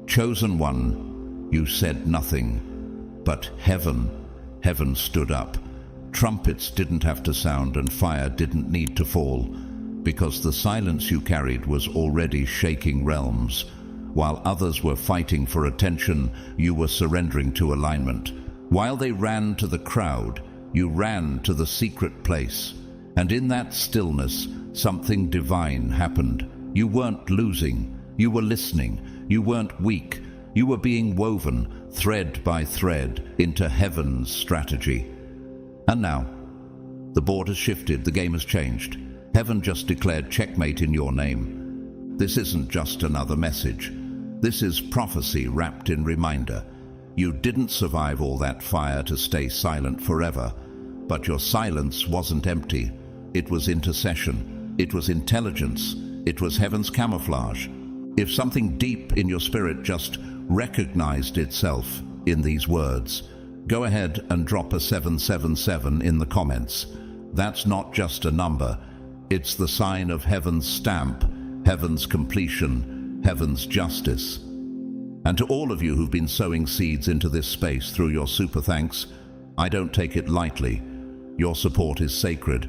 Chosen one, you said nothing, but heaven stood up. Trumpets didn't have to sound and fire didn't need to fall, because the silence you carried was already shaking realms. While others were fighting for attention, you were surrendering to alignment. While they ran to the crowd, you ran to the secret place. And in that stillness, something divine happened. You weren't losing, you were listening. You weren't weak, you were being woven, thread by thread, into heaven's strategy. And now, the board has shifted, the game has changed. Heaven just declared checkmate in your name. This isn't just another message. This is prophecy wrapped in reminder. You didn't survive all that fire to stay silent forever, but your silence wasn't empty. It was intercession. It was intelligence. It was heaven's camouflage. If something deep in your spirit just recognized itself in these words, go ahead and drop a 777 in the comments. That's not just a number. It's the sign of heaven's stamp, heaven's completion, heaven's justice. And to all of you who've been sowing seeds into this space through your super thanks, I don't take it lightly. Your support is sacred.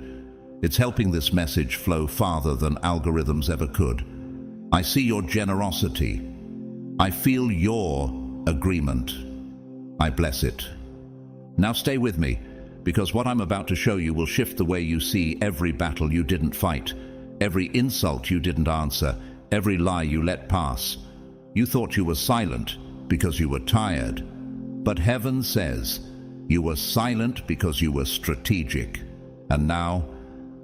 It's helping this message flow farther than algorithms ever could. I see your generosity. I feel your agreement. I bless it. Now stay with me, because what I'm about to show you will shift the way you see every battle you didn't fight, every insult you didn't answer, every lie you let pass. You thought you were silent because you were tired, but heaven says you were silent because you were strategic. And now,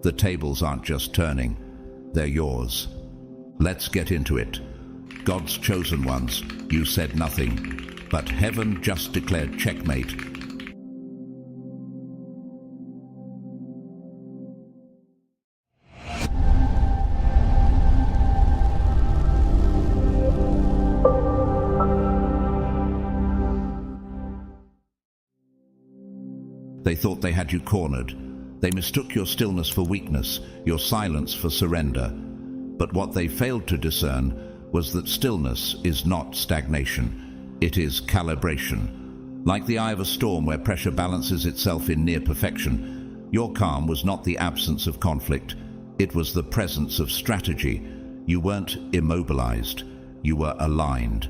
the tables aren't just turning, they're yours. Let's get into it. God's chosen ones, you said nothing, but heaven just declared checkmate. They thought they had you cornered. They mistook your stillness for weakness, your silence for surrender. But what they failed to discern was that stillness is not stagnation. It is calibration. Like the eye of a storm where pressure balances itself in near perfection, your calm was not the absence of conflict. It was the presence of strategy. You weren't immobilized. You were aligned.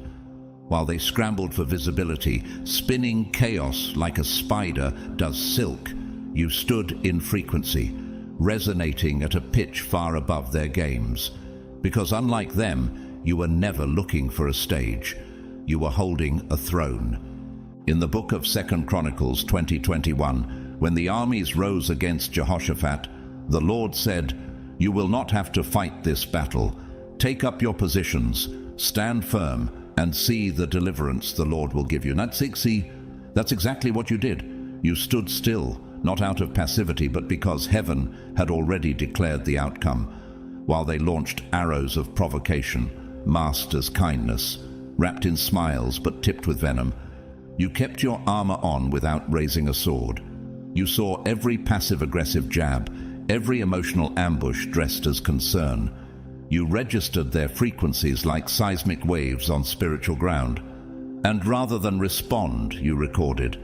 While they scrambled for visibility, spinning chaos like a spider does silk, you stood in frequency, resonating at a pitch far above their games. Because unlike them, you were never looking for a stage. You were holding a throne. In the book of 2 Chronicles 20:21, when the armies rose against Jehoshaphat, the Lord said, "You will not have to fight this battle. Take up your positions, stand firm, and see the deliverance the Lord will give you." And that's exactly what you did. You stood still, not out of passivity, but because heaven had already declared the outcome. While they launched arrows of provocation, masked as kindness, wrapped in smiles but tipped with venom, you kept your armor on without raising a sword. You saw every passive-aggressive jab, every emotional ambush dressed as concern. You registered their frequencies like seismic waves on spiritual ground. And rather than respond, you recorded.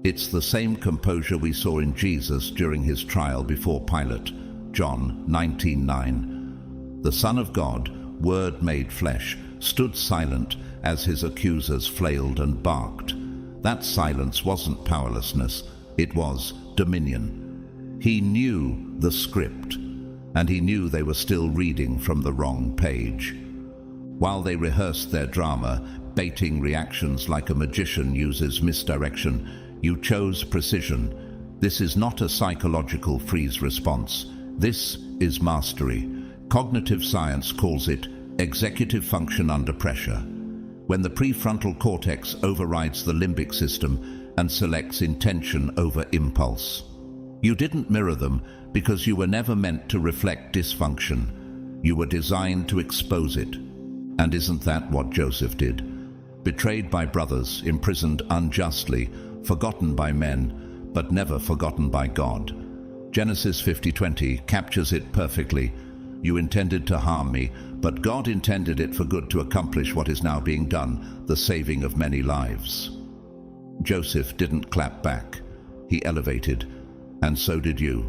It's the same composure we saw in Jesus during his trial before Pilate, John 19:9. The Son of God, Word made flesh, stood silent as his accusers flailed and barked. That silence wasn't powerlessness, it was dominion. He knew the script, and he knew they were still reading from the wrong page. While they rehearsed their drama, baiting reactions like a magician uses misdirection, you chose precision. This is not a psychological freeze response. This is mastery. Cognitive science calls it executive function under pressure. When the prefrontal cortex overrides the limbic system and selects intention over impulse. You didn't mirror them because you were never meant to reflect dysfunction. You were designed to expose it. And isn't that what Joseph did? Betrayed by brothers, imprisoned unjustly, forgotten by men, but never forgotten by God. Genesis 50:20 captures it perfectly. You intended to harm me, but God intended it for good to accomplish what is now being done, the saving of many lives. Joseph didn't clap back. He elevated, and so did you.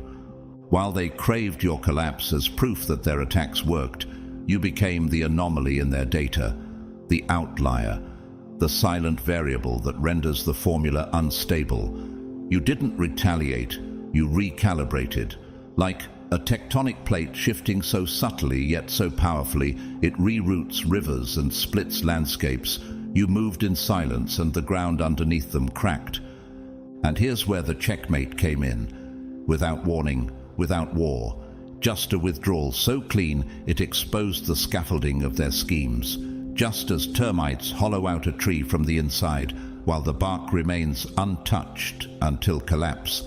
While they craved your collapse as proof that their attacks worked, you became the anomaly in their data, the outlier, the silent variable that renders the formula unstable. You didn't retaliate, you recalibrated. Like a tectonic plate shifting so subtly yet so powerfully it reroutes rivers and splits landscapes, you moved in silence and the ground underneath them cracked. And here's where the checkmate came in. Without warning, without war, just a withdrawal so clean it exposed the scaffolding of their schemes. Just as termites hollow out a tree from the inside, while the bark remains untouched until collapse,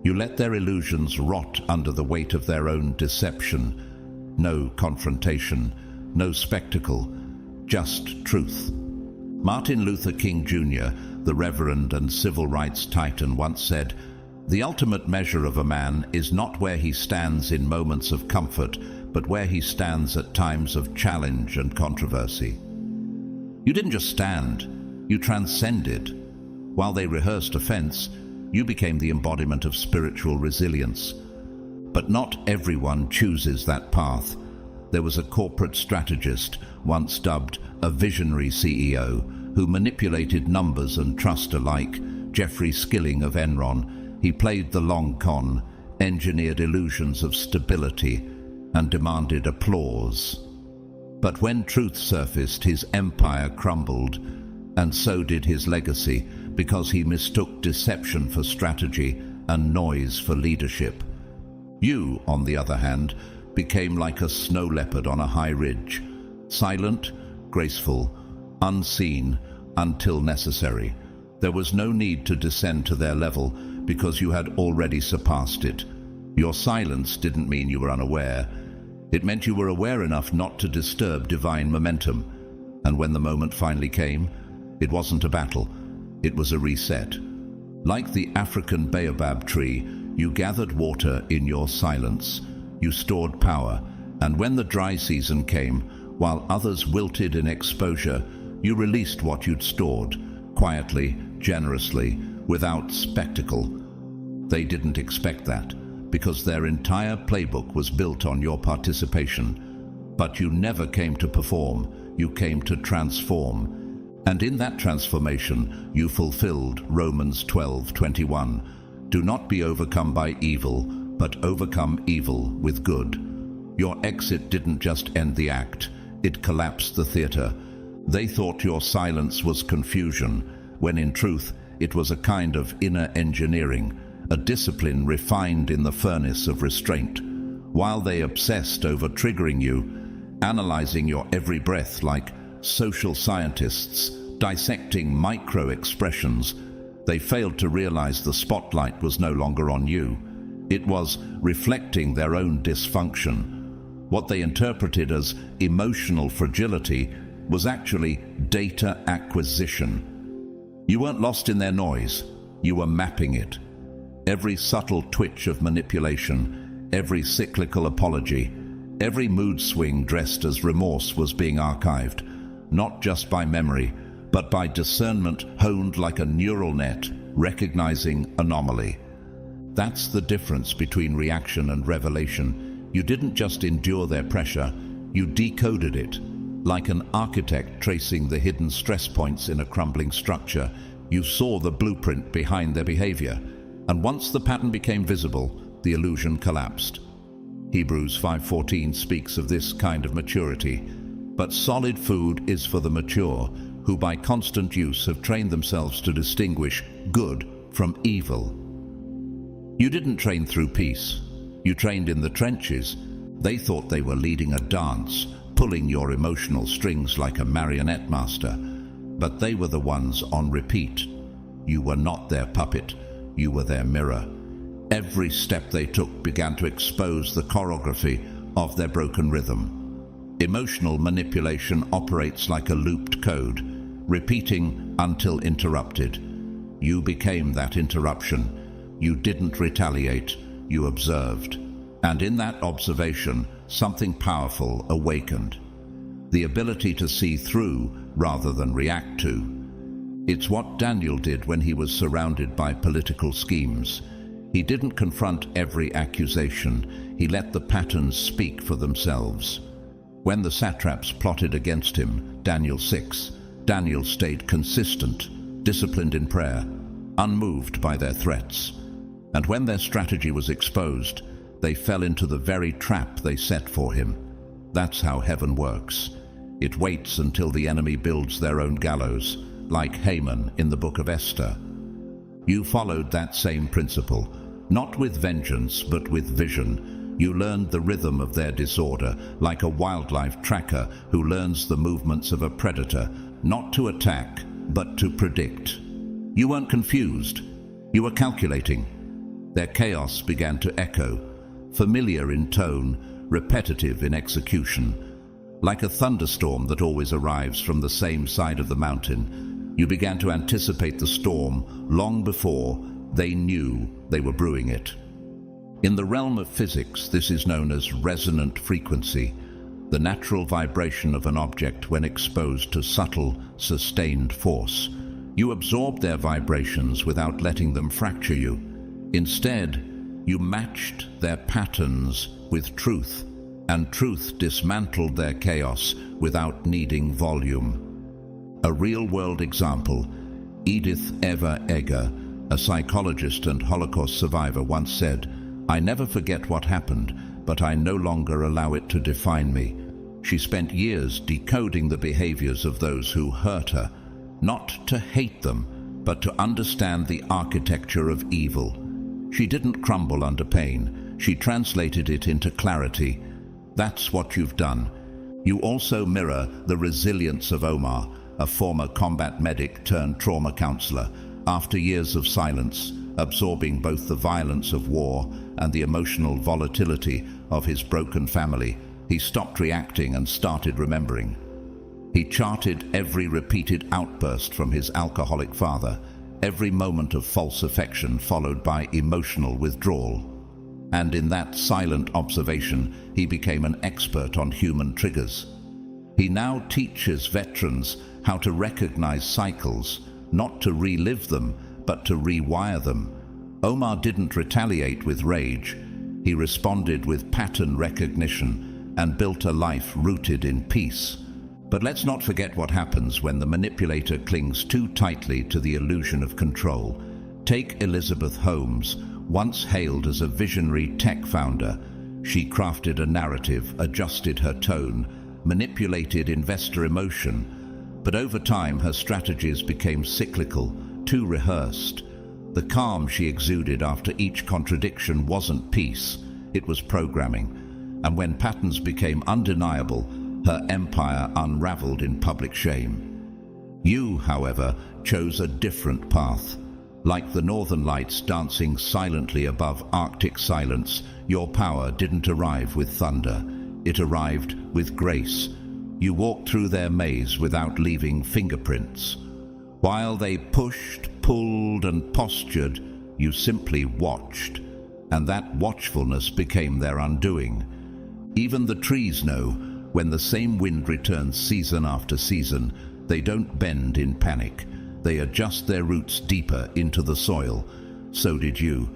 you let their illusions rot under the weight of their own deception. No confrontation, no spectacle, just truth. Martin Luther King Jr., the reverend and civil rights titan, once said, "The ultimate measure of a man is not where he stands in moments of comfort, but where he stands at times of challenge and controversy." You didn't just stand, you transcended. While they rehearsed offense, you became the embodiment of spiritual resilience. But not everyone chooses that path. There was a corporate strategist, once dubbed a visionary CEO, who manipulated numbers and trust alike. Jeffrey Skilling of Enron. He played the long con, engineered illusions of stability, and demanded applause. But when truth surfaced, his empire crumbled, and so did his legacy, because he mistook deception for strategy and noise for leadership. You, on the other hand, became like a snow leopard on a high ridge, silent, graceful, unseen until necessary. There was no need to descend to their level because you had already surpassed it. Your silence didn't mean you were unaware. It meant you were aware enough not to disturb divine momentum. And when the moment finally came, it wasn't a battle, it was a reset. Like the African baobab tree, you gathered water in your silence. You stored power, and when the dry season came, while others wilted in exposure, you released what you'd stored, quietly, generously, without spectacle. They didn't expect that, because their entire playbook was built on your participation. But you never came to perform, you came to transform. And in that transformation, you fulfilled Romans 12:21. Do not be overcome by evil, but overcome evil with good. Your exit didn't just end the act, it collapsed the theater. They thought your silence was confusion, when in truth, it was a kind of inner engineering, a discipline refined in the furnace of restraint. While they obsessed over triggering you, analyzing your every breath like social scientists, dissecting micro-expressions, they failed to realize the spotlight was no longer on you. It was reflecting their own dysfunction. What they interpreted as emotional fragility was actually data acquisition. You weren't lost in their noise, you were mapping it. Every subtle twitch of manipulation, every cyclical apology, every mood swing dressed as remorse was being archived, not just by memory, but by discernment honed like a neural net, recognizing anomaly. That's the difference between reaction and revelation. You didn't just endure their pressure, you decoded it. Like an architect tracing the hidden stress points in a crumbling structure, you saw the blueprint behind their behavior. And once the pattern became visible, the illusion collapsed. Hebrews 5:14 speaks of this kind of maturity. But solid food is for the mature, who by constant use have trained themselves to distinguish good from evil. You didn't train through peace. You trained in the trenches. They thought they were leading a dance, pulling your emotional strings like a marionette master. But they were the ones on repeat. You were not their puppet. You were their mirror. Every step they took began to expose the choreography of their broken rhythm. Emotional manipulation operates like a looped code, repeating until interrupted. You became that interruption. You didn't retaliate, you observed. And in that observation, something powerful awakened. the ability to see through rather than react to. It's what Daniel did when he was surrounded by political schemes. He didn't confront every accusation. He let the patterns speak for themselves. When the satraps plotted against him, Daniel 6, Daniel stayed consistent, disciplined in prayer, unmoved by their threats. And when their strategy was exposed, they fell into the very trap they set for him. That's how heaven works. It waits until the enemy builds their own gallows, like Haman in the book of Esther. You followed that same principle, not with vengeance but with vision. You learned the rhythm of their disorder, like a wildlife tracker who learns the movements of a predator, not to attack, but to predict. You weren't confused. You were calculating. Their chaos began to echo, familiar in tone, repetitive in execution. Like a thunderstorm that always arrives from the same side of the mountain, you began to anticipate the storm long before they knew they were brewing it. In the realm of physics, this is known as resonant frequency, the natural vibration of an object when exposed to subtle, sustained force. You absorbed their vibrations without letting them fracture you. Instead, you matched their patterns with truth, and truth dismantled their chaos without needing volume. A real-world example, Edith Eva Eger, a psychologist and Holocaust survivor, once said, "I never forget what happened, but I no longer allow it to define me." She spent years decoding the behaviors of those who hurt her, not to hate them, but to understand the architecture of evil. She didn't crumble under pain. She translated it into clarity. That's what you've done. You also mirror the resilience of Omar, a former combat medic turned trauma counselor. After years of silence, absorbing both the violence of war and the emotional volatility of his broken family, he stopped reacting and started remembering. He charted every repeated outburst from his alcoholic father, every moment of false affection followed by emotional withdrawal. And in that silent observation, he became an expert on human triggers. He now teaches veterans how to recognize cycles, not to relive them, but to rewire them. Omar didn't retaliate with rage. He responded with pattern recognition and built a life rooted in peace. But let's not forget what happens when the manipulator clings too tightly to the illusion of control. Take Elizabeth Holmes, once hailed as a visionary tech founder. She crafted a narrative, adjusted her tone, manipulated investor emotion. But over time, her strategies became cyclical, too rehearsed. The calm she exuded after each contradiction wasn't peace, it was programming. And when patterns became undeniable, her empire unraveled in public shame. You, however, chose a different path. Like the northern lights dancing silently above Arctic silence, your power didn't arrive with thunder. It arrived with grace. You walked through their maze without leaving fingerprints. While they pushed, pulled, and postured, you simply watched. And that watchfulness became their undoing. Even the trees know, when the same wind returns season after season, they don't bend in panic. They adjust their roots deeper into the soil. So did you.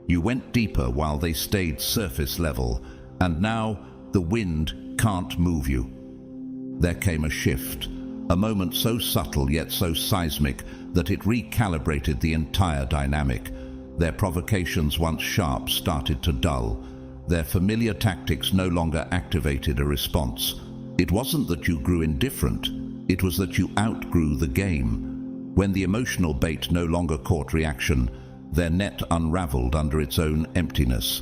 You went deeper while they stayed surface level, and now the wind can't move you. There came a shift, a moment so subtle yet so seismic that it recalibrated the entire dynamic. Their provocations, once sharp, started to dull. Their familiar tactics no longer activated a response. It wasn't that you grew indifferent, it was that you outgrew the game. When the emotional bait no longer caught reaction, their net unraveled under its own emptiness.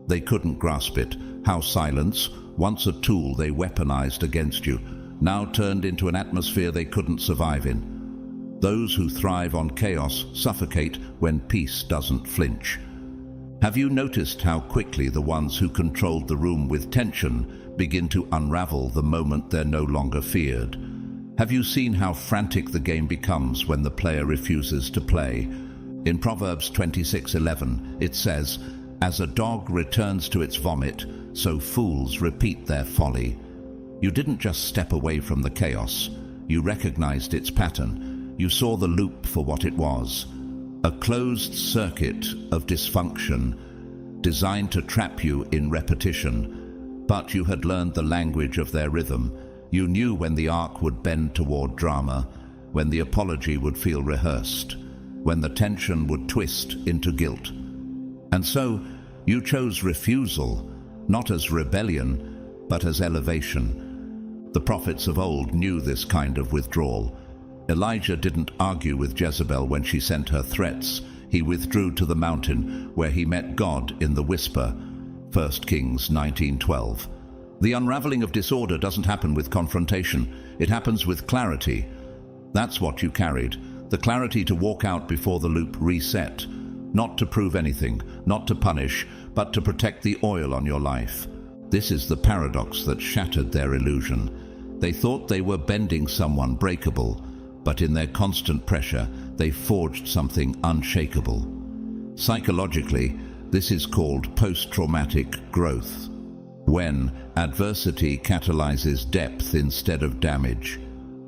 They couldn't grasp it, how silence, once a tool they weaponized against you, now turned into an atmosphere they couldn't survive in. Those who thrive on chaos suffocate when peace doesn't flinch. Have you noticed how quickly the ones who controlled the room with tension begin to unravel the moment they're no longer feared? Have you seen how frantic the game becomes when the player refuses to play? In Proverbs 26:11, it says, "As a dog returns to its vomit, so fools repeat their folly." You didn't just step away from the chaos. You recognized its pattern. You saw the loop for what it was. A closed circuit of dysfunction designed to trap you in repetition. But you had learned the language of their rhythm. You knew when the arc would bend toward drama, when the apology would feel rehearsed, when the tension would twist into guilt. And so, you chose refusal, not as rebellion, but as elevation. The prophets of old knew this kind of withdrawal. Elijah didn't argue with Jezebel when she sent her threats. He withdrew to the mountain where he met God in the whisper. 1 Kings 19:12. The unraveling of disorder doesn't happen with confrontation. It happens with clarity. That's what you carried. The clarity to walk out before the loop reset. Not to prove anything, not to punish, but to protect the oil on your life. This is the paradox that shattered their illusion. They thought they were bending someone breakable, but in their constant pressure, they forged something unshakable. Psychologically, this is called post-traumatic growth, when adversity catalyzes depth instead of damage.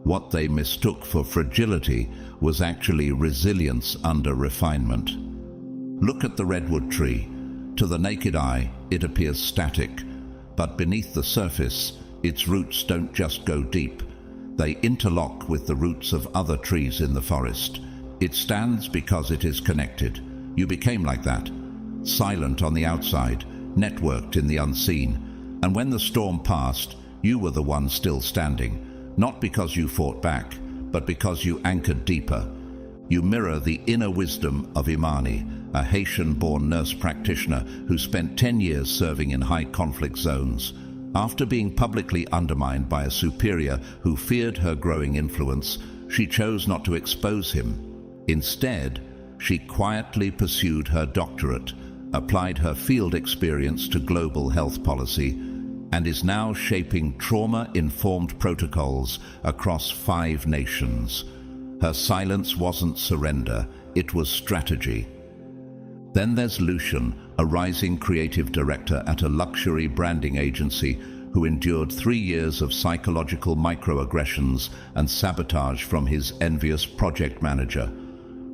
What they mistook for fragility was actually resilience under refinement. Look at the redwood tree. To the naked eye, it appears static, but beneath the surface, its roots don't just go deep. They interlock with the roots of other trees in the forest. It stands because it is connected. You became like that, silent on the outside, networked in the unseen. And when the storm passed, you were the one still standing, not because you fought back, but because you anchored deeper. You mirror the inner wisdom of Imani, a Haitian-born nurse practitioner who spent 10 years serving in high-conflict zones. After being publicly undermined by a superior who feared her growing influence, she chose not to expose him. Instead, she quietly pursued her doctorate, applied her field experience to global health policy, and is now shaping trauma-informed protocols across 5 nations. Her silence wasn't surrender, it was strategy. Then there's Lucian, a rising creative director at a luxury branding agency who endured 3 years of psychological microaggressions and sabotage from his envious project manager.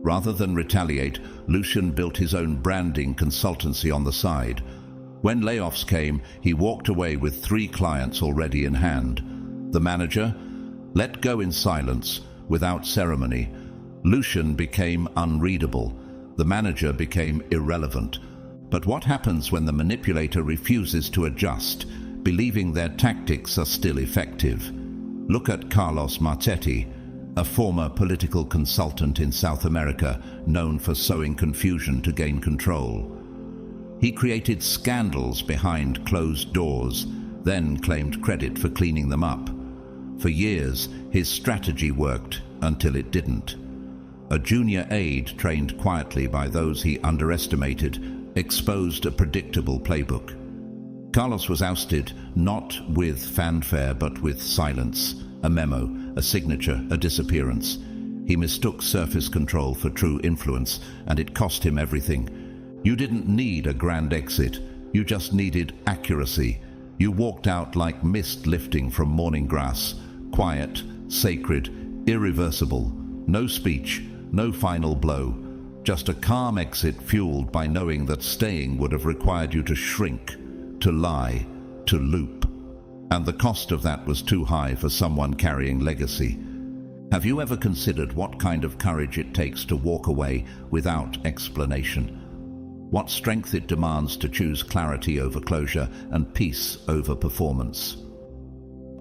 Rather than retaliate, Lucian built his own branding consultancy on the side. When layoffs came, he walked away with 3 clients already in hand. The manager let go in silence, without ceremony. Lucian became unreadable. The manager became irrelevant. But what happens when the manipulator refuses to adjust, believing their tactics are still effective? Look at Carlos Martetti, a former political consultant in South America known for sowing confusion to gain control. He created scandals behind closed doors, then claimed credit for cleaning them up. For years, his strategy worked until it didn't. A junior aide trained quietly by those he underestimated exposed a predictable playbook. Carlos was ousted not with fanfare but with silence, a memo, a signature, a disappearance. He mistook surface control for true influence, and it cost him everything. You didn't need a grand exit, you just needed accuracy. You walked out like mist lifting from morning grass, quiet, sacred, irreversible. No speech, no final blow. Just a calm exit fueled by knowing that staying would have required you to shrink, to lie, to loop. And the cost of that was too high for someone carrying legacy. Have you ever considered what kind of courage it takes to walk away without explanation? What strength it demands to choose clarity over closure and peace over performance?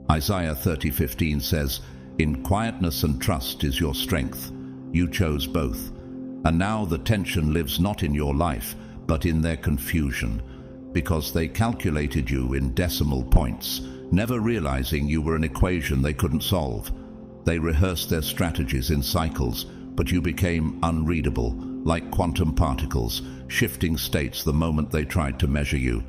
Isaiah 30:15 says, "In quietness and trust is your strength." You chose both. And now the tension lives not in your life, but in their confusion, because they calculated you in decimal points, never realizing you were an equation they couldn't solve. They rehearsed their strategies in cycles, but you became unreadable, like quantum particles, shifting states the moment they tried to measure you.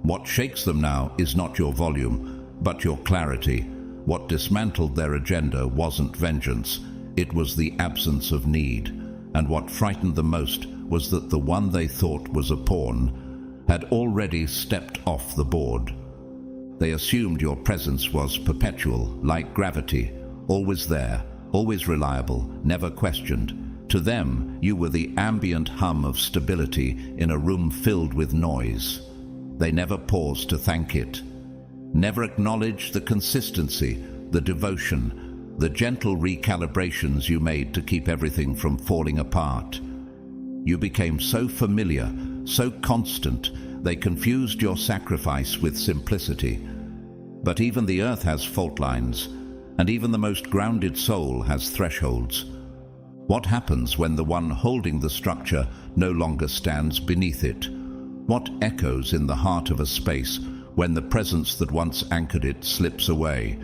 What shakes them now is not your volume, but your clarity. What dismantled their agenda wasn't vengeance, it was the absence of need. And what frightened them most was that the one they thought was a pawn had already stepped off the board. They assumed your presence was perpetual, like gravity, always there, always reliable, never questioned. To them, you were the ambient hum of stability in a room filled with noise. They never paused to thank it, never acknowledged the consistency, the devotion, the gentle recalibrations you made to keep everything from falling apart. You became so familiar, so constant, they confused your sacrifice with simplicity. But even the earth has fault lines, and even the most grounded soul has thresholds. What happens when the one holding the structure no longer stands beneath it? What echoes in the heart of a space when the presence that once anchored it slips away?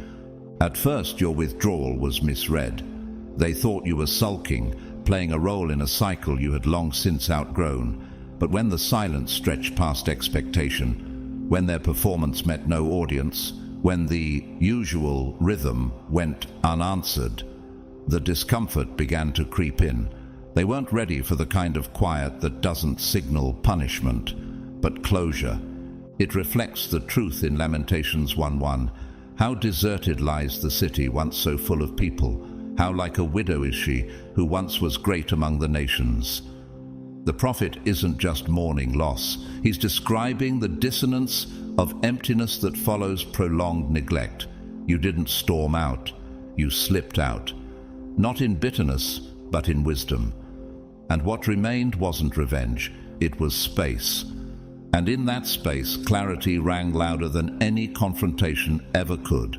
At first, your withdrawal was misread. They thought you were sulking, playing a role in a cycle you had long since outgrown. But when the silence stretched past expectation, when their performance met no audience, when the usual rhythm went unanswered, the discomfort began to creep in. They weren't ready for the kind of quiet that doesn't signal punishment, but closure. It reflects the truth in Lamentations 1:1. How deserted lies the city once so full of people. How like a widow is she, who once was great among the nations. The prophet isn't just mourning loss. He's describing the dissonance of emptiness that follows prolonged neglect. You didn't storm out. You slipped out. Not in bitterness, but in wisdom. And what remained wasn't revenge, it was space. And in that space, clarity rang louder than any confrontation ever could.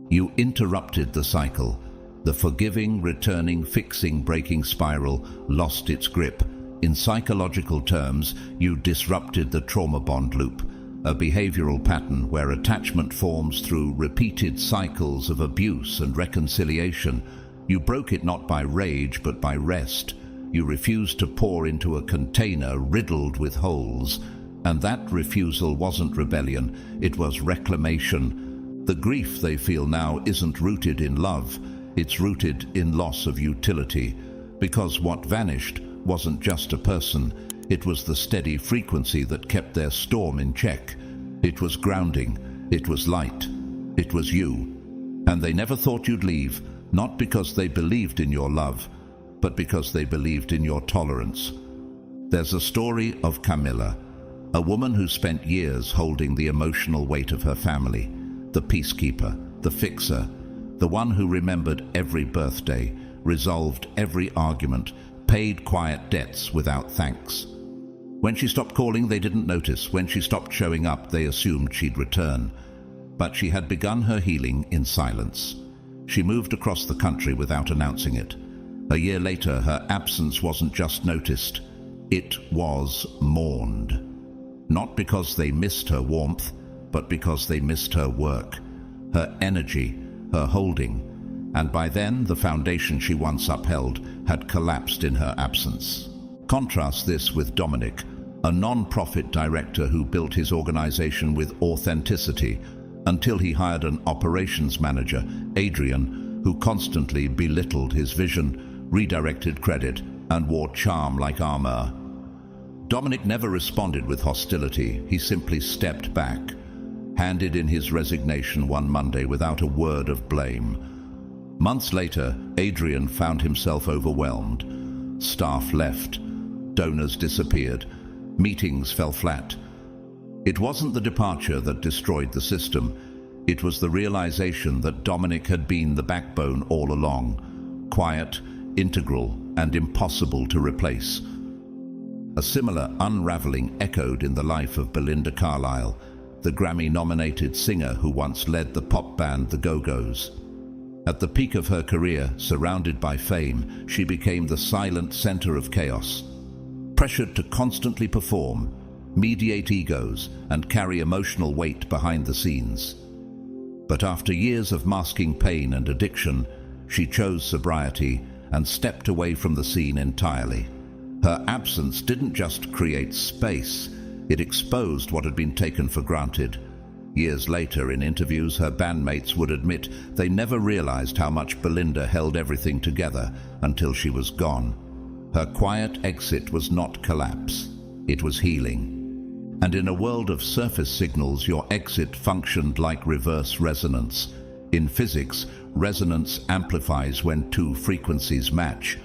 You interrupted the cycle. The forgiving, returning, fixing, breaking spiral lost its grip. In psychological terms, you disrupted the trauma bond loop, a behavioral pattern where attachment forms through repeated cycles of abuse and reconciliation. You broke it not by rage, but by rest. You refused to pour into a container riddled with holes. And that refusal wasn't rebellion, it was reclamation. The grief they feel now isn't rooted in love, it's rooted in loss of utility. Because what vanished wasn't just a person, it was the steady frequency that kept their storm in check. It was grounding, it was light, it was you. And they never thought you'd leave. Not because they believed in your love, but because they believed in your tolerance. There's a story of Camilla, a woman who spent years holding the emotional weight of her family, the peacekeeper, the fixer, the one who remembered every birthday, resolved every argument, paid quiet debts without thanks. When she stopped calling, they didn't notice. When she stopped showing up, they assumed she'd return. But she had begun her healing in silence. She moved across the country without announcing it. A year later, her absence wasn't just noticed, it was mourned. Not because they missed her warmth, but because they missed her work, her energy, her holding. And by then, the foundation she once upheld had collapsed in her absence. Contrast this with Dominic, a non-profit director who built his organization with authenticity, until he hired an operations manager, Adrian, who constantly belittled his vision, redirected credit, and wore charm like armor. Dominic never responded with hostility. He simply stepped back, handed in his resignation one Monday without a word of blame. Months later, Adrian found himself overwhelmed. Staff left, donors disappeared, meetings fell flat. It wasn't the departure that destroyed the system. It was the realization that Dominic had been the backbone all along, quiet, integral, and impossible to replace. A similar unraveling echoed in the life of Belinda Carlisle, the Grammy-nominated singer who once led the pop band The Go-Go's. At the peak of her career, surrounded by fame, she became the silent center of chaos. Pressured to constantly perform, mediate egos, and carry emotional weight behind the scenes. But after years of masking pain and addiction, she chose sobriety and stepped away from the scene entirely. Her absence didn't just create space, it exposed what had been taken for granted. Years later, in interviews, her bandmates would admit they never realized how much Belinda held everything together until she was gone. Her quiet exit was not collapse, it was healing. And in a world of surface signals, your exit functioned like reverse resonance. In physics, resonance amplifies when two frequencies match.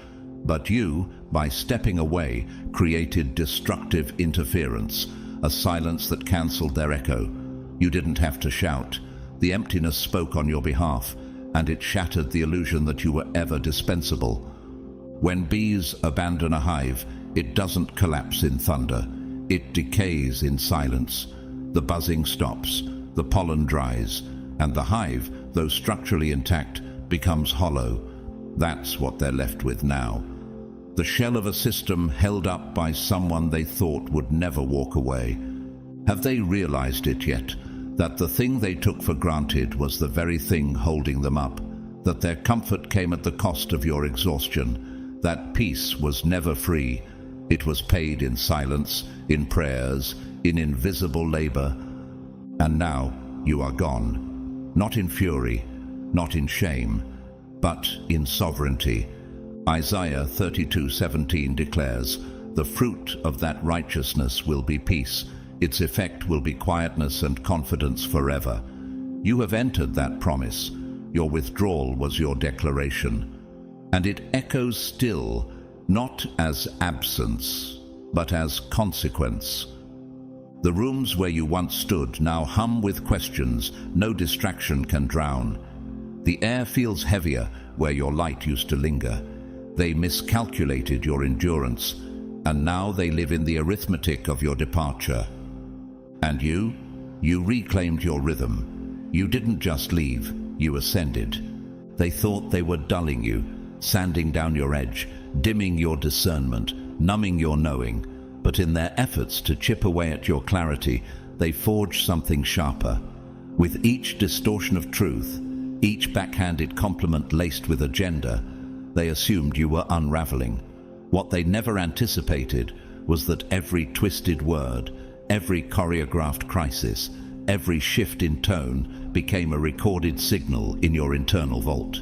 But you, by stepping away, created destructive interference, a silence that cancelled their echo. You didn't have to shout. The emptiness spoke on your behalf, and it shattered the illusion that you were ever dispensable. When bees abandon a hive, it doesn't collapse in thunder. It decays in silence. The buzzing stops, the pollen dries, and the hive, though structurally intact, becomes hollow. That's what they're left with now. The shell of a system held up by someone they thought would never walk away. Have they realized it yet? That the thing they took for granted was the very thing holding them up? That their comfort came at the cost of your exhaustion? That peace was never free? It was paid in silence, in prayers, in invisible labor. And now you are gone. Not in fury, not in shame, but in sovereignty. Isaiah 32:17 declares, "The fruit of that righteousness will be peace. Its effect will be quietness and confidence forever." You have entered that promise. Your withdrawal was your declaration. And it echoes still, not as absence, but as consequence. The rooms where you once stood now hum with questions no distraction can drown. The air feels heavier where your light used to linger. They miscalculated your endurance, and now they live in the arithmetic of your departure. And you reclaimed your rhythm. You didn't just leave, you ascended. They thought they were dulling you, sanding down your edge, dimming your discernment, numbing your knowing. But in their efforts to chip away at your clarity, they forged something sharper. With each distortion of truth, each backhanded compliment laced with agenda, they assumed you were unraveling. What they never anticipated was that every twisted word, every choreographed crisis, every shift in tone became a recorded signal in your internal vault.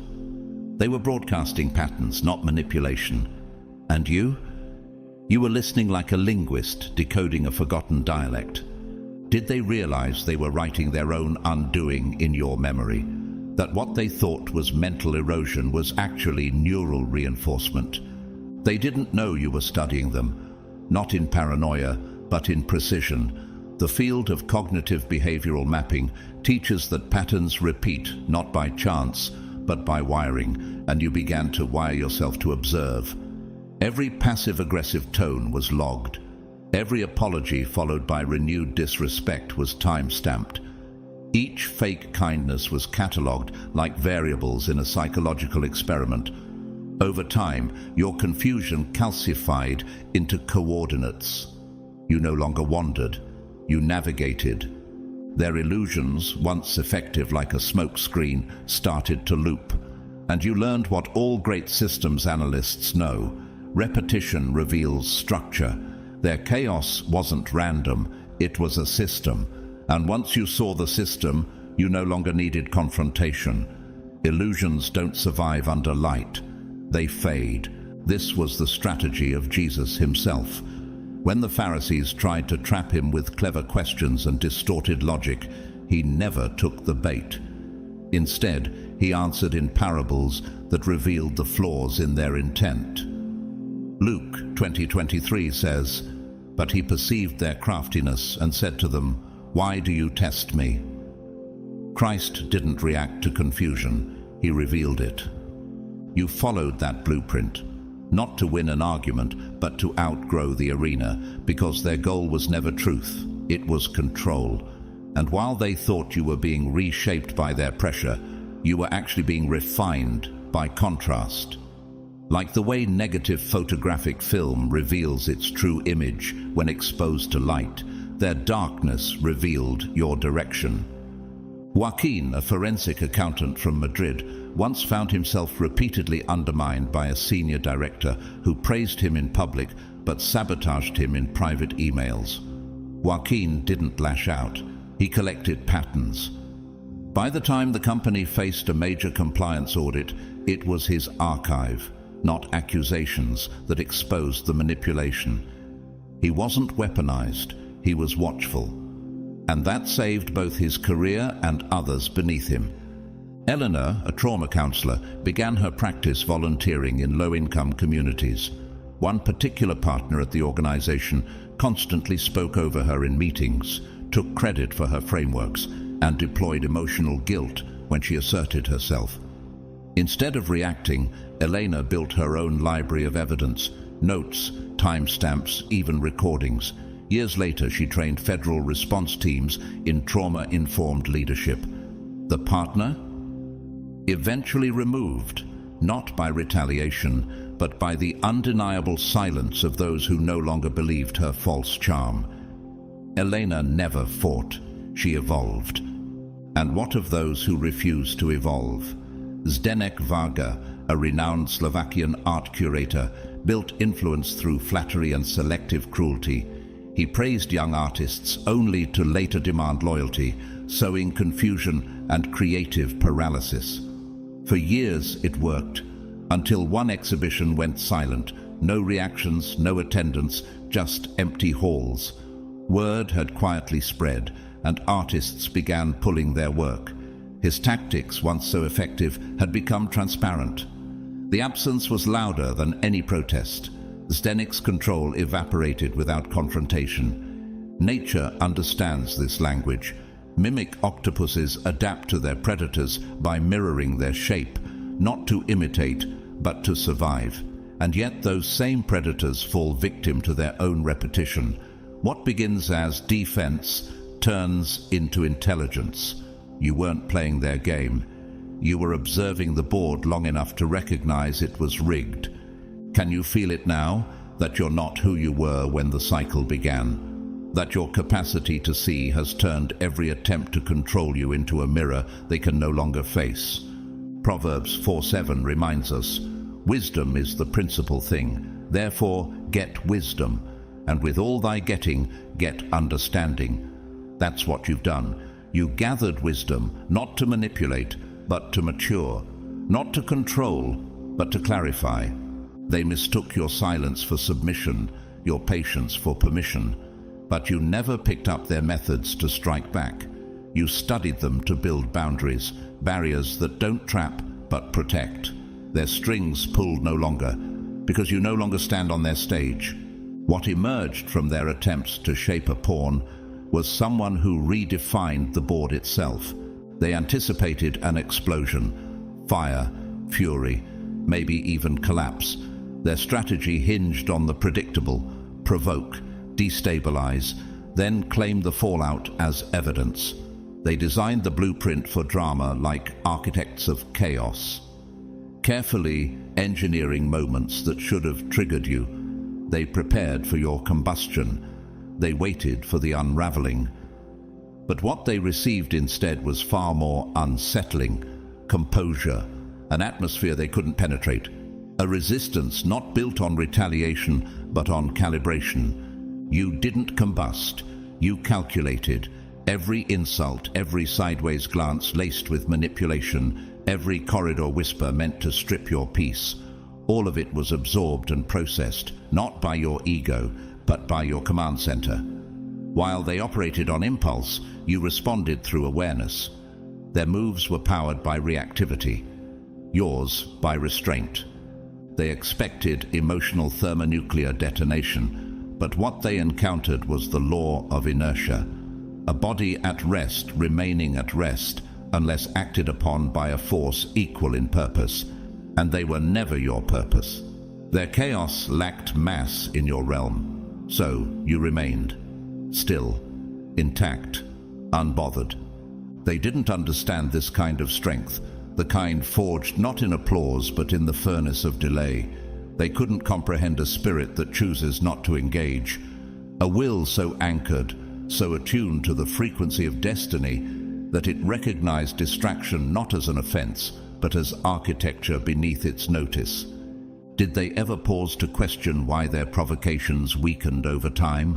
They were broadcasting patterns, not manipulation. And you? You were listening like a linguist decoding a forgotten dialect. Did they realize they were writing their own undoing in your memory? That what they thought was mental erosion was actually neural reinforcement? They didn't know you were studying them, not in paranoia, but in precision. The field of cognitive behavioral mapping teaches that patterns repeat not by chance, but by wiring, and you began to wire yourself to observe. Every passive-aggressive tone was logged. Every apology followed by renewed disrespect was time-stamped. Each fake kindness was catalogued like variables in a psychological experiment. Over time, your confusion calcified into coordinates. You no longer wandered, you navigated. Their illusions, once effective like a smokescreen, started to loop. And you learned what all great systems analysts know: repetition reveals structure. Their chaos wasn't random, it was a system. And once you saw the system, you no longer needed confrontation. Illusions don't survive under light. They fade. This was the strategy of Jesus himself. When the Pharisees tried to trap him with clever questions and distorted logic, he never took the bait. Instead, he answered in parables that revealed the flaws in their intent. Luke 20:23 says, "But he perceived their craftiness and said to them, 'Why do you test me?'" Christ didn't react to confusion, he revealed it. You followed that blueprint, not to win an argument, but to outgrow the arena, because their goal was never truth, it was control. And while they thought you were being reshaped by their pressure, you were actually being refined by contrast. Like the way negative photographic film reveals its true image when exposed to light, their darkness revealed your direction. Joaquin, a forensic accountant from Madrid, once found himself repeatedly undermined by a senior director who praised him in public but sabotaged him in private emails. Joaquin didn't lash out, he collected patterns. By the time the company faced a major compliance audit, it was his archive, not accusations, that exposed the manipulation. He wasn't weaponized, he was watchful, and that saved both his career and others beneath him. Eleanor, a trauma counselor, began her practice volunteering in low-income communities. One particular partner at the organization constantly spoke over her in meetings, took credit for her frameworks, and deployed emotional guilt when she asserted herself. Instead of reacting, Elena built her own library of evidence, notes, timestamps, even recordings. Years later, she trained federal response teams in trauma-informed leadership. The partner? Eventually removed, not by retaliation, but by the undeniable silence of those who no longer believed her false charm. Elena never fought, she evolved. And what of those who refused to evolve? Zdeněk Varga, a renowned Slovakian art curator, built influence through flattery and selective cruelty. He praised young artists only to later demand loyalty, sowing confusion and creative paralysis. For years it worked, until one exhibition went silent. No reactions, no attendance, just empty halls. Word had quietly spread, and artists began pulling their work. His tactics, once so effective, had become transparent. The absence was louder than any protest. Zdeněk's control evaporated without confrontation. Nature understands this language. Mimic octopuses adapt to their predators by mirroring their shape, not to imitate, but to survive. And yet those same predators fall victim to their own repetition. What begins as defense turns into intelligence. You weren't playing their game. You were observing the board long enough to recognize it was rigged. Can you feel it now, that you're not who you were when the cycle began? That your capacity to see has turned every attempt to control you into a mirror they can no longer face? Proverbs 4:7 reminds us, wisdom is the principal thing. Therefore, get wisdom, and with all thy getting, get understanding. That's what you've done. You gathered wisdom, not to manipulate, but to mature, not to control, but to clarify. They mistook your silence for submission, your patience for permission, but you never picked up their methods to strike back. You studied them to build boundaries, barriers that don't trap, but protect. Their strings pulled no longer, because you no longer stand on their stage. What emerged from their attempts to shape a pawn was someone who redefined the board itself. They anticipated an explosion, fire, fury, maybe even collapse. Their strategy hinged on the predictable: provoke, destabilize, then claim the fallout as evidence. They designed the blueprint for drama like architects of chaos, carefully engineering moments that should have triggered you. They prepared for your combustion. They waited for the unraveling. But what they received instead was far more unsettling: composure, an atmosphere they couldn't penetrate, a resistance not built on retaliation but on calibration. You didn't combust, you calculated. Every insult, every sideways glance laced with manipulation, every corridor whisper meant to strip your peace. All of it was absorbed and processed, not by your ego, but by your command center. While they operated on impulse, you responded through awareness. Their moves were powered by reactivity, yours by restraint. They expected emotional thermonuclear detonation, but what they encountered was the law of inertia. A body at rest remaining at rest unless acted upon by a force equal in purpose, and they were never your purpose. Their chaos lacked mass in your realm, so you remained, still, intact, unbothered. They didn't understand this kind of strength, the kind forged not in applause but in the furnace of delay. They couldn't comprehend a spirit that chooses not to engage, a will so anchored, so attuned to the frequency of destiny that it recognized distraction not as an offense, but as architecture beneath its notice. Did they ever pause to question why their provocations weakened over time?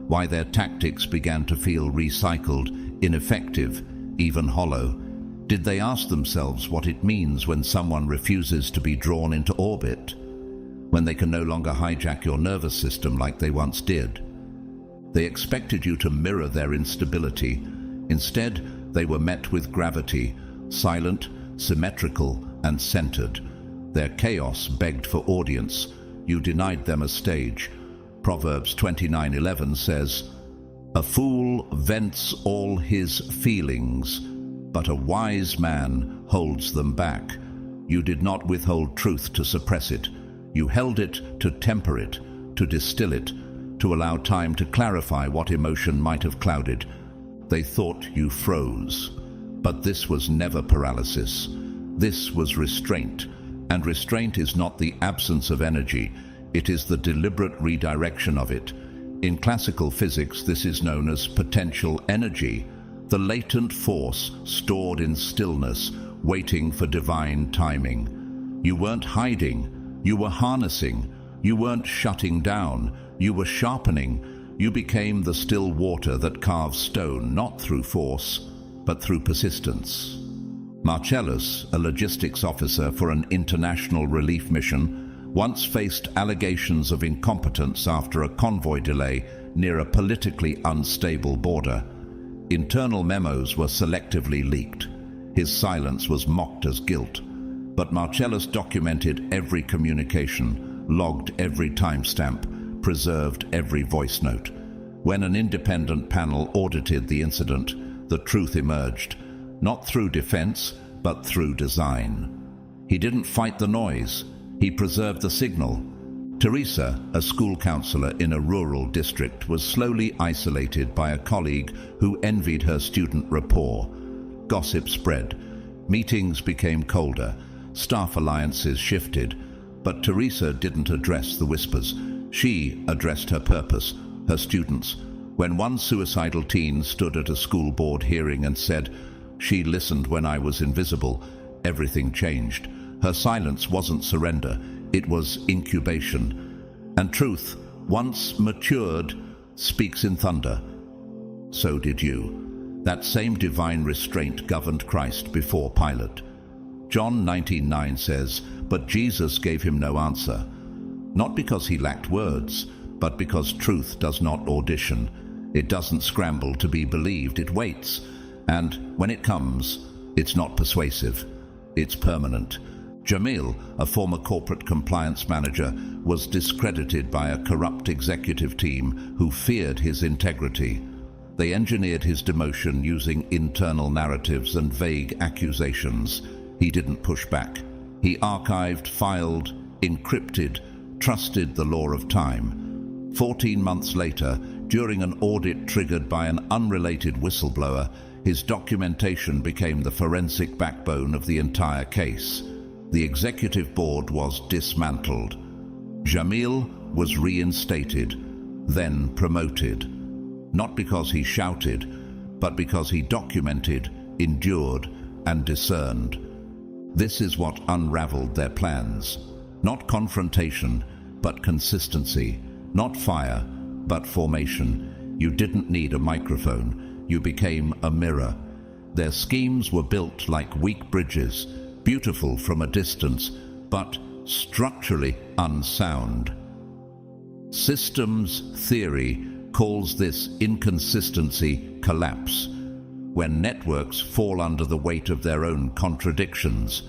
Why their tactics began to feel recycled, ineffective, even hollow? Did they ask themselves what it means when someone refuses to be drawn into orbit? When they can no longer hijack your nervous system like they once did? They expected you to mirror their instability. Instead, they were met with gravity, silent, symmetrical, and centered. Their chaos begged for audience. You denied them a stage. Proverbs 29:11 says, "A fool vents all his feelings, but a wise man holds them back." You did not withhold truth to suppress it. You held it to temper it, to distill it, to allow time to clarify what emotion might have clouded. They thought you froze. But this was never paralysis. This was restraint. And restraint is not the absence of energy. It is the deliberate redirection of it. In classical physics, this is known as potential energy, the latent force stored in stillness, waiting for divine timing. You weren't hiding. You were harnessing. You weren't shutting down. You were sharpening. You became the still water that carves stone, not through force, but through persistence. Marcellus, a logistics officer for an international relief mission, once faced allegations of incompetence after a convoy delay near a politically unstable border. Internal memos were selectively leaked. His silence was mocked as guilt. But Marcellus documented every communication, logged every timestamp, preserved every voice note. When an independent panel audited the incident, the truth emerged, not through defense, but through design. He didn't fight the noise. He preserved the signal. Teresa, a school counselor in a rural district, was slowly isolated by a colleague who envied her student rapport. Gossip spread. Meetings became colder. Staff alliances shifted. But Teresa didn't address the whispers. She addressed her purpose, her students. When one suicidal teen stood at a school board hearing and said, "She listened when I was invisible," everything changed. Her silence wasn't surrender, it was incubation. And truth, once matured, speaks in thunder. So did you. That same divine restraint governed Christ before Pilate. John 19:9 says, "But Jesus gave him no answer." Not because he lacked words, but because truth does not audition. It doesn't scramble to be believed, it waits. And when it comes, it's not persuasive, it's permanent. Jamil, a former corporate compliance manager, was discredited by a corrupt executive team who feared his integrity. They engineered his demotion using internal narratives and vague accusations. He didn't push back. He archived, filed, encrypted, trusted the law of time. 14 months later, during an audit triggered by an unrelated whistleblower, his documentation became the forensic backbone of the entire case. The executive board was dismantled. Jamil was reinstated, then promoted. Not because he shouted, but because he documented, endured, and discerned. This is what unraveled their plans. Not confrontation, but consistency. Not fire, but formation. You didn't need a microphone. You became a mirror. Their schemes were built like weak bridges, beautiful from a distance, but structurally unsound. Systems theory calls this inconsistency collapse, when networks fall under the weight of their own contradictions.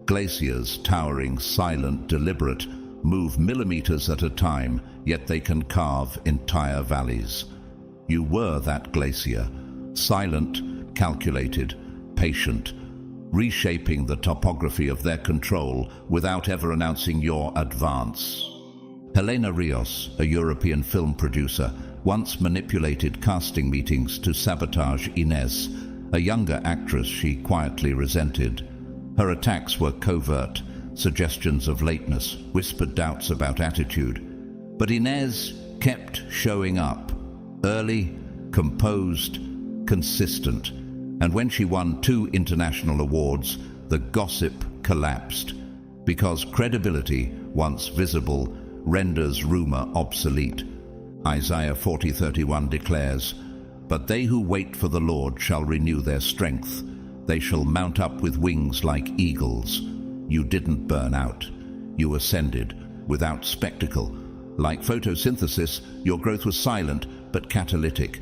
Glaciers, towering, silent, deliberate, move millimeters at a time, yet they can carve entire valleys. You were that glacier, silent, calculated, patient, reshaping the topography of their control without ever announcing your advance. Helena Rios, a European film producer, once manipulated casting meetings to sabotage Inez, a younger actress she quietly resented. Her attacks were covert, suggestions of lateness, whispered doubts about attitude. But Inez kept showing up, early, composed, consistent. And when she won 2 international awards, the gossip collapsed. Because credibility, once visible, renders rumor obsolete. Isaiah 40:31 declares, "But they who wait for the Lord shall renew their strength. They shall mount up with wings like eagles." You didn't burn out. You ascended, without spectacle. Like photosynthesis, your growth was silent, but catalytic.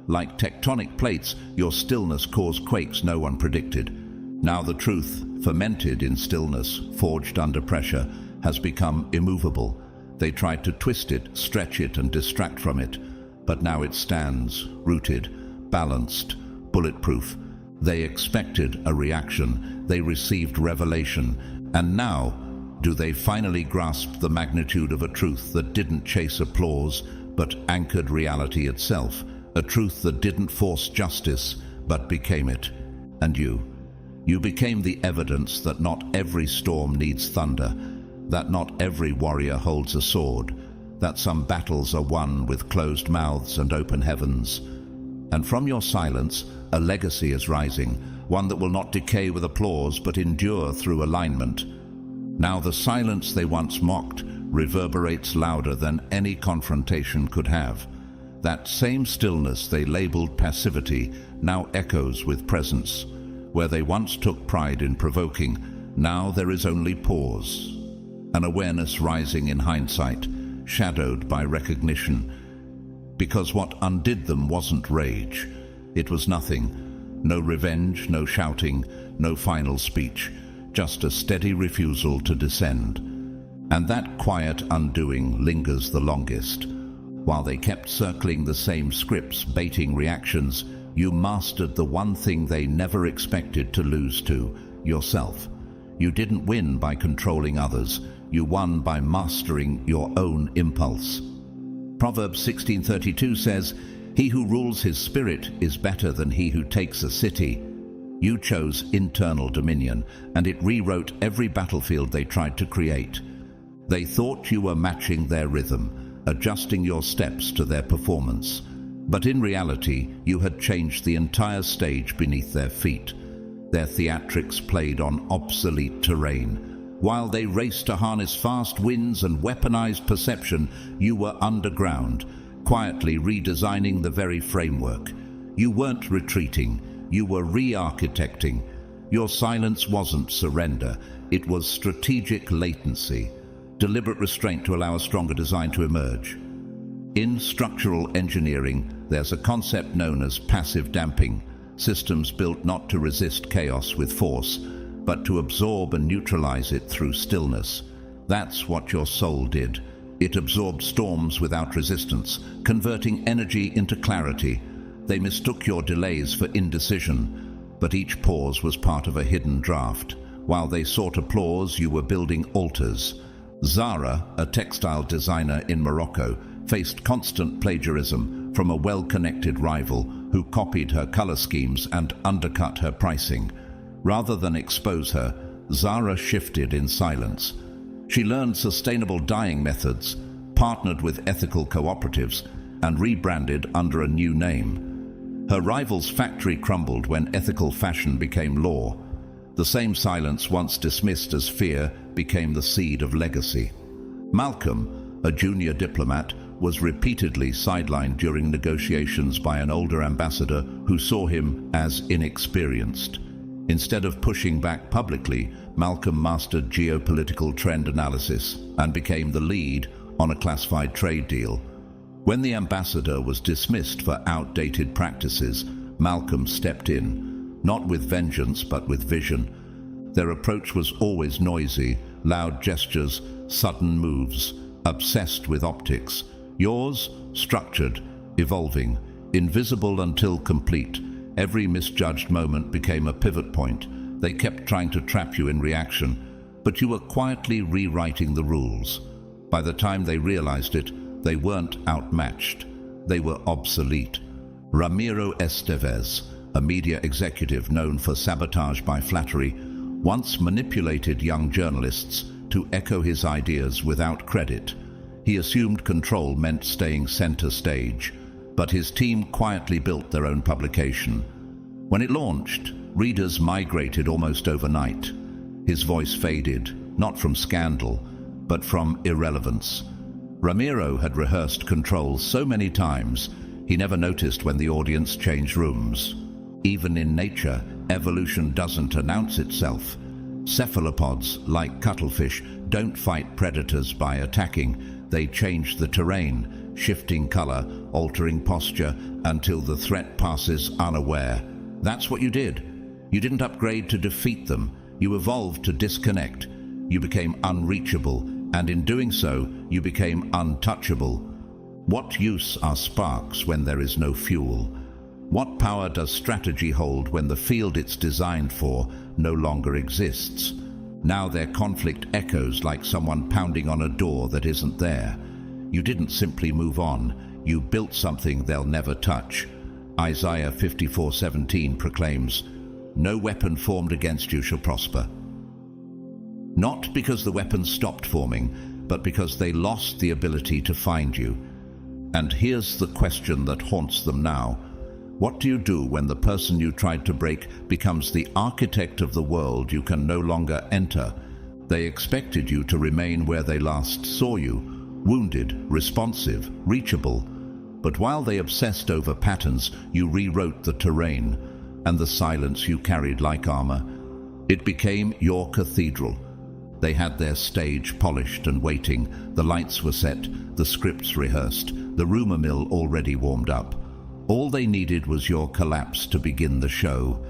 Like tectonic plates, your stillness caused quakes no one predicted. Now the truth, fermented in stillness, forged under pressure, has become immovable. They tried to twist it, stretch it, and distract from it, but now it stands, rooted, balanced, bulletproof. They expected a reaction, they received revelation, and now do they finally grasp the magnitude of a truth that didn't chase applause, but anchored reality itself, a truth that didn't force justice, but became it. And you became the evidence that not every storm needs thunder, that not every warrior holds a sword, that some battles are won with closed mouths and open heavens. And from your silence, a legacy is rising, one that will not decay with applause but endure through alignment. Now the silence they once mocked reverberates louder than any confrontation could have. That same stillness they labeled passivity now echoes with presence. Where they once took pride in provoking, now there is only pause. An awareness rising in hindsight, shadowed by recognition. Because what undid them wasn't rage. It was nothing. No revenge, no shouting, no final speech. Just a steady refusal to descend. And that quiet undoing lingers the longest. While they kept circling the same scripts, baiting reactions, you mastered the one thing they never expected to lose to, yourself. You didn't win by controlling others. You won by mastering your own impulse. Proverbs 16:32 says, "He who rules his spirit is better than he who takes a city." You chose internal dominion, and it rewrote every battlefield they tried to create. They thought you were matching their rhythm, adjusting your steps to their performance. But in reality, you had changed the entire stage beneath their feet. Their theatrics played on obsolete terrain. While they raced to harness fast winds and weaponized perception, you were underground, quietly redesigning the very framework. You weren't retreating, you were re-architecting. Your silence wasn't surrender, it was strategic latency, deliberate restraint to allow a stronger design to emerge. In structural engineering, there's a concept known as passive damping, systems built not to resist chaos with force, but to absorb and neutralize it through stillness. That's what your soul did. It absorbed storms without resistance, converting energy into clarity. They mistook your delays for indecision, but each pause was part of a hidden draft. While they sought applause, you were building altars. Zara, a textile designer in Morocco, faced constant plagiarism from a well-connected rival who copied her color schemes and undercut her pricing. Rather than expose her, Zara shifted in silence. She learned sustainable dyeing methods, partnered with ethical cooperatives, and rebranded under a new name. Her rival's factory crumbled when ethical fashion became law. The same silence once dismissed as fear became the seed of legacy. Malcolm, a junior diplomat, was repeatedly sidelined during negotiations by an older ambassador who saw him as inexperienced. Instead of pushing back publicly, Malcolm mastered geopolitical trend analysis and became the lead on a classified trade deal. When the ambassador was dismissed for outdated practices, Malcolm stepped in, not with vengeance but with vision. Their approach was always noisy, loud gestures, sudden moves, obsessed with optics. Yours, structured, evolving, invisible until complete. Every misjudged moment became a pivot point. They kept trying to trap you in reaction, but you were quietly rewriting the rules. By the time they realized it, they weren't outmatched. They were obsolete. Ramiro Estevez, a media executive known for sabotage by flattery, once manipulated young journalists to echo his ideas without credit. He assumed control meant staying center stage, but his team quietly built their own publication. When it launched, readers migrated almost overnight. His voice faded, not from scandal, but from irrelevance. Ramiro had rehearsed control so many times, he never noticed when the audience changed rooms. Even in nature, evolution doesn't announce itself. Cephalopods, like cuttlefish, don't fight predators by attacking. They change the terrain, shifting color, altering posture until the threat passes unaware. That's what you did. You didn't upgrade to defeat them. You evolved to disconnect. You became unreachable, and in doing so, you became untouchable. What use are sparks when there is no fuel? What power does strategy hold when the field it's designed for no longer exists? Now their conflict echoes like someone pounding on a door that isn't there. You didn't simply move on. You built something they'll never touch. Isaiah 54:17 proclaims, "No weapon formed against you shall prosper." Not because the weapons stopped forming, but because they lost the ability to find you. And here's the question that haunts them now. What do you do when the person you tried to break becomes the architect of the world you can no longer enter? They expected you to remain where they last saw you, wounded, responsive, reachable. But while they obsessed over patterns, you rewrote the terrain, and the silence you carried like armor. It became your cathedral. They had their stage polished and waiting, the lights were set, the scripts rehearsed, the rumor mill already warmed up. All they needed was your collapse to begin the show.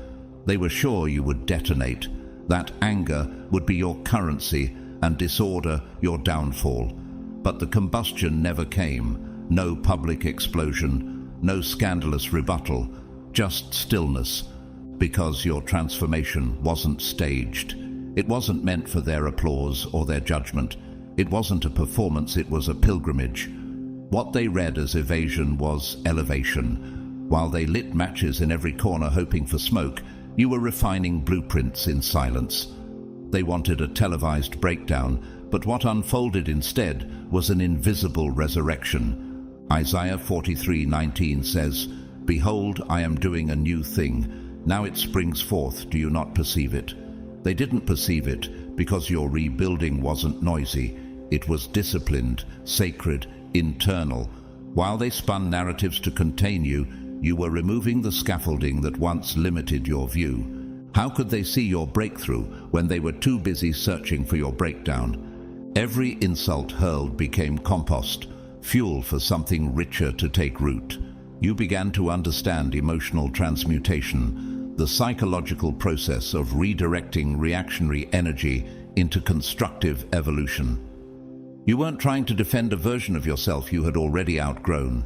They were sure you would detonate. That anger would be your currency and disorder your downfall. But the combustion never came. No public explosion, no scandalous rebuttal, just stillness, because your transformation wasn't staged. It wasn't meant for their applause or their judgment. It wasn't a performance, it was a pilgrimage. What they read as evasion was elevation. While they lit matches in every corner hoping for smoke, you were refining blueprints in silence. They wanted a televised breakdown, but what unfolded instead was an invisible resurrection. Isaiah 43:19 says, "Behold, I am doing a new thing. Now it springs forth, do you not perceive it?" They didn't perceive it because your rebuilding wasn't noisy. It was disciplined, sacred, internal. While they spun narratives to contain you, you were removing the scaffolding that once limited your view. How could they see your breakthrough when they were too busy searching for your breakdown? Every insult hurled became compost, fuel for something richer to take root. You began to understand emotional transmutation, the psychological process of redirecting reactionary energy into constructive evolution. You weren't trying to defend a version of yourself you had already outgrown.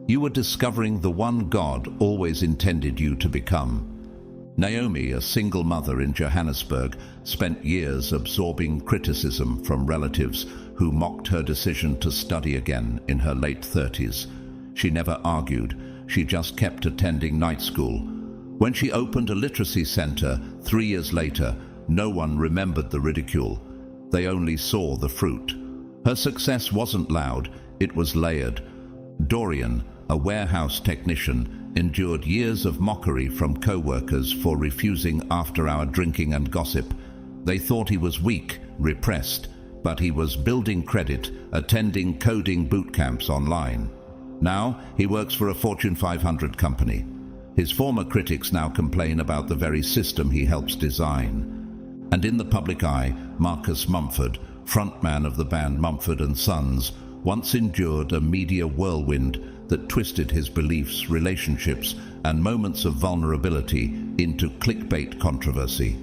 You were discovering the one God always intended you to become. Naomi, a single mother in Johannesburg, spent years absorbing criticism from relatives who mocked her decision to study again in her late 30s. She never argued, she just kept attending night school. When she opened a literacy center 3 years later, no one remembered the ridicule. They only saw the fruit. Her success wasn't loud, it was layered. Dorian, a warehouse technician, endured years of mockery from co-workers for refusing after-hour drinking and gossip. They thought he was weak, repressed, but he was building credit, attending coding boot camps online. Now he works for a Fortune 500 company. His former critics now complain about the very system he helps design. And in the public eye, Marcus Mumford, frontman of the band Mumford & Sons, once endured a media whirlwind that twisted his beliefs, relationships, and moments of vulnerability into clickbait controversy.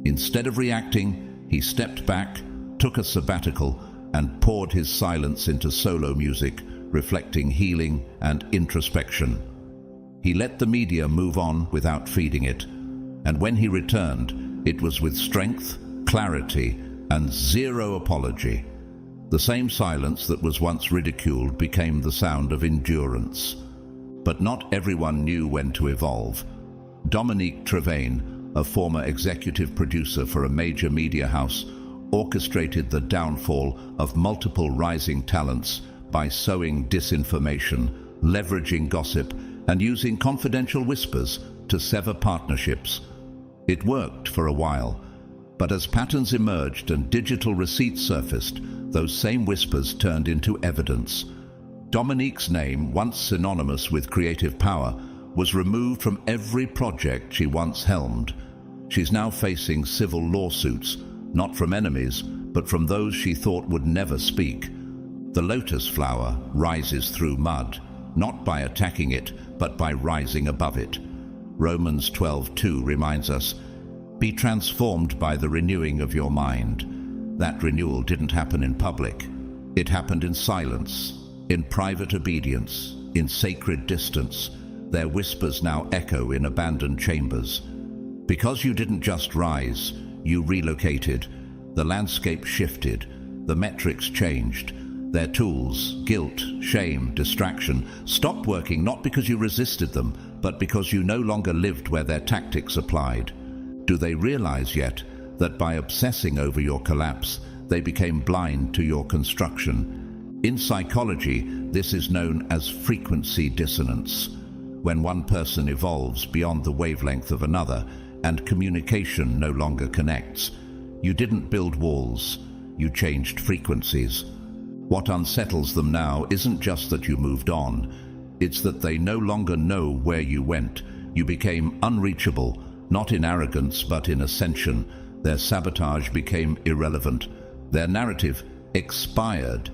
Instead of reacting, he stepped back, took a sabbatical, and poured his silence into solo music, reflecting healing and introspection. He let the media move on without feeding it, and when he returned, it was with strength, clarity, and zero apology. The same silence that was once ridiculed became the sound of endurance. But not everyone knew when to evolve. Dominique Travain, a former executive producer for a major media house, orchestrated the downfall of multiple rising talents by sowing disinformation, leveraging gossip, and using confidential whispers to sever partnerships. It worked for a while, but as patterns emerged and digital receipts surfaced, those same whispers turned into evidence. Dominique's name, once synonymous with creative power, was removed from every project she once helmed. She's now facing civil lawsuits, not from enemies, but from those she thought would never speak. The lotus flower rises through mud, not by attacking it, but by rising above it. Romans 12:2 reminds us, "Be transformed by the renewing of your mind." That renewal didn't happen in public. It happened in silence, in private obedience, in sacred distance. Their whispers now echo in abandoned chambers. Because you didn't just rise, you relocated. The landscape shifted. The metrics changed. Their tools, guilt, shame, distraction, stopped working not because you resisted them, but because you no longer lived where their tactics applied. Do they realize yet that by obsessing over your collapse, they became blind to your construction? In psychology, this is known as frequency dissonance. When one person evolves beyond the wavelength of another and communication no longer connects, you didn't build walls, you changed frequencies. What unsettles them now isn't just that you moved on, it's that they no longer know where you went. You became unreachable, not in arrogance but in ascension. Their sabotage became irrelevant. Their narrative expired.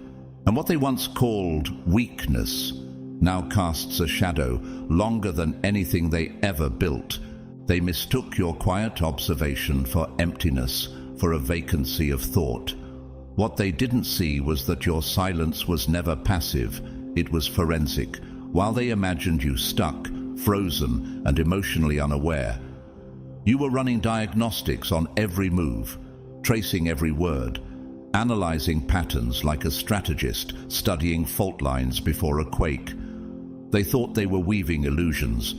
And what they once called weakness now casts a shadow longer than anything they ever built. They mistook your quiet observation for emptiness, for a vacancy of thought. What they didn't see was that your silence was never passive, it was forensic. While they imagined you stuck, frozen, and emotionally unaware, you were running diagnostics on every move, tracing every word, analyzing patterns like a strategist studying fault lines before a quake. They thought they were weaving illusions,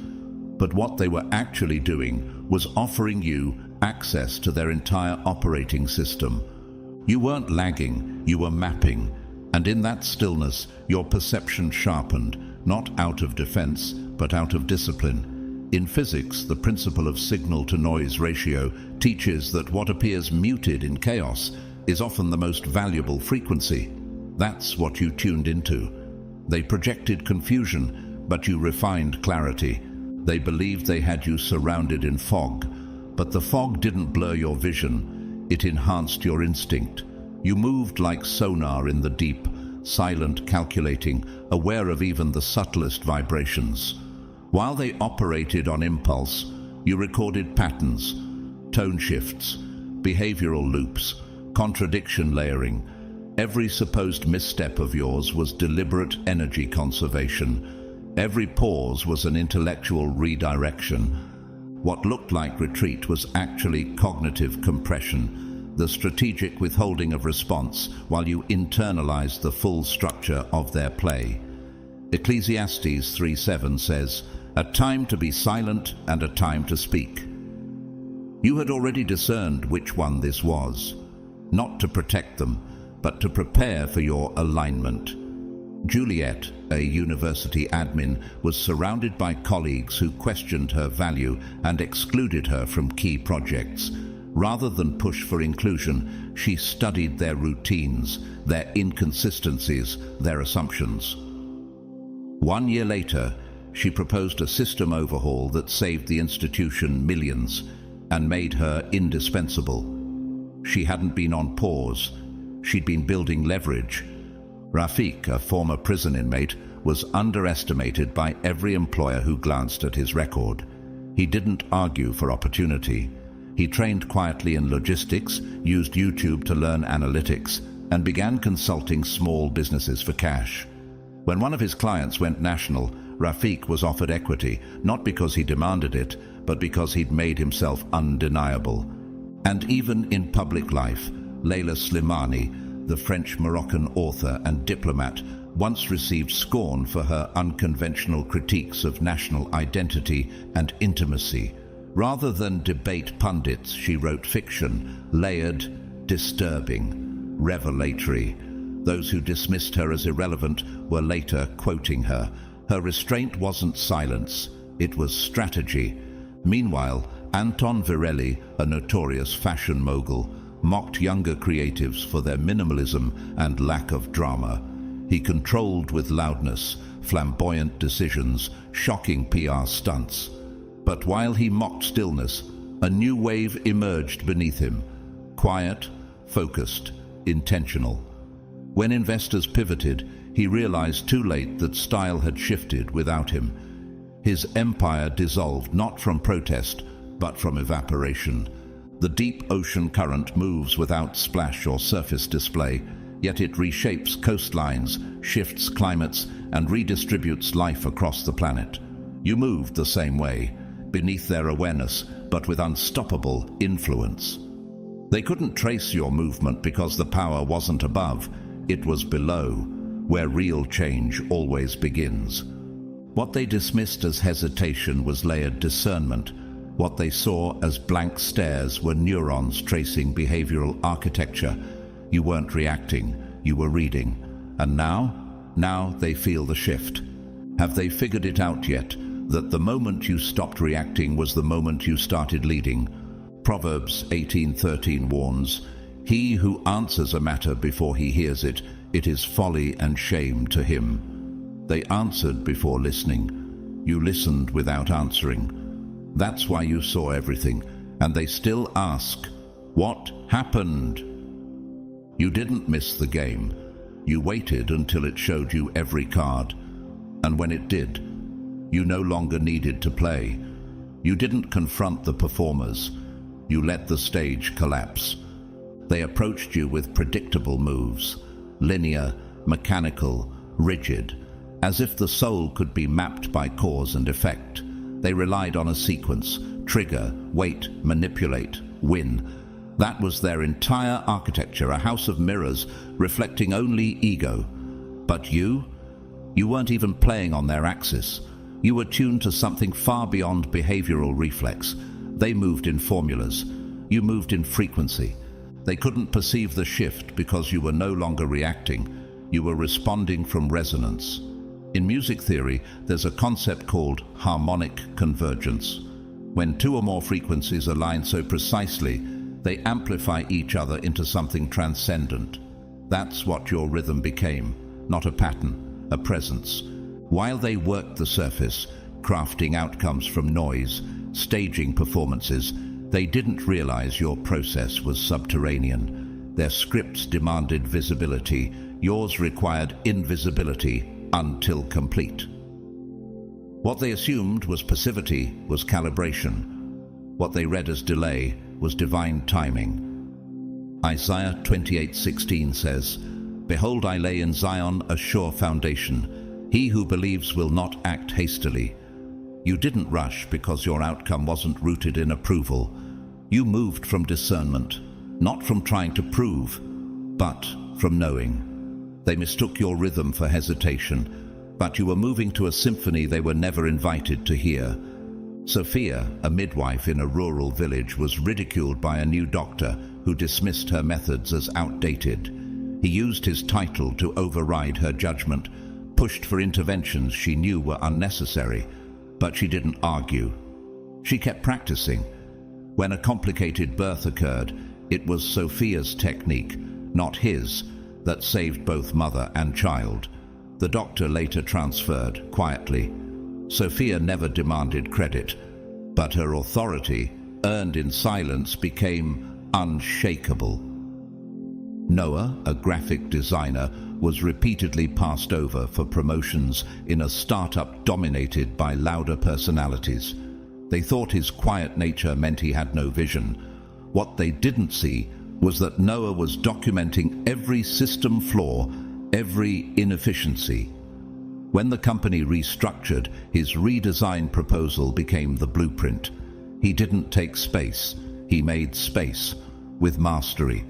but what they were actually doing was offering you access to their entire operating system. You weren't lagging, you were mapping, and in that stillness, your perception sharpened, not out of defense, but out of discipline. In physics, the principle of signal-to-noise ratio teaches that what appears muted in chaos is often the most valuable frequency. That's what you tuned into. They projected confusion, but you refined clarity. They believed they had you surrounded in fog, but the fog didn't blur your vision. It enhanced your instinct. You moved like sonar in the deep, silent, calculating, aware of even the subtlest vibrations. While they operated on impulse, you recorded patterns, tone shifts, behavioral loops, contradiction layering. Every supposed misstep of yours was deliberate energy conservation. Every pause was an intellectual redirection. What looked like retreat was actually cognitive compression, the strategic withholding of response while you internalized the full structure of their play. Ecclesiastes 3:7 says, "A time to be silent and a time to speak." You had already discerned which one this was, not to protect them, but to prepare for your alignment. Juliet, a university admin, was surrounded by colleagues who questioned her value and excluded her from key projects. Rather than push for inclusion, she studied their routines, their inconsistencies, their assumptions. 1 year later, she proposed a system overhaul that saved the institution millions and made her indispensable. She hadn't been on pause. She'd been building leverage. Rafik, a former prison inmate, was underestimated by every employer who glanced at his record. He didn't argue for opportunity. He trained quietly in logistics, used YouTube to learn analytics, and began consulting small businesses for cash. When one of his clients went national, Rafik was offered equity, not because he demanded it, but because he'd made himself undeniable. And even in public life, Leila Slimani, the French-Moroccan author and diplomat, once received scorn for her unconventional critiques of national identity and intimacy. Rather than debate pundits, she wrote fiction, layered, disturbing, revelatory. Those who dismissed her as irrelevant were later quoting her. Her restraint wasn't silence, it was strategy. Meanwhile, Anton Virelli, a notorious fashion mogul, mocked younger creatives for their minimalism and lack of drama. He controlled with loudness, flamboyant decisions, shocking PR stunts. But while he mocked stillness, a new wave emerged beneath him. Quiet, focused, intentional. When investors pivoted, he realized too late that style had shifted without him. His empire dissolved not from protest, but from evaporation. The deep ocean current moves without splash or surface display, yet it reshapes coastlines, shifts climates, and redistributes life across the planet. You moved the same way, beneath their awareness, but with unstoppable influence. They couldn't trace your movement because the power wasn't above, it was below, where real change always begins. What they dismissed as hesitation was layered discernment. What they saw as blank stares were neurons tracing behavioral architecture. You weren't reacting, you were reading. And now they feel the shift. Have they figured it out yet, that the moment you stopped reacting was the moment you started leading? Proverbs 18:13 warns, "He who answers a matter before he hears it, it is folly and shame to him." They answered before listening. You listened without answering. That's why you saw everything, and they still ask, "What happened?" You didn't miss the game. You waited until it showed you every card. And when it did, you no longer needed to play. You didn't confront the performers. You let the stage collapse. They approached you with predictable moves, linear, mechanical, rigid, as if the soul could be mapped by cause and effect. They relied on a sequence: trigger, wait, manipulate, win. That was their entire architecture, a house of mirrors reflecting only ego. But you weren't even playing on their axis. You were tuned to something far beyond behavioral reflex. They moved in formulas. You moved in frequency. They couldn't perceive the shift because you were no longer reacting. You were responding from resonance. In music theory, there's a concept called harmonic convergence. When two or more frequencies align so precisely, they amplify each other into something transcendent. That's what your rhythm became, not a pattern, a presence. While they worked the surface, crafting outcomes from noise, staging performances, they didn't realize your process was subterranean. Their scripts demanded visibility. Yours required invisibility until complete. What they assumed was passivity was calibration. What they read as delay was divine timing. Isaiah 28:16 says, "Behold, I lay in Zion a sure foundation. He who believes will not act hastily." You didn't rush because your outcome wasn't rooted in approval. You moved from discernment, not from trying to prove, but from knowing. They mistook your rhythm for hesitation, but you were moving to a symphony they were never invited to hear. Sophia, a midwife in a rural village, was ridiculed by a new doctor who dismissed her methods as outdated. He used his title to override her judgment, pushed for interventions she knew were unnecessary, but she didn't argue. She kept practicing. When a complicated birth occurred, it was Sophia's technique, not his, that saved both mother and child. The doctor later transferred, quietly. Sophia never demanded credit, but her authority, earned in silence, became unshakable. Noah, a graphic designer, was repeatedly passed over for promotions in a startup dominated by louder personalities. They thought his quiet nature meant he had no vision. What they didn't see was that Noah was documenting every system flaw, every inefficiency. When the company restructured, his redesign proposal became the blueprint. He didn't take space, he made space, with mastery.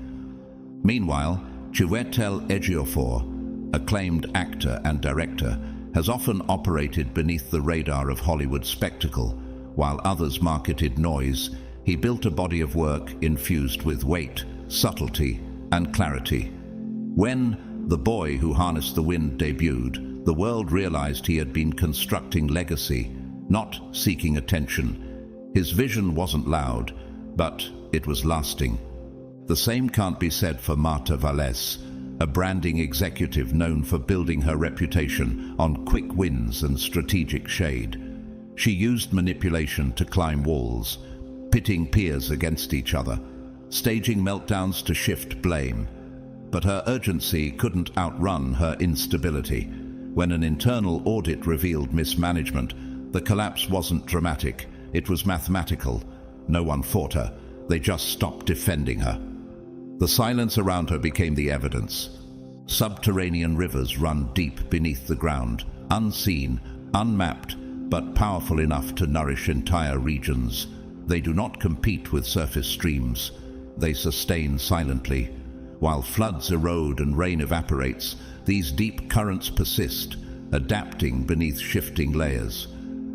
Meanwhile, Chiwetel Ejiofor, acclaimed actor and director, has often operated beneath the radar of Hollywood spectacle. While others marketed noise, he built a body of work infused with weight, subtlety, and clarity. When The Boy Who Harnessed the Wind debuted, the world realized he had been constructing legacy, not seeking attention. His vision wasn't loud, but it was lasting. The same can't be said for Marta Valles, a branding executive known for building her reputation on quick wins and strategic shade. She used manipulation to climb walls, pitting peers against each other, staging meltdowns to shift blame. But her urgency couldn't outrun her instability. When an internal audit revealed mismanagement, the collapse wasn't dramatic, it was mathematical. No one fought her, they just stopped defending her. The silence around her became the evidence. Subterranean rivers run deep beneath the ground, unseen, unmapped, but powerful enough to nourish entire regions. They do not compete with surface streams. They sustain silently. While floods erode and rain evaporates, these deep currents persist, adapting beneath shifting layers.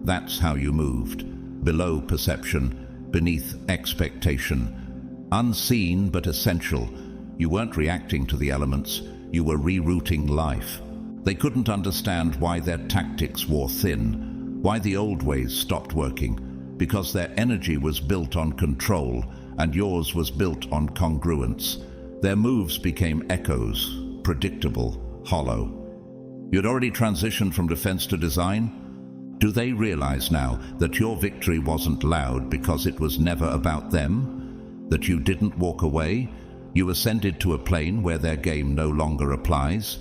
That's how you moved. Below perception, beneath expectation. Unseen but essential. You weren't reacting to the elements, you were rerouting life. They couldn't understand why their tactics wore thin, why the old ways stopped working, because their energy was built on control and yours was built on congruence. Their moves became echoes, predictable, hollow. You'd already transitioned from defense to design? Do they realize now that your victory wasn't loud because it was never about them? That you didn't walk away? You ascended to a plane where their game no longer applies?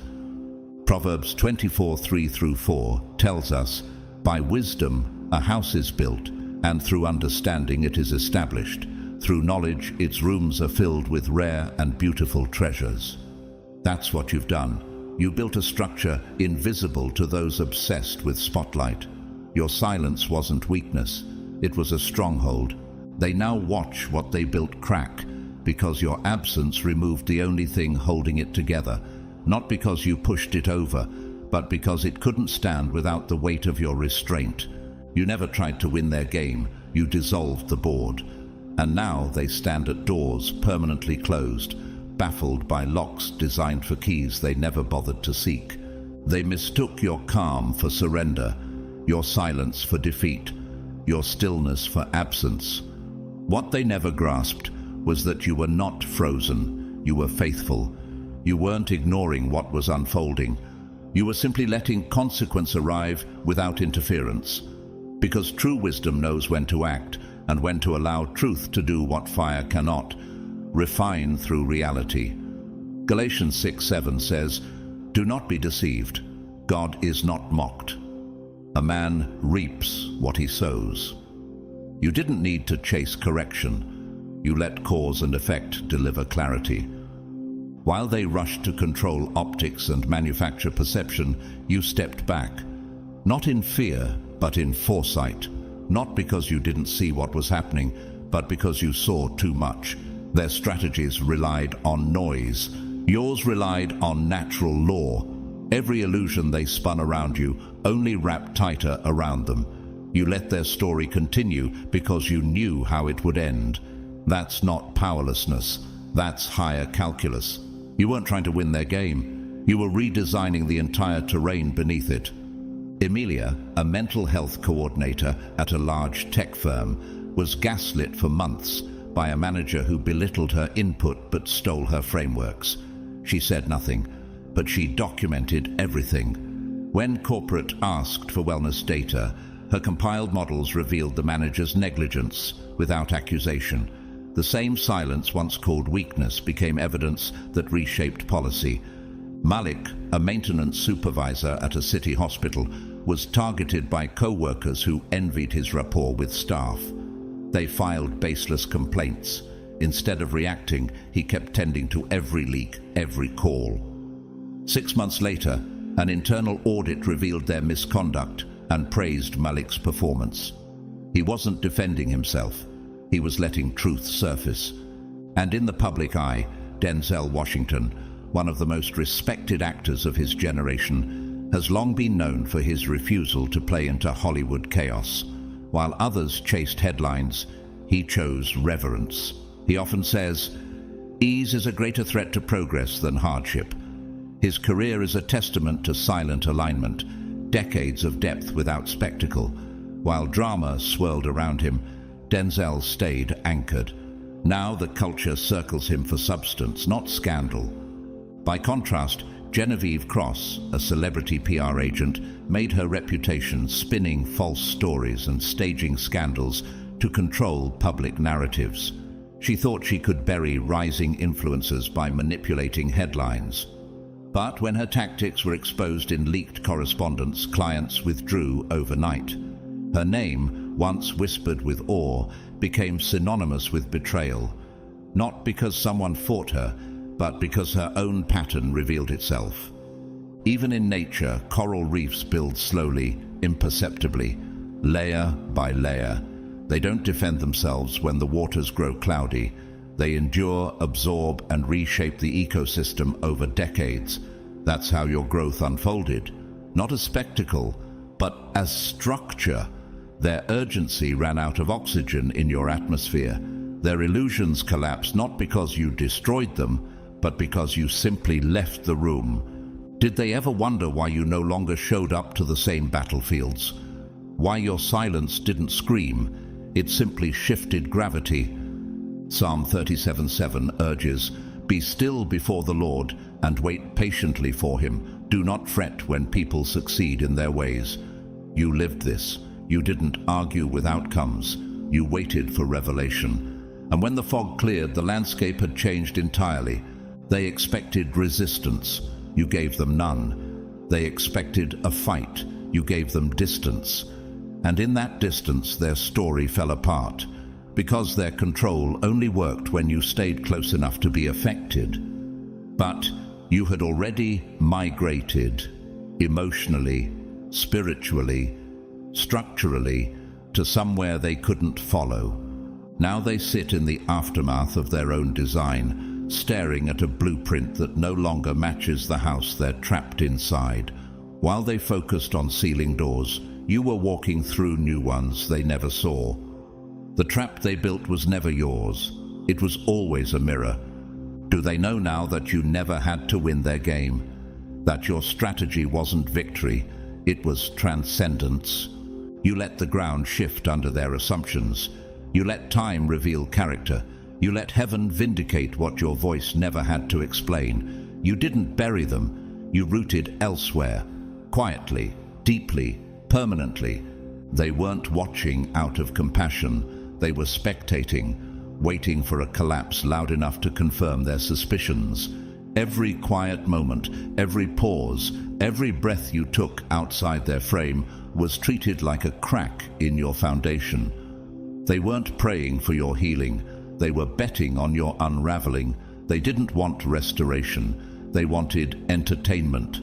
Proverbs 24:3-4 tells us, "By wisdom a house is built, and through understanding it is established. Through knowledge its rooms are filled with rare and beautiful treasures." That's what you've done. You built a structure invisible to those obsessed with spotlight. Your silence wasn't weakness, it was a stronghold. They now watch what they built crack, because your absence removed the only thing holding it together, not because you pushed it over, but because it couldn't stand without the weight of your restraint. You never tried to win their game, you dissolved the board. And now they stand at doors permanently closed, baffled by locks designed for keys they never bothered to seek. They mistook your calm for surrender, your silence for defeat, your stillness for absence. What they never grasped was that you were not frozen, you were faithful. You weren't ignoring what was unfolding. You were simply letting consequence arrive without interference. Because true wisdom knows when to act, and when to allow truth to do what fire cannot, refine through reality. Galatians 6:7 says, "Do not be deceived. God is not mocked. A man reaps what he sows." You didn't need to chase correction. You let cause and effect deliver clarity. While they rushed to control optics and manufacture perception, you stepped back. Not in fear, but in foresight. Not because you didn't see what was happening, but because you saw too much. Their strategies relied on noise. Yours relied on natural law. Every illusion they spun around you only wrapped tighter around them. You let their story continue because you knew how it would end. That's not powerlessness. That's higher calculus. You weren't trying to win their game. You were redesigning the entire terrain beneath it. Emilia, a mental health coordinator at a large tech firm, was gaslit for months by a manager who belittled her input but stole her frameworks. She said nothing, but she documented everything. When corporate asked for wellness data, her compiled models revealed the manager's negligence without accusation. The same silence once called weakness became evidence that reshaped policy. Malik, a maintenance supervisor at a city hospital, was targeted by co-workers who envied his rapport with staff. They filed baseless complaints. Instead of reacting, he kept tending to every leak, every call. 6 months later, an internal audit revealed their misconduct and praised Malik's performance. He wasn't defending himself. He was letting truth surface. And in the public eye, Denzel Washington, one of the most respected actors of his generation, has long been known for his refusal to play into Hollywood chaos. While others chased headlines, he chose reverence. He often says, "Ease is a greater threat to progress than hardship." His career is a testament to silent alignment, decades of depth without spectacle. While drama swirled around him, Denzel stayed anchored. Now the culture circles him for substance, not scandal. By contrast, Genevieve Cross, a celebrity PR agent, made her reputation spinning false stories and staging scandals to control public narratives. She thought she could bury rising influences by manipulating headlines. But when her tactics were exposed in leaked correspondence, clients withdrew overnight. Her name, once whispered with awe, became synonymous with betrayal, not because someone fought her, but because her own pattern revealed itself. Even in nature, coral reefs build slowly, imperceptibly, layer by layer. They don't defend themselves when the waters grow cloudy. They endure, absorb, and reshape the ecosystem over decades. That's how your growth unfolded. Not as spectacle, but as structure. Their urgency ran out of oxygen in your atmosphere. Their illusions collapsed not because you destroyed them, but because you simply left the room. Did they ever wonder why you no longer showed up to the same battlefields? Why your silence didn't scream? It simply shifted gravity. Psalm 37:7 urges, "Be still before the Lord and wait patiently for him. Do not fret when people succeed in their ways." You lived this. You didn't argue with outcomes. You waited for revelation. And when the fog cleared, the landscape had changed entirely. They expected resistance. You gave them none. They expected a fight. You gave them distance. And in that distance, their story fell apart, because their control only worked when you stayed close enough to be affected. But you had already migrated, emotionally, spiritually, structurally, to somewhere they couldn't follow. Now they sit in the aftermath of their own design, staring at a blueprint that no longer matches the house they're trapped inside. While they focused on sealing doors, you were walking through new ones they never saw. The trap they built was never yours. It was always a mirror. Do they know now that you never had to win their game? That your strategy wasn't victory, it was transcendence? You let the ground shift under their assumptions. You let time reveal character. You let heaven vindicate what your voice never had to explain. You didn't bury them. You rooted elsewhere, quietly, deeply, permanently. They weren't watching out of compassion. They were spectating, waiting for a collapse loud enough to confirm their suspicions. Every quiet moment, every pause, every breath you took outside their frame was treated like a crack in your foundation. They weren't praying for your healing. They were betting on your unraveling. They didn't want restoration. They wanted entertainment.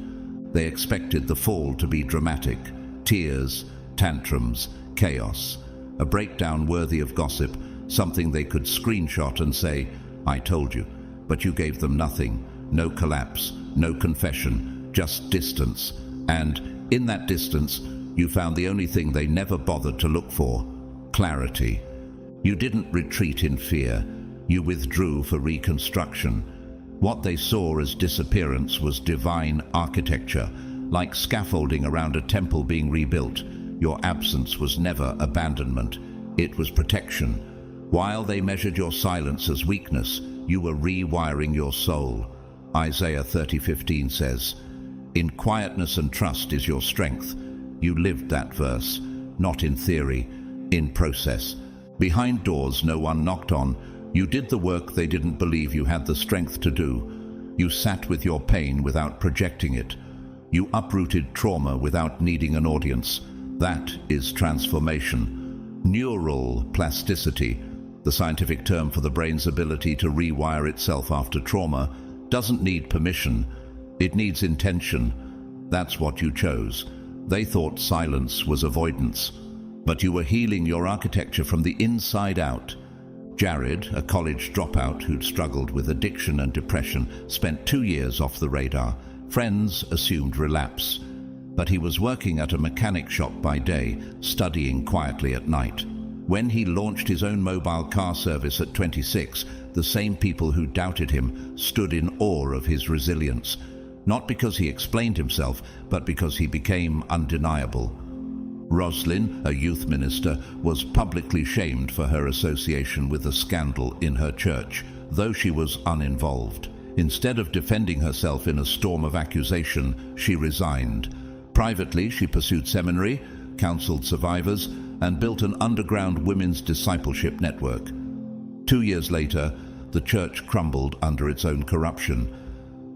They expected the fall to be dramatic. Tears, tantrums, chaos. A breakdown worthy of gossip, something they could screenshot and say, "I told you." But you gave them nothing. No collapse, no confession, just distance. And in that distance, you found the only thing they never bothered to look for: clarity. You didn't retreat in fear. You withdrew for reconstruction. What they saw as disappearance was divine architecture, like scaffolding around a temple being rebuilt. Your absence was never abandonment. It was protection. While they measured your silence as weakness, you were rewiring your soul. Isaiah 30:15 says, "In quietness and trust is your strength." You lived that verse, not in theory, in process. Behind doors no one knocked on, you did the work they didn't believe you had the strength to do. You sat with your pain without projecting it. You uprooted trauma without needing an audience. That is transformation. Neural plasticity, the scientific term for the brain's ability to rewire itself after trauma, doesn't need permission. It needs intention. That's what you chose. They thought silence was avoidance, but you were healing your architecture from the inside out. Jared, a college dropout who'd struggled with addiction and depression, spent 2 years off the radar. Friends assumed relapse, but he was working at a mechanic shop by day, studying quietly at night. When he launched his own mobile car service at 26, the same people who doubted him stood in awe of his resilience, not because he explained himself, but because he became undeniable. Roslyn, a youth minister, was publicly shamed for her association with a scandal in her church, though she was uninvolved. Instead of defending herself in a storm of accusation, she resigned. Privately, she pursued seminary, counseled survivors, and built an underground women's discipleship network. 2 years later, the church crumbled under its own corruption.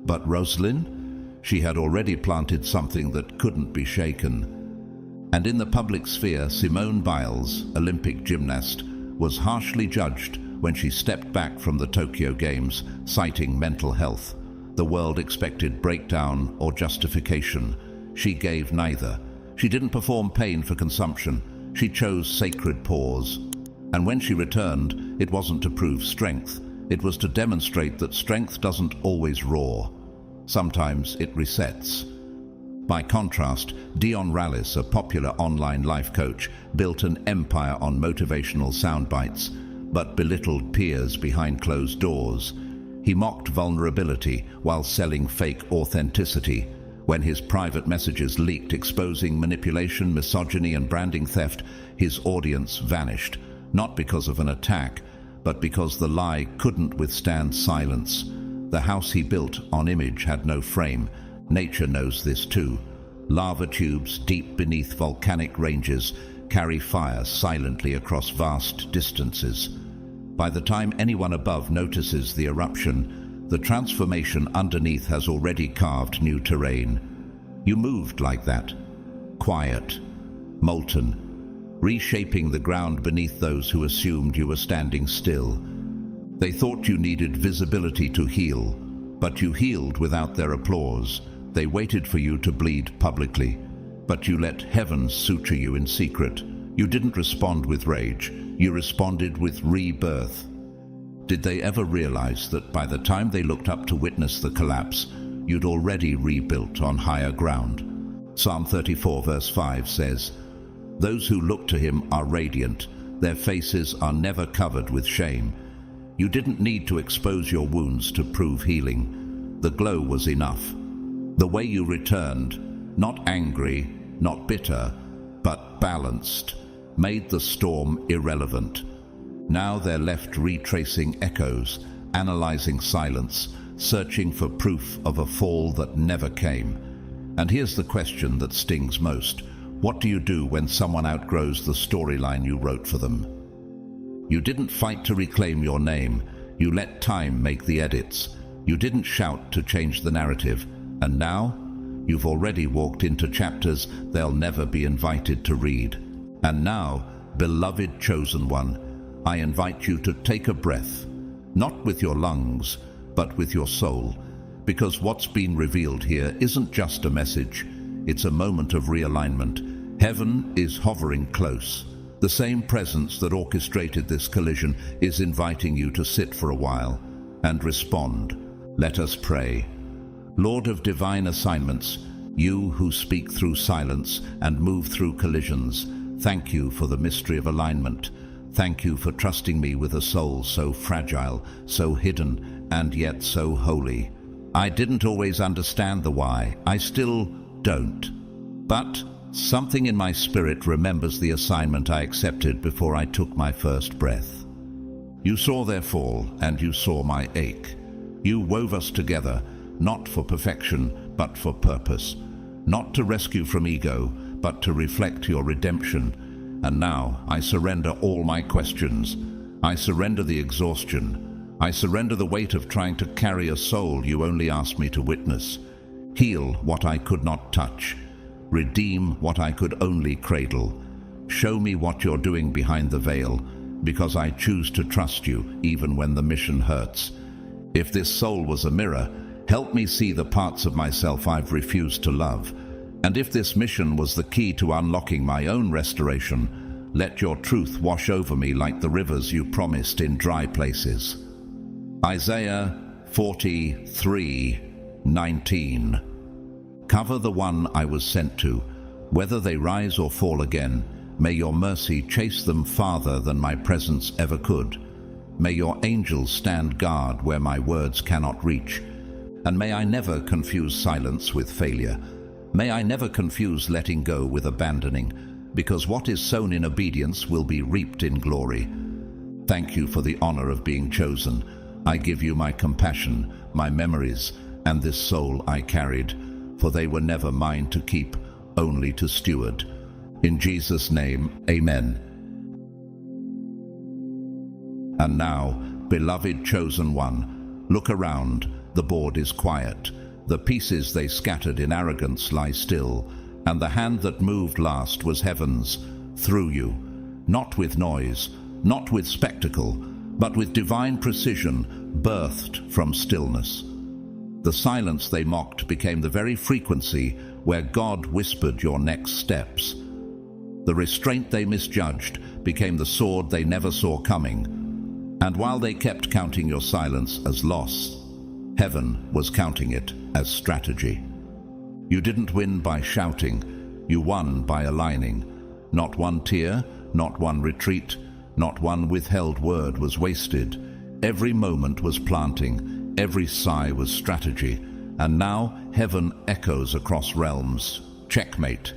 But Rosalind? She had already planted something that couldn't be shaken. And in the public sphere, Simone Biles, Olympic gymnast, was harshly judged when she stepped back from the Tokyo Games, citing mental health. The world expected breakdown or justification. She gave neither. She didn't perform pain for consumption. She chose sacred pause. And when she returned, it wasn't to prove strength. It was to demonstrate that strength doesn't always roar. Sometimes it resets. By contrast, Dion Rallis, a popular online life coach, built an empire on motivational sound bites, but belittled peers behind closed doors. He mocked vulnerability while selling fake authenticity. When his private messages leaked exposing manipulation, misogyny, and branding theft, his audience vanished, not because of an attack, but because the lie couldn't withstand silence. The house he built on image had no frame. Nature knows this too. Lava tubes deep beneath volcanic ranges carry fire silently across vast distances. By the time anyone above notices the eruption, the transformation underneath has already carved new terrain. You moved like that, quiet, molten, reshaping the ground beneath those who assumed you were standing still. They thought you needed visibility to heal, but you healed without their applause. They waited for you to bleed publicly, but you let heaven suture you in secret. You didn't respond with rage, you responded with rebirth. Did they ever realize that by the time they looked up to witness the collapse, you'd already rebuilt on higher ground? Psalm 34 verse 5 says, "Those who look to him are radiant, their faces are never covered with shame." You didn't need to expose your wounds to prove healing. The glow was enough. The way you returned, not angry, not bitter, but balanced, made the storm irrelevant. Now they're left retracing echoes, analyzing silence, searching for proof of a fall that never came. And here's the question that stings most. What do you do when someone outgrows the storyline you wrote for them? You didn't fight to reclaim your name. You let time make the edits. You didn't shout to change the narrative. And now, you've already walked into chapters they'll never be invited to read. And now, beloved chosen one, I invite you to take a breath, not with your lungs, but with your soul, because what's been revealed here isn't just a message, it's a moment of realignment. Heaven is hovering close. The same presence that orchestrated this collision is inviting you to sit for a while and respond. Let us pray. Lord of divine assignments, you who speak through silence and move through collisions, thank you for the mystery of alignment. Thank you for trusting me with a soul so fragile, so hidden, and yet so holy. I didn't always understand the why. I still don't. But something in my spirit remembers the assignment I accepted before I took my first breath. You saw their fall, and you saw my ache. You wove us together, not for perfection, but for purpose. Not to rescue from ego, but to reflect your redemption. And now I surrender all my questions. I surrender the exhaustion. I surrender the weight of trying to carry a soul you only asked me to witness. Heal what I could not touch. Redeem what I could only cradle. Show me what you're doing behind the veil, because I choose to trust you even when the mission hurts. If this soul was a mirror, help me see the parts of myself I've refused to love. And if this mission was the key to unlocking my own restoration, let your truth wash over me like the rivers you promised in dry places. Isaiah 43:19. Cover the one I was sent to. Whether they rise or fall again, may your mercy chase them farther than my presence ever could. May your angels stand guard where my words cannot reach. And may I never confuse silence with failure. May I never confuse letting go with abandoning, because what is sown in obedience will be reaped in glory. Thank you for the honor of being chosen. I give you my compassion, my memories, and this soul I carried, for they were never mine to keep, only to steward. In Jesus' name, amen. And now, beloved chosen one, look around. The board is quiet. The pieces they scattered in arrogance lie still, and the hand that moved last was heaven's, through you, not with noise, not with spectacle, but with divine precision, birthed from stillness. The silence they mocked became the very frequency where God whispered your next steps. The restraint they misjudged became the sword they never saw coming. And while they kept counting your silence as loss, heaven was counting it as strategy. You didn't win by shouting, you won by aligning. Not one tear, not one retreat, not one withheld word was wasted. Every moment was planting, every sigh was strategy. And now heaven echoes across realms. Checkmate.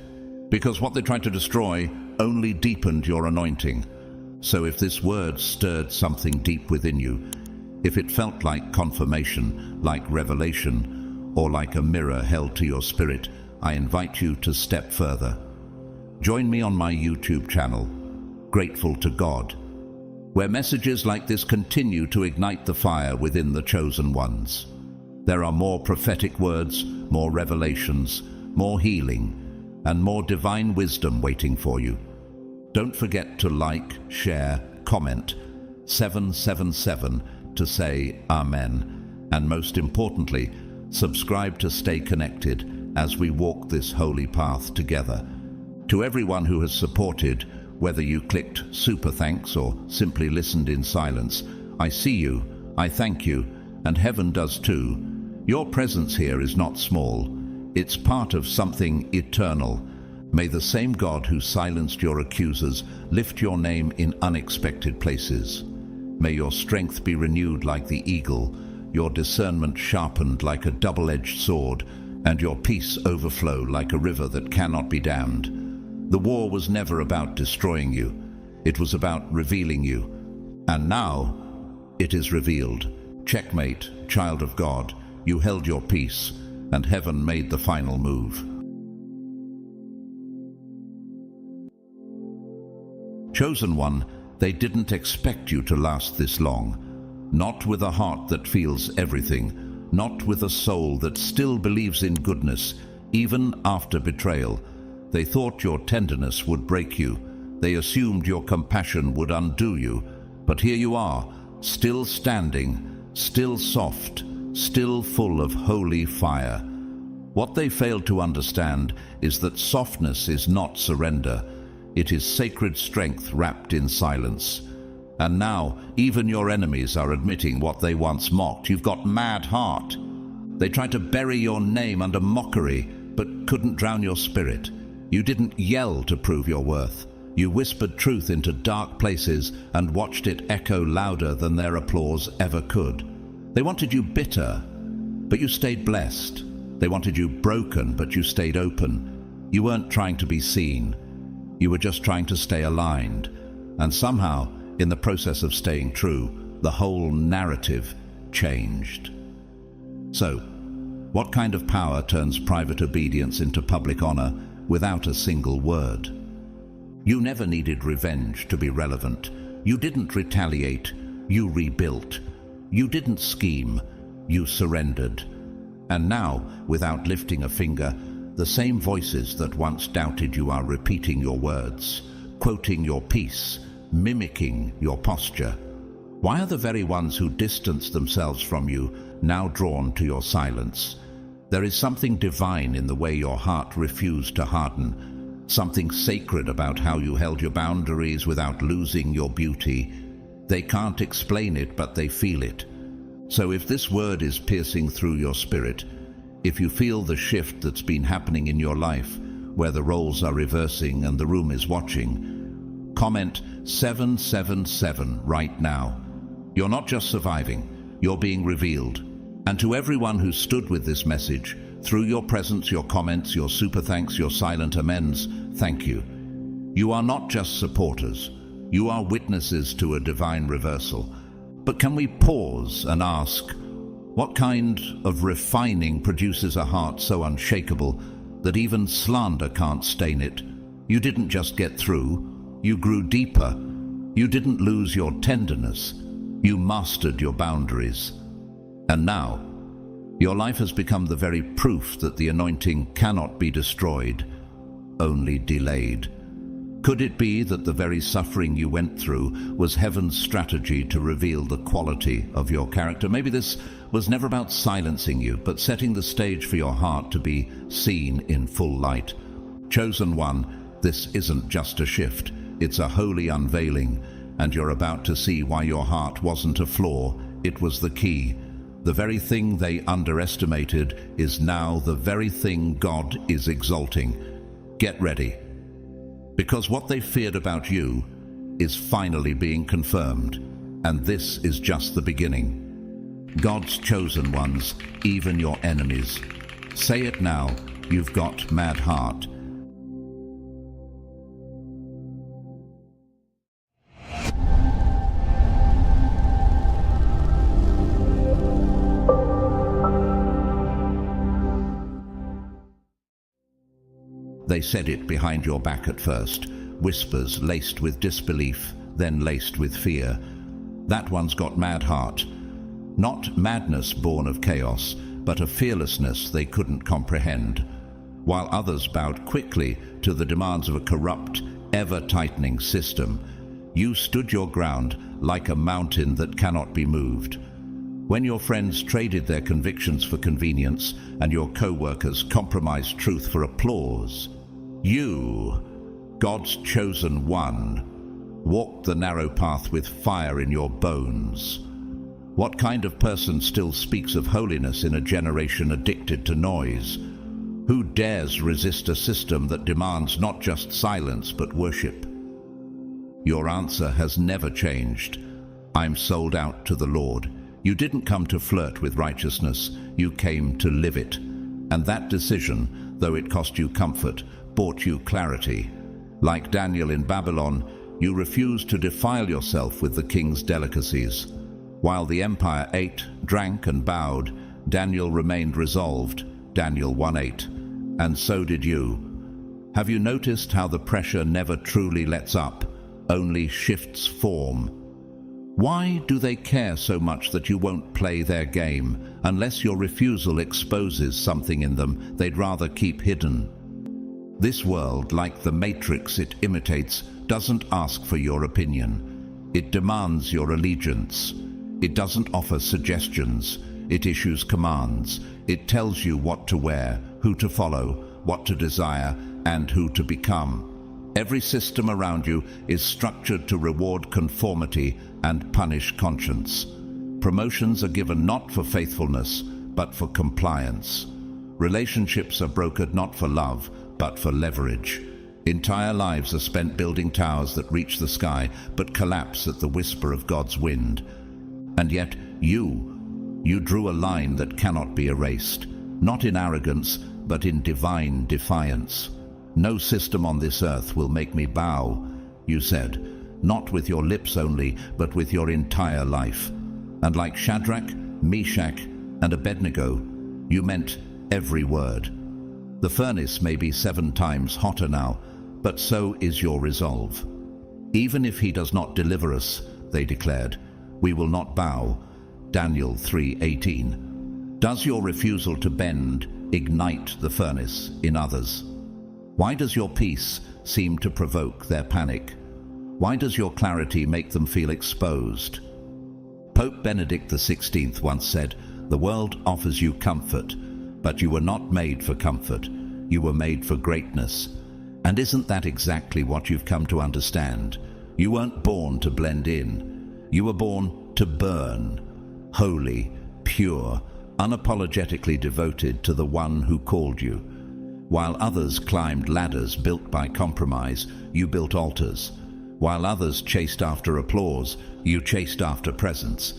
Because what they tried to destroy only deepened your anointing. So if this word stirred something deep within you, if it felt like confirmation, like revelation, or like a mirror held to your spirit, I invite you to step further. Join me on my YouTube channel, Grateful to God, where messages like this continue to ignite the fire within the chosen ones. There are more prophetic words, more revelations, more healing, and more divine wisdom waiting for you. Don't forget to like, share, comment, 777 to say Amen, and most importantly, subscribe to stay connected as we walk this holy path together. To everyone who has supported, whether you clicked super thanks or simply listened in silence, I see you, I thank you, and heaven does too. Your presence here is not small, it's part of something eternal. May the same God who silenced your accusers lift your name in unexpected places. May your strength be renewed like the eagle, your discernment sharpened like a double-edged sword, and your peace overflow like a river that cannot be dammed. The war was never about destroying you. It was about revealing you. And now it is revealed. Checkmate, child of God, you held your peace, and heaven made the final move. Chosen one, they didn't expect you to last this long. Not with a heart that feels everything, not with a soul that still believes in goodness, even after betrayal. They thought your tenderness would break you. They assumed your compassion would undo you. But here you are, still standing, still soft, still full of holy fire. What they failed to understand is that softness is not surrender. It is sacred strength wrapped in silence. And now, even your enemies are admitting what they once mocked. You've got mad heart. They tried to bury your name under mockery, but couldn't drown your spirit. You didn't yell to prove your worth. You whispered truth into dark places and watched it echo louder than their applause ever could. They wanted you bitter, but you stayed blessed. They wanted you broken, but you stayed open. You weren't trying to be seen. You were just trying to stay aligned. And somehow, in the process of staying true, the whole narrative changed. So, what kind of power turns private obedience into public honor without a single word? You never needed revenge to be relevant. You didn't retaliate, you rebuilt. You didn't scheme, you surrendered. And now, without lifting a finger, the same voices that once doubted you are repeating your words, quoting your peace, mimicking your posture. Why are the very ones who distanced themselves from you now drawn to your silence? There is something divine in the way your heart refused to harden, something sacred about how you held your boundaries without losing your beauty. They can't explain it, but they feel it. So if this word is piercing through your spirit, if you feel the shift that's been happening in your life, where the roles are reversing and the room is watching, comment 777 right now. You're not just surviving, you're being revealed. And to everyone who stood with this message, through your presence, your comments, your super thanks, your silent amens, thank you. You are not just supporters, you are witnesses to a divine reversal. But can we pause and ask, what kind of refining produces a heart so unshakable that even slander can't stain it? You didn't just get through, you grew deeper. You didn't lose your tenderness, You mastered your boundaries. And now, your life has become the very proof that the anointing cannot be destroyed, only delayed. Could it be that the very suffering you went through was heaven's strategy to reveal the quality of your character? Maybe this was never about silencing you, but setting the stage for your heart to be seen in full light. Chosen one, this isn't just a shift, it's a holy unveiling, and you're about to see why your heart wasn't a flaw, it was the key. The very thing they underestimated is now the very thing God is exalting. Get ready, because what they feared about you is finally being confirmed, and this is just the beginning. God's chosen ones, even your enemies. Say it now, you've got mad heart. They said it behind your back at first, whispers laced with disbelief, then laced with fear. That one's got mad heart. Not madness born of chaos, but a fearlessness they couldn't comprehend. While others bowed quickly to the demands of a corrupt, ever-tightening system, you stood your ground like a mountain that cannot be moved. When your friends traded their convictions for convenience and your co-workers compromised truth for applause, you, God's chosen one, walked the narrow path with fire in your bones. What kind of person still speaks of holiness in a generation addicted to noise? Who dares resist a system that demands not just silence but worship? Your answer has never changed. I'm sold out to the Lord. You didn't come to flirt with righteousness, you came to live it. And that decision, though it cost you comfort, brought you clarity. Like Daniel in Babylon, you refused to defile yourself with the king's delicacies. While the empire ate, drank, and bowed, Daniel remained resolved, Daniel 1:8. And so did you. Have you noticed how the pressure never truly lets up, only shifts form? Why do they care so much that you won't play their game, unless your refusal exposes something in them they'd rather keep hidden? This world, like the matrix it imitates, doesn't ask for your opinion. It demands your allegiance. It doesn't offer suggestions. It issues commands. It tells you what to wear, who to follow, what to desire, and who to become. Every system around you is structured to reward conformity and punish conscience. Promotions are given not for faithfulness, but for compliance. Relationships are brokered not for love, but for leverage. Entire lives are spent building towers that reach the sky, but collapse at the whisper of God's wind. And yet you drew a line that cannot be erased, not in arrogance, but in divine defiance. No system on this earth will make me bow, you said, not with your lips only, but with your entire life. And like Shadrach, Meshach, and Abednego, you meant every word. The furnace may be 7 times hotter now, but so is your resolve. Even if he does not deliver us, they declared, we will not bow. Daniel 3:18. Does your refusal to bend ignite the furnace in others? Why does your peace seem to provoke their panic? Why does your clarity make them feel exposed? Pope Benedict XVI once said, the world offers you comfort, but you were not made for comfort. You were made for greatness. And isn't that exactly what you've come to understand? You weren't born to blend in. You were born to burn, holy, pure, unapologetically devoted to the one who called you. While others climbed ladders built by compromise, you built altars. While others chased after applause, you chased after presence.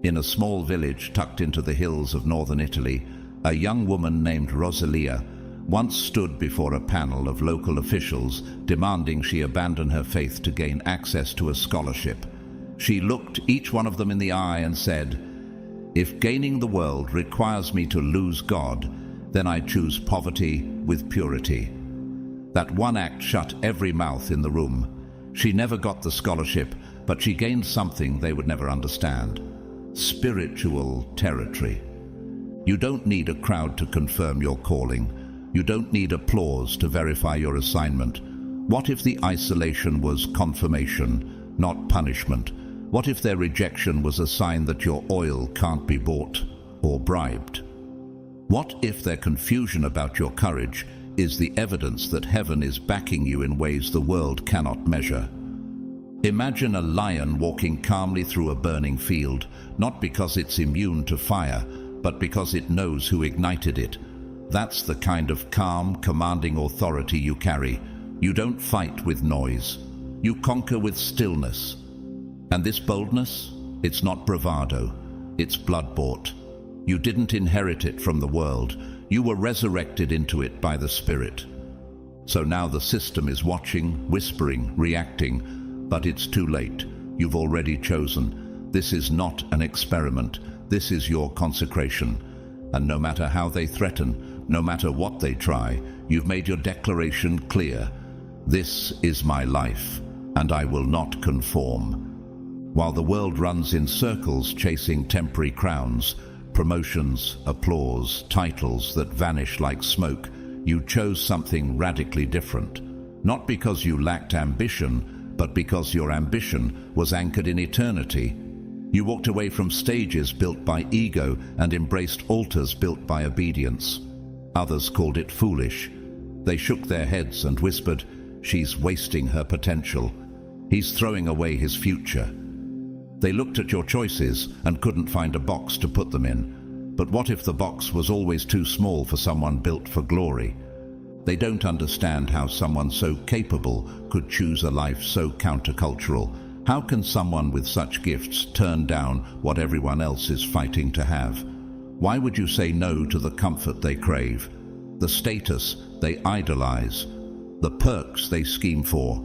In a small village tucked into the hills of northern Italy, a young woman named Rosalia once stood before a panel of local officials demanding she abandon her faith to gain access to a scholarship. She looked each one of them in the eye and said, if gaining the world requires me to lose God, then I choose poverty with purity. That one act shut every mouth in the room. She never got the scholarship, but she gained something they would never understand: spiritual territory. You don't need a crowd to confirm your calling. You don't need applause to verify your assignment. What if the isolation was confirmation, not punishment? What if their rejection was a sign that your oil can't be bought or bribed? What if their confusion about your courage is the evidence that heaven is backing you in ways the world cannot measure? Imagine a lion walking calmly through a burning field, not because it's immune to fire, but because it knows who ignited it. That's the kind of calm, commanding authority you carry. You don't fight with noise. You conquer with stillness. And this boldness, it's not bravado. It's blood-bought. You didn't inherit it from the world. You were resurrected into it by the Spirit. So now the system is watching, whispering, reacting, but it's too late. You've already chosen. This is not an experiment. This is your consecration. And no matter how they threaten, no matter what they try, you've made your declaration clear. This is my life, and I will not conform. While the world runs in circles chasing temporary crowns, promotions, applause, titles that vanish like smoke, you chose something radically different. Not because you lacked ambition, but because your ambition was anchored in eternity. You walked away from stages built by ego and embraced altars built by obedience. Others called it foolish. They shook their heads and whispered, "She's wasting her potential. He's throwing away his future." They looked at your choices and couldn't find a box to put them in. But what if the box was always too small for someone built for glory? They don't understand how someone so capable could choose a life so countercultural. How can someone with such gifts turn down what everyone else is fighting to have? Why would you say no to the comfort they crave, the status they idolize, the perks they scheme for?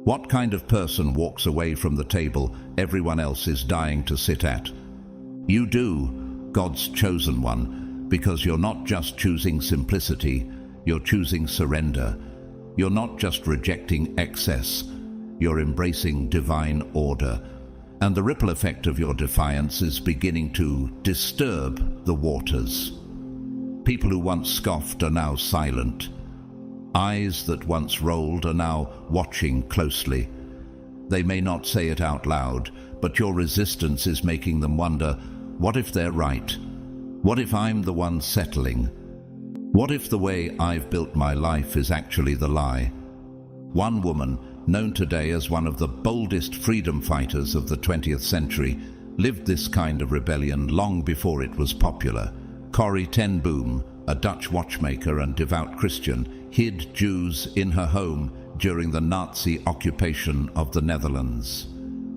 What kind of person walks away from the table everyone else is dying to sit at? You do, God's chosen one, because you're not just choosing simplicity, you're choosing surrender. You're not just rejecting excess, you're embracing divine order. And the ripple effect of your defiance is beginning to disturb the waters. People who once scoffed are now silent. Eyes that once rolled are now watching closely. They may not say it out loud, but your resistance is making them wonder, what if they're right? What if I'm the one settling? What if the way I've built my life is actually the lie? One woman, known today as one of the boldest freedom fighters of the 20th century, lived this kind of rebellion long before it was popular. Corrie ten Boom, a Dutch watchmaker and devout Christian, hid Jews in her home during the Nazi occupation of the Netherlands.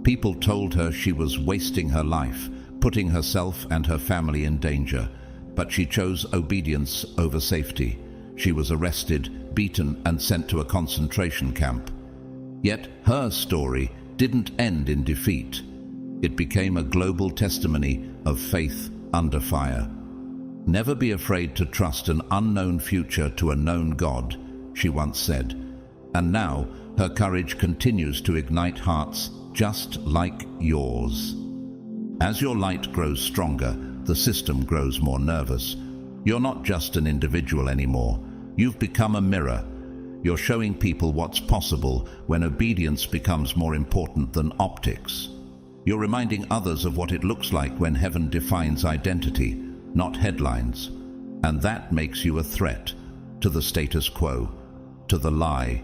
People told her she was wasting her life, putting herself and her family in danger, but she chose obedience over safety. She was arrested, beaten, and sent to a concentration camp. Yet her story didn't end in defeat. It became a global testimony of faith under fire. "Never be afraid to trust an unknown future to a known God," she once said. And now her courage continues to ignite hearts just like yours. As your light grows stronger, the system grows more nervous. You're not just an individual anymore. You've become a mirror. You're showing people what's possible when obedience becomes more important than optics. You're reminding others of what it looks like when heaven defines identity, not headlines. And that makes you a threat to the status quo, to the lie,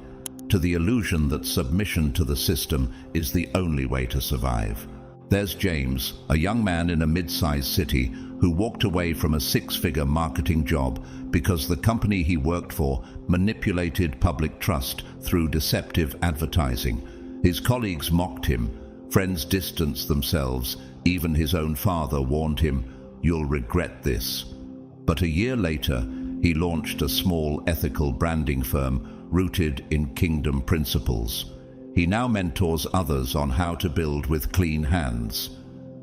to the illusion that submission to the system is the only way to survive. There's James, a young man in a mid-sized city who walked away from a six-figure marketing job because the company he worked for manipulated public trust through deceptive advertising. His colleagues mocked him, friends distanced themselves, even his own father warned him, "You'll regret this." But a year later, he launched a small ethical branding firm rooted in kingdom principles. He now mentors others on how to build with clean hands.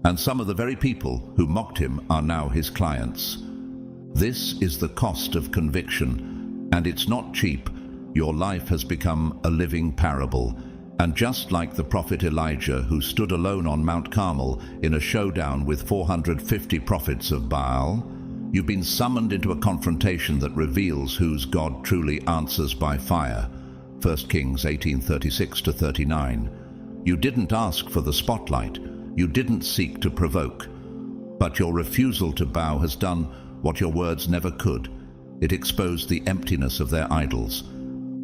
And some of the very people who mocked him are now his clients. This is the cost of conviction, and it's not cheap. Your life has become a living parable, And just like the prophet Elijah, who stood alone on Mount Carmel in a showdown with 450 prophets of Baal, you've been summoned into a confrontation that reveals whose God truly answers by fire. 1 Kings 18:36-39. You didn't ask for the spotlight. You didn't seek to provoke. But your refusal to bow has done what your words never could. It exposed the emptiness of their idols.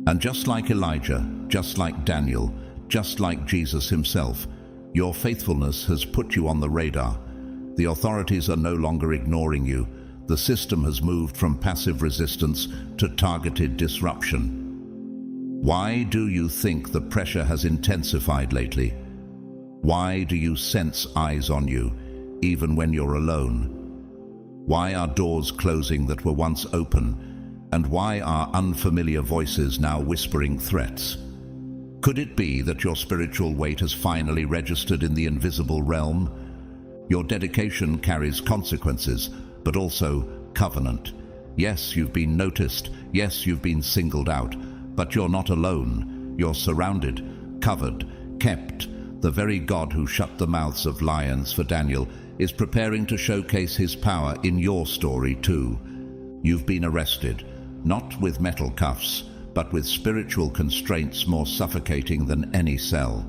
And just like Elijah, just like Daniel, just like Jesus himself, your faithfulness has put you on the radar. The authorities are no longer ignoring you. The system has moved from passive resistance to targeted disruption. Why do you think the pressure has intensified lately? Why do you sense eyes on you, even when you're alone? Why are doors closing that were once open? And why are unfamiliar voices now whispering threats? Could it be that your spiritual weight has finally registered in the invisible realm? Your dedication carries consequences, but also covenant. Yes, you've been noticed. Yes, you've been singled out. But you're not alone. You're surrounded, covered, kept. The very God who shut the mouths of lions for Daniel is preparing to showcase his power in your story too. You've been arrested, not with metal cuffs, but with spiritual constraints more suffocating than any cell.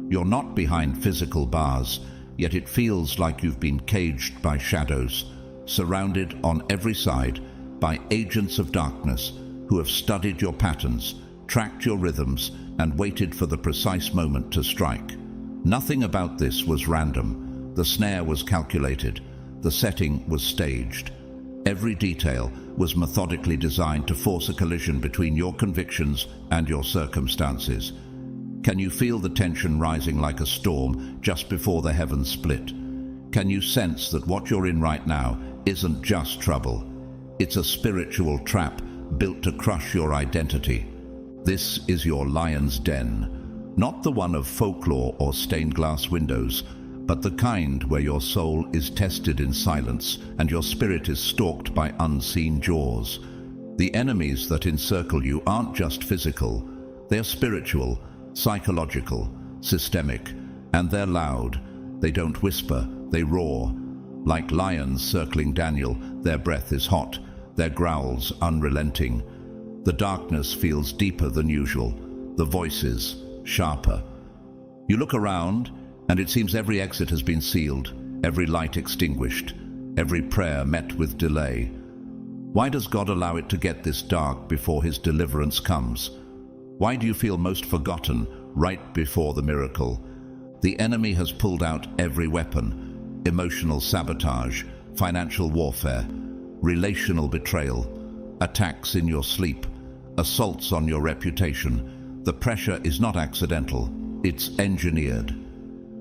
You're not behind physical bars, yet it feels like you've been caged by shadows, surrounded on every side by agents of darkness who have studied your patterns, tracked your rhythms, and waited for the precise moment to strike. Nothing about this was random. The snare was calculated. The setting was staged. Every detail was methodically designed to force a collision between your convictions and your circumstances. Can you feel the tension rising like a storm just before the heavens split? Can you sense that what you're in right now isn't just trouble? It's a spiritual trap built to crush your identity. This is your lion's den, not the one of folklore or stained glass windows, but the kind where your soul is tested in silence and your spirit is stalked by unseen jaws. The enemies that encircle you aren't just physical, they're spiritual, psychological, systemic, and they're loud. They don't whisper, they roar. Like lions circling Daniel, their breath is hot, their growls unrelenting. The darkness feels deeper than usual, the voices sharper. You look around, and it seems every exit has been sealed, every light extinguished, every prayer met with delay. Why does God allow it to get this dark before his deliverance comes? Why do you feel most forgotten right before the miracle? The enemy has pulled out every weapon: emotional sabotage, financial warfare, relational betrayal, attacks in your sleep, assaults on your reputation. The pressure is not accidental, it's engineered.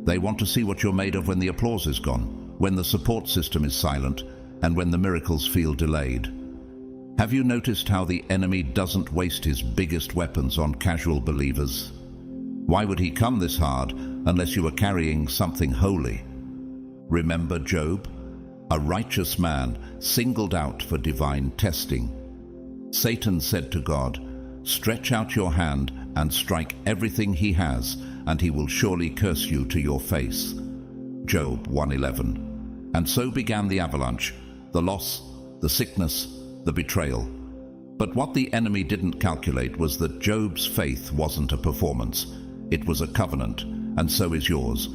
They want to see what you're made of when the applause is gone, when the support system is silent, and when the miracles feel delayed. Have you noticed how the enemy doesn't waste his biggest weapons on casual believers? Why would he come this hard unless you were carrying something holy? Remember Job? A righteous man singled out for divine testing. Satan said to God, "Stretch out your hand and strike everything he has, and he will surely curse you to your face." Job 1:11. And so began the avalanche, the loss, the sickness, the betrayal. But what the enemy didn't calculate was that Job's faith wasn't a performance. It was a covenant, and so is yours.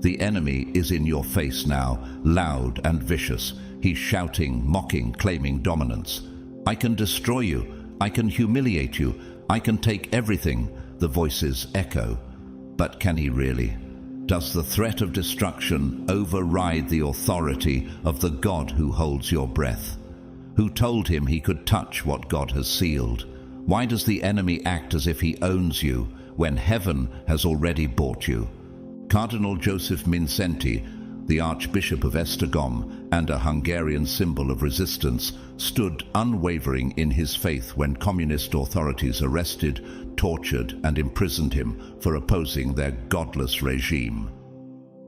The enemy is in your face now, loud and vicious. He's shouting, mocking, claiming dominance. "I can destroy you. I can humiliate you. I can take everything," the voices echo. But can he really? Does the threat of destruction override the authority of the God who holds your breath? Who told him he could touch what God has sealed? Why does the enemy act as if he owns you when heaven has already bought you? Cardinal Joseph Mincenti, the Archbishop of Esztergom and a Hungarian symbol of resistance, stood unwavering in his faith when communist authorities arrested, tortured, and imprisoned him for opposing their godless regime.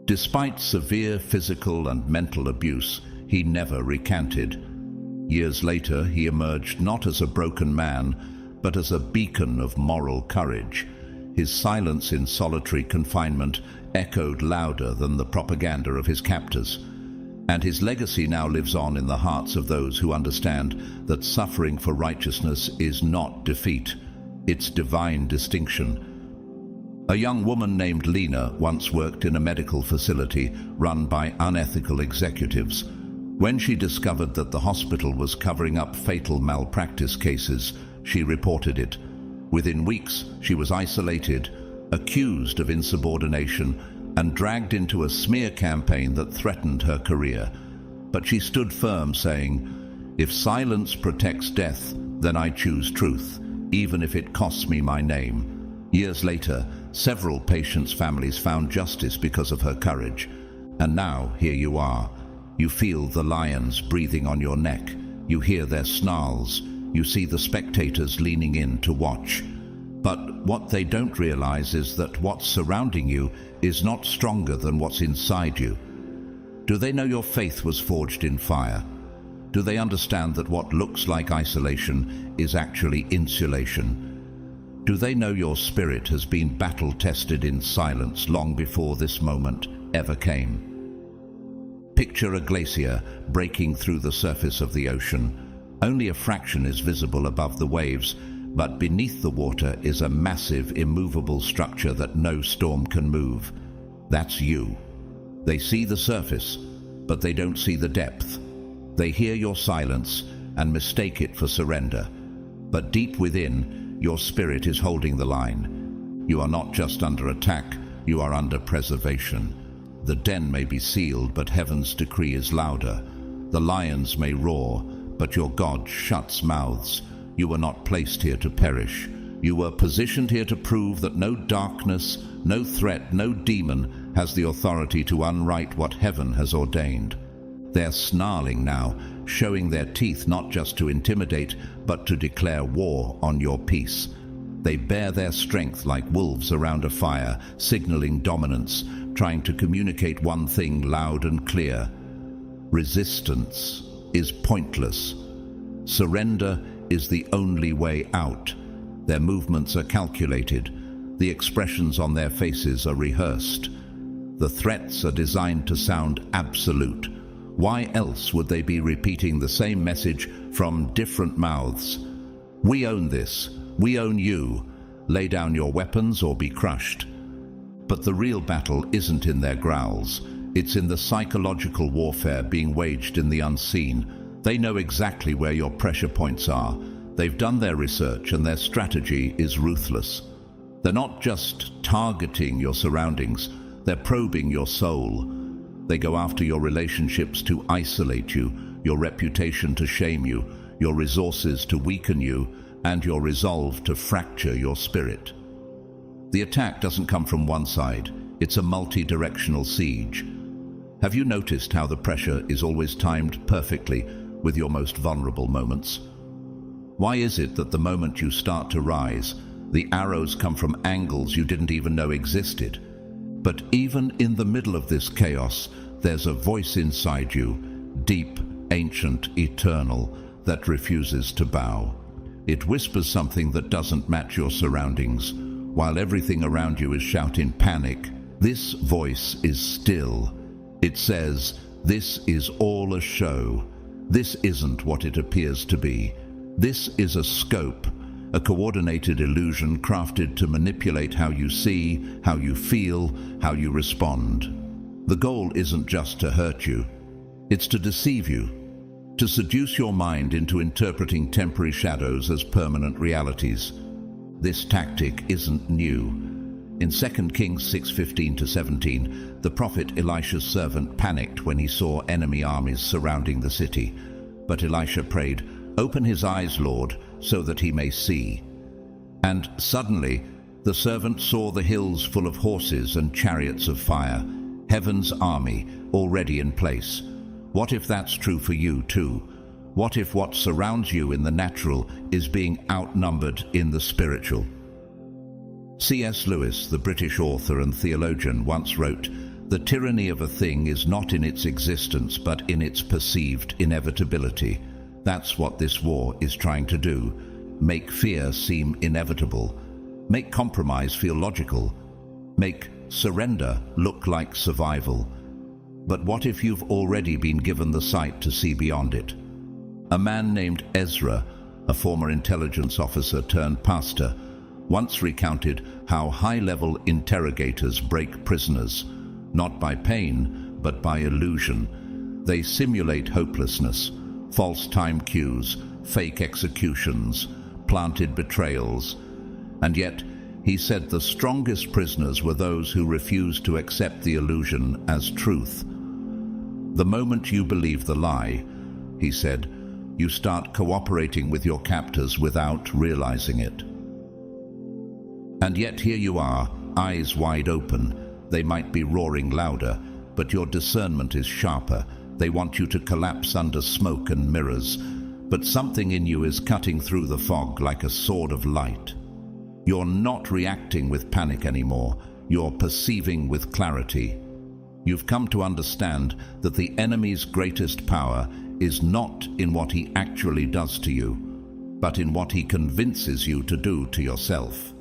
Despite severe physical and mental abuse, he never recanted. Years later, he emerged not as a broken man, but as a beacon of moral courage. His silence in solitary confinement echoed louder than the propaganda of his captors. And his legacy now lives on in the hearts of those who understand that suffering for righteousness is not defeat, it's divine distinction. A young woman named Lena once worked in a medical facility run by unethical executives. When she discovered that the hospital was covering up fatal malpractice cases, she reported it. Within weeks, she was isolated, accused of insubordination, and dragged into a smear campaign that threatened her career. But she stood firm, saying, "If silence protects death, then I choose truth, even if it costs me my name." Years later, several patients' families found justice because of her courage. And now, here you are. You feel the lions breathing on your neck. You hear their snarls. You see the spectators leaning in to watch. But what they don't realize is that what's surrounding you is not stronger than what's inside you. Do they know your faith was forged in fire? Do they understand that what looks like isolation is actually insulation? Do they know your spirit has been battle-tested in silence long before this moment ever came? Picture a glacier breaking through the surface of the ocean. Only a fraction is visible above the waves, but beneath the water is a massive, immovable structure that no storm can move. That's you. They see the surface, but they don't see the depth. They hear your silence and mistake it for surrender. But deep within, your spirit is holding the line. You are not just under attack, you are under preservation. The den may be sealed, but heaven's decree is louder. The lions may roar, but your God shuts mouths. You were not placed here to perish. You were positioned here to prove that no darkness, no threat, no demon has the authority to unwrite what heaven has ordained. They're snarling now, showing their teeth not just to intimidate, but to declare war on your peace. They bear their strength like wolves around a fire, signaling dominance, trying to communicate one thing loud and clear. Resistance is pointless. Surrender is the only way out. Their movements are calculated. The expressions on their faces are rehearsed. The threats are designed to sound absolute. Why else would they be repeating the same message from different mouths? We own this. We own you. Lay down your weapons or be crushed. But the real battle isn't in their growls. It's in the psychological warfare being waged in the unseen. They know exactly where your pressure points are. They've done their research and their strategy is ruthless. They're not just targeting your surroundings, they're probing your soul. They go after your relationships to isolate you, your reputation to shame you, your resources to weaken you, and your resolve to fracture your spirit. The attack doesn't come from one side, it's a multi-directional siege. Have you noticed how the pressure is always timed perfectly with your most vulnerable moments? Why is it that the moment you start to rise, the arrows come from angles you didn't even know existed? But even in the middle of this chaos, there's a voice inside you, deep, ancient, eternal, that refuses to bow. It whispers something that doesn't match your surroundings. While everything around you is shouting panic, this voice is still. It says, "This is all a show. This isn't what it appears to be. This is a scope, a coordinated illusion crafted to manipulate how you see, how you feel, how you respond." The goal isn't just to hurt you, it's to deceive you, to seduce your mind into interpreting temporary shadows as permanent realities. This tactic isn't new. In 2 Kings 6:15-17, the prophet Elisha's servant panicked when he saw enemy armies surrounding the city. But Elisha prayed, "Open his eyes, Lord, so that he may see." And suddenly, the servant saw the hills full of horses and chariots of fire, heaven's army already in place. What if that's true for you too? What if what surrounds you in the natural is being outnumbered in the spiritual? C.S. Lewis, the British author and theologian, once wrote, "The tyranny of a thing is not in its existence, but in its perceived inevitability." That's what this war is trying to do, make fear seem inevitable. Make compromise feel logical. Make surrender look like survival. But what if you've already been given the sight to see beyond it? A man named Ezra, a former intelligence officer turned pastor, once recounted how high-level interrogators break prisoners, not by pain, but by illusion. They simulate hopelessness, false time cues, fake executions, planted betrayals. And yet, he said the strongest prisoners were those who refused to accept the illusion as truth. The moment you believe the lie, he said, you start cooperating with your captors without realizing it. And yet here you are, eyes wide open. They might be roaring louder, but your discernment is sharper. They want you to collapse under smoke and mirrors, but something in you is cutting through the fog like a sword of light. You're not reacting with panic anymore. You're perceiving with clarity. You've come to understand that the enemy's greatest power is not in what he actually does to you, but in what he convinces you to do to yourself.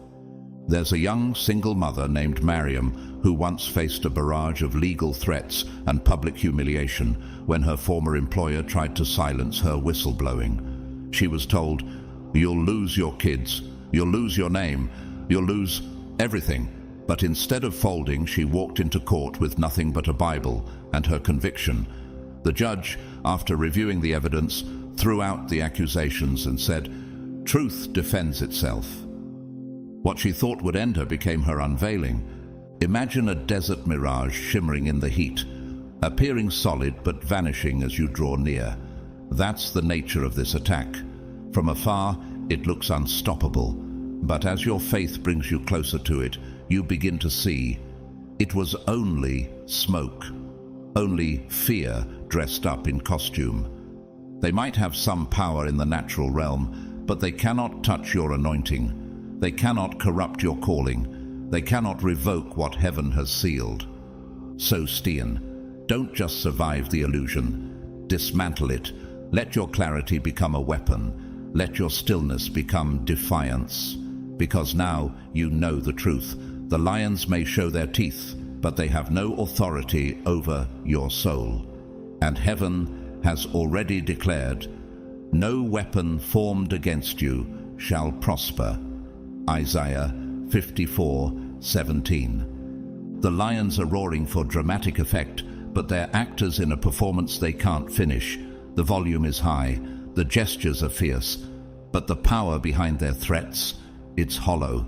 There's a young single mother named Mariam who once faced a barrage of legal threats and public humiliation when her former employer tried to silence her whistleblowing. She was told, "You'll lose your kids, you'll lose your name, you'll lose everything." But instead of folding, she walked into court with nothing but a Bible and her conviction. The judge, after reviewing the evidence, threw out the accusations and said, "Truth defends itself." What she thought would end her became her unveiling. Imagine a desert mirage shimmering in the heat, appearing solid but vanishing as you draw near. That's the nature of this attack. From afar, it looks unstoppable, but as your faith brings you closer to it, you begin to see it was only smoke, only fear dressed up in costume. They might have some power in the natural realm, but they cannot touch your anointing. They cannot corrupt your calling. They cannot revoke what heaven has sealed. So, Stian, don't just survive the illusion. Dismantle it. Let your clarity become a weapon. Let your stillness become defiance. Because now you know the truth. The lions may show their teeth, but they have no authority over your soul. And heaven has already declared, "No weapon formed against you shall prosper." Isaiah 54:17. The lions are roaring for dramatic effect, but they're actors in a performance they can't finish. The volume is high, the gestures are fierce, but the power behind their threats, it's hollow.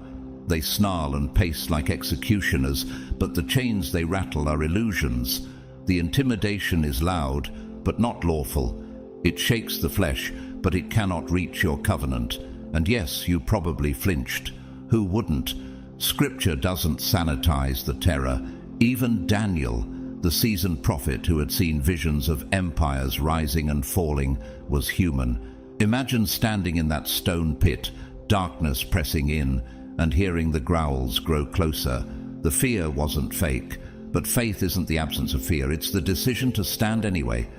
They snarl and pace like executioners, but the chains they rattle are illusions. The intimidation is loud, but not lawful. It shakes the flesh, but it cannot reach your covenant. And yes, you probably flinched. Who wouldn't? Scripture doesn't sanitize the terror. Even Daniel, the seasoned prophet who had seen visions of empires rising and falling, was human. Imagine standing in that stone pit, darkness pressing in, and hearing the growls grow closer. The fear wasn't fake, but faith isn't the absence of fear, it's the decision to stand anyway.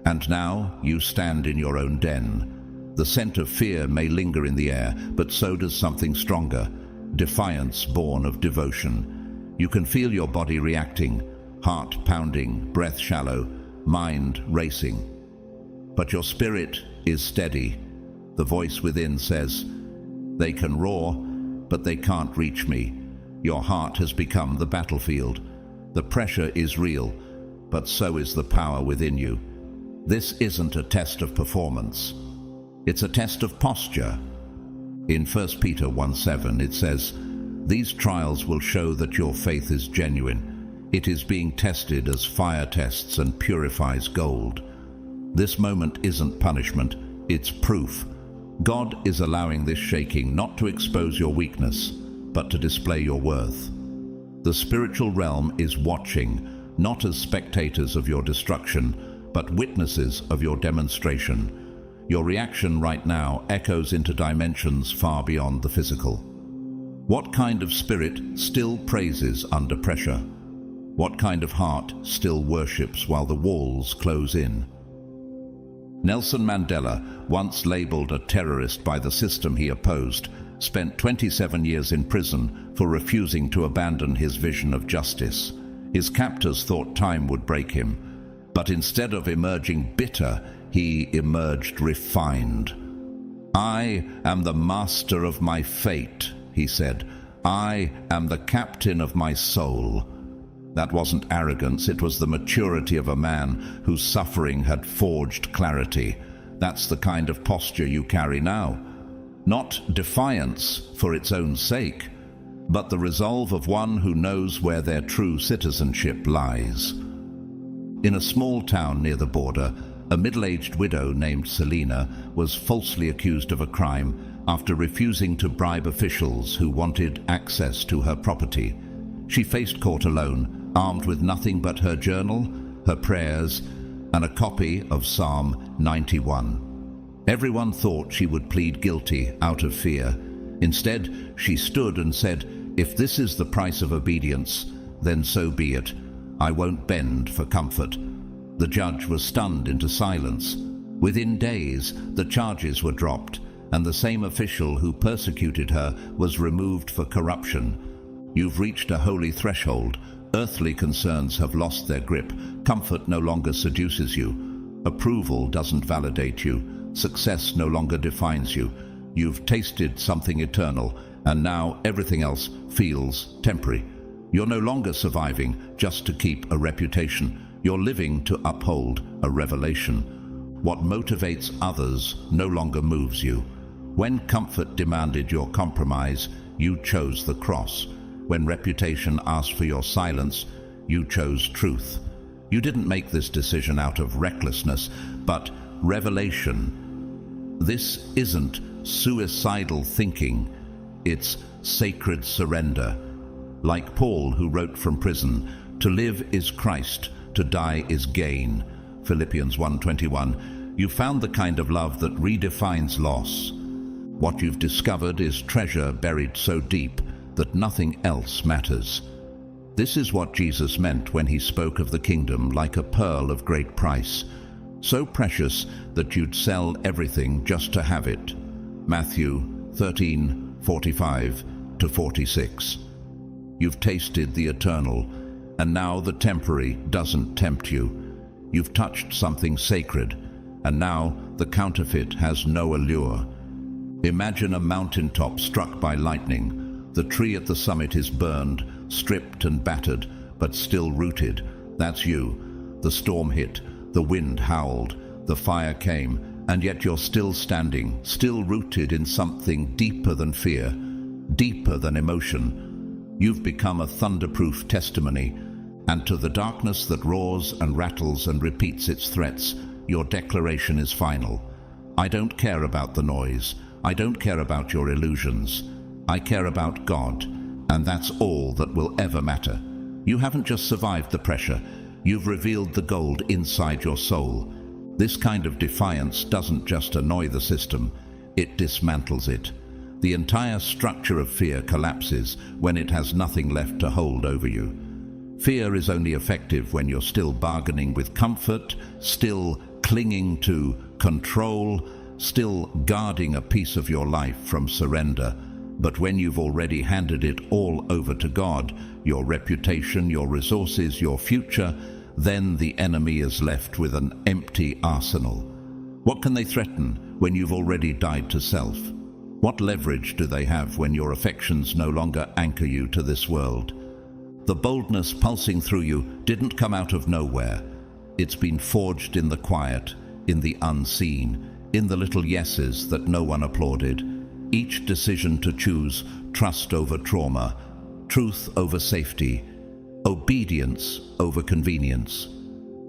And now you stand in your own den. The scent of fear may linger in the air, but so does something stronger, defiance born of devotion. You can feel your body reacting, heart pounding, breath shallow, mind racing. But your spirit is steady. The voice within says, "They can roar, but they can't reach me." Your heart has become the battlefield. The pressure is real, but so is the power within you. This isn't a test of performance. It's a test of posture. In 1 Peter 1:7 it says, "These trials will show that your faith is genuine. It is being tested as fire tests and purifies gold." This moment isn't punishment, it's proof. God is allowing this shaking not to expose your weakness, but to display your worth. The spiritual realm is watching, not as spectators of your destruction, but witnesses of your demonstration. Your reaction right now echoes into dimensions far beyond the physical. What kind of spirit still praises under pressure? What kind of heart still worships while the walls close in? Nelson Mandela, once labeled a terrorist by the system he opposed, spent 27 years in prison for refusing to abandon his vision of justice. His captors thought time would break him, but instead of emerging bitter, he emerged refined. "I am the master of my fate," he said. "I am the captain of my soul." That wasn't arrogance, it was the maturity of a man whose suffering had forged clarity. That's the kind of posture you carry now. Not defiance for its own sake, but the resolve of one who knows where their true citizenship lies. In a small town near the border, a middle-aged widow named Selina was falsely accused of a crime after refusing to bribe officials who wanted access to her property. She faced court alone, armed with nothing but her journal, her prayers, and a copy of Psalm 91. Everyone thought she would plead guilty out of fear. Instead, she stood and said, "If this is the price of obedience, then so be it. I won't bend for comfort." The judge was stunned into silence. Within days, the charges were dropped, and the same official who persecuted her was removed for corruption. You've reached a holy threshold. Earthly concerns have lost their grip. Comfort no longer seduces you. Approval doesn't validate you. Success no longer defines you. You've tasted something eternal, and now everything else feels temporary. You're no longer surviving just to keep a reputation. You're living to uphold a revelation. What motivates others no longer moves you. When comfort demanded your compromise, you chose the cross. When reputation asked for your silence, you chose truth. You didn't make this decision out of recklessness, but revelation. This isn't suicidal thinking, it's sacred surrender. Like Paul, who wrote from prison, "To live is Christ, to die is gain." Philippians 1:21. You found the kind of love that redefines loss. What you've discovered is treasure buried so deep that nothing else matters. This is what Jesus meant when he spoke of the kingdom like a pearl of great price, so precious that you'd sell everything just to have it. Matthew 13:45-46. You've tasted the eternal, and now the temporary doesn't tempt you. You've touched something sacred, and now the counterfeit has no allure. Imagine a mountaintop struck by lightning. The tree at the summit is burned, stripped and battered, but still rooted. That's you. The storm hit, the wind howled, the fire came, and yet you're still standing, still rooted in something deeper than fear, deeper than emotion. You've become a thunderproof testimony, and to the darkness that roars and rattles and repeats its threats, your declaration is final. I don't care about the noise. I don't care about your illusions. I care about God, and that's all that will ever matter. You haven't just survived the pressure, you've revealed the gold inside your soul. This kind of defiance doesn't just annoy the system, it dismantles it. The entire structure of fear collapses when it has nothing left to hold over you. Fear is only effective when you're still bargaining with comfort, still clinging to control, still guarding a piece of your life from surrender. But when you've already handed it all over to God, your reputation, your resources, your future, then the enemy is left with an empty arsenal. What can they threaten when you've already died to self? What leverage do they have when your affections no longer anchor you to this world? The boldness pulsing through you didn't come out of nowhere. It's been forged in the quiet, in the unseen, in the little yeses that no one applauded. Each decision to choose trust over trauma, truth over safety, obedience over convenience.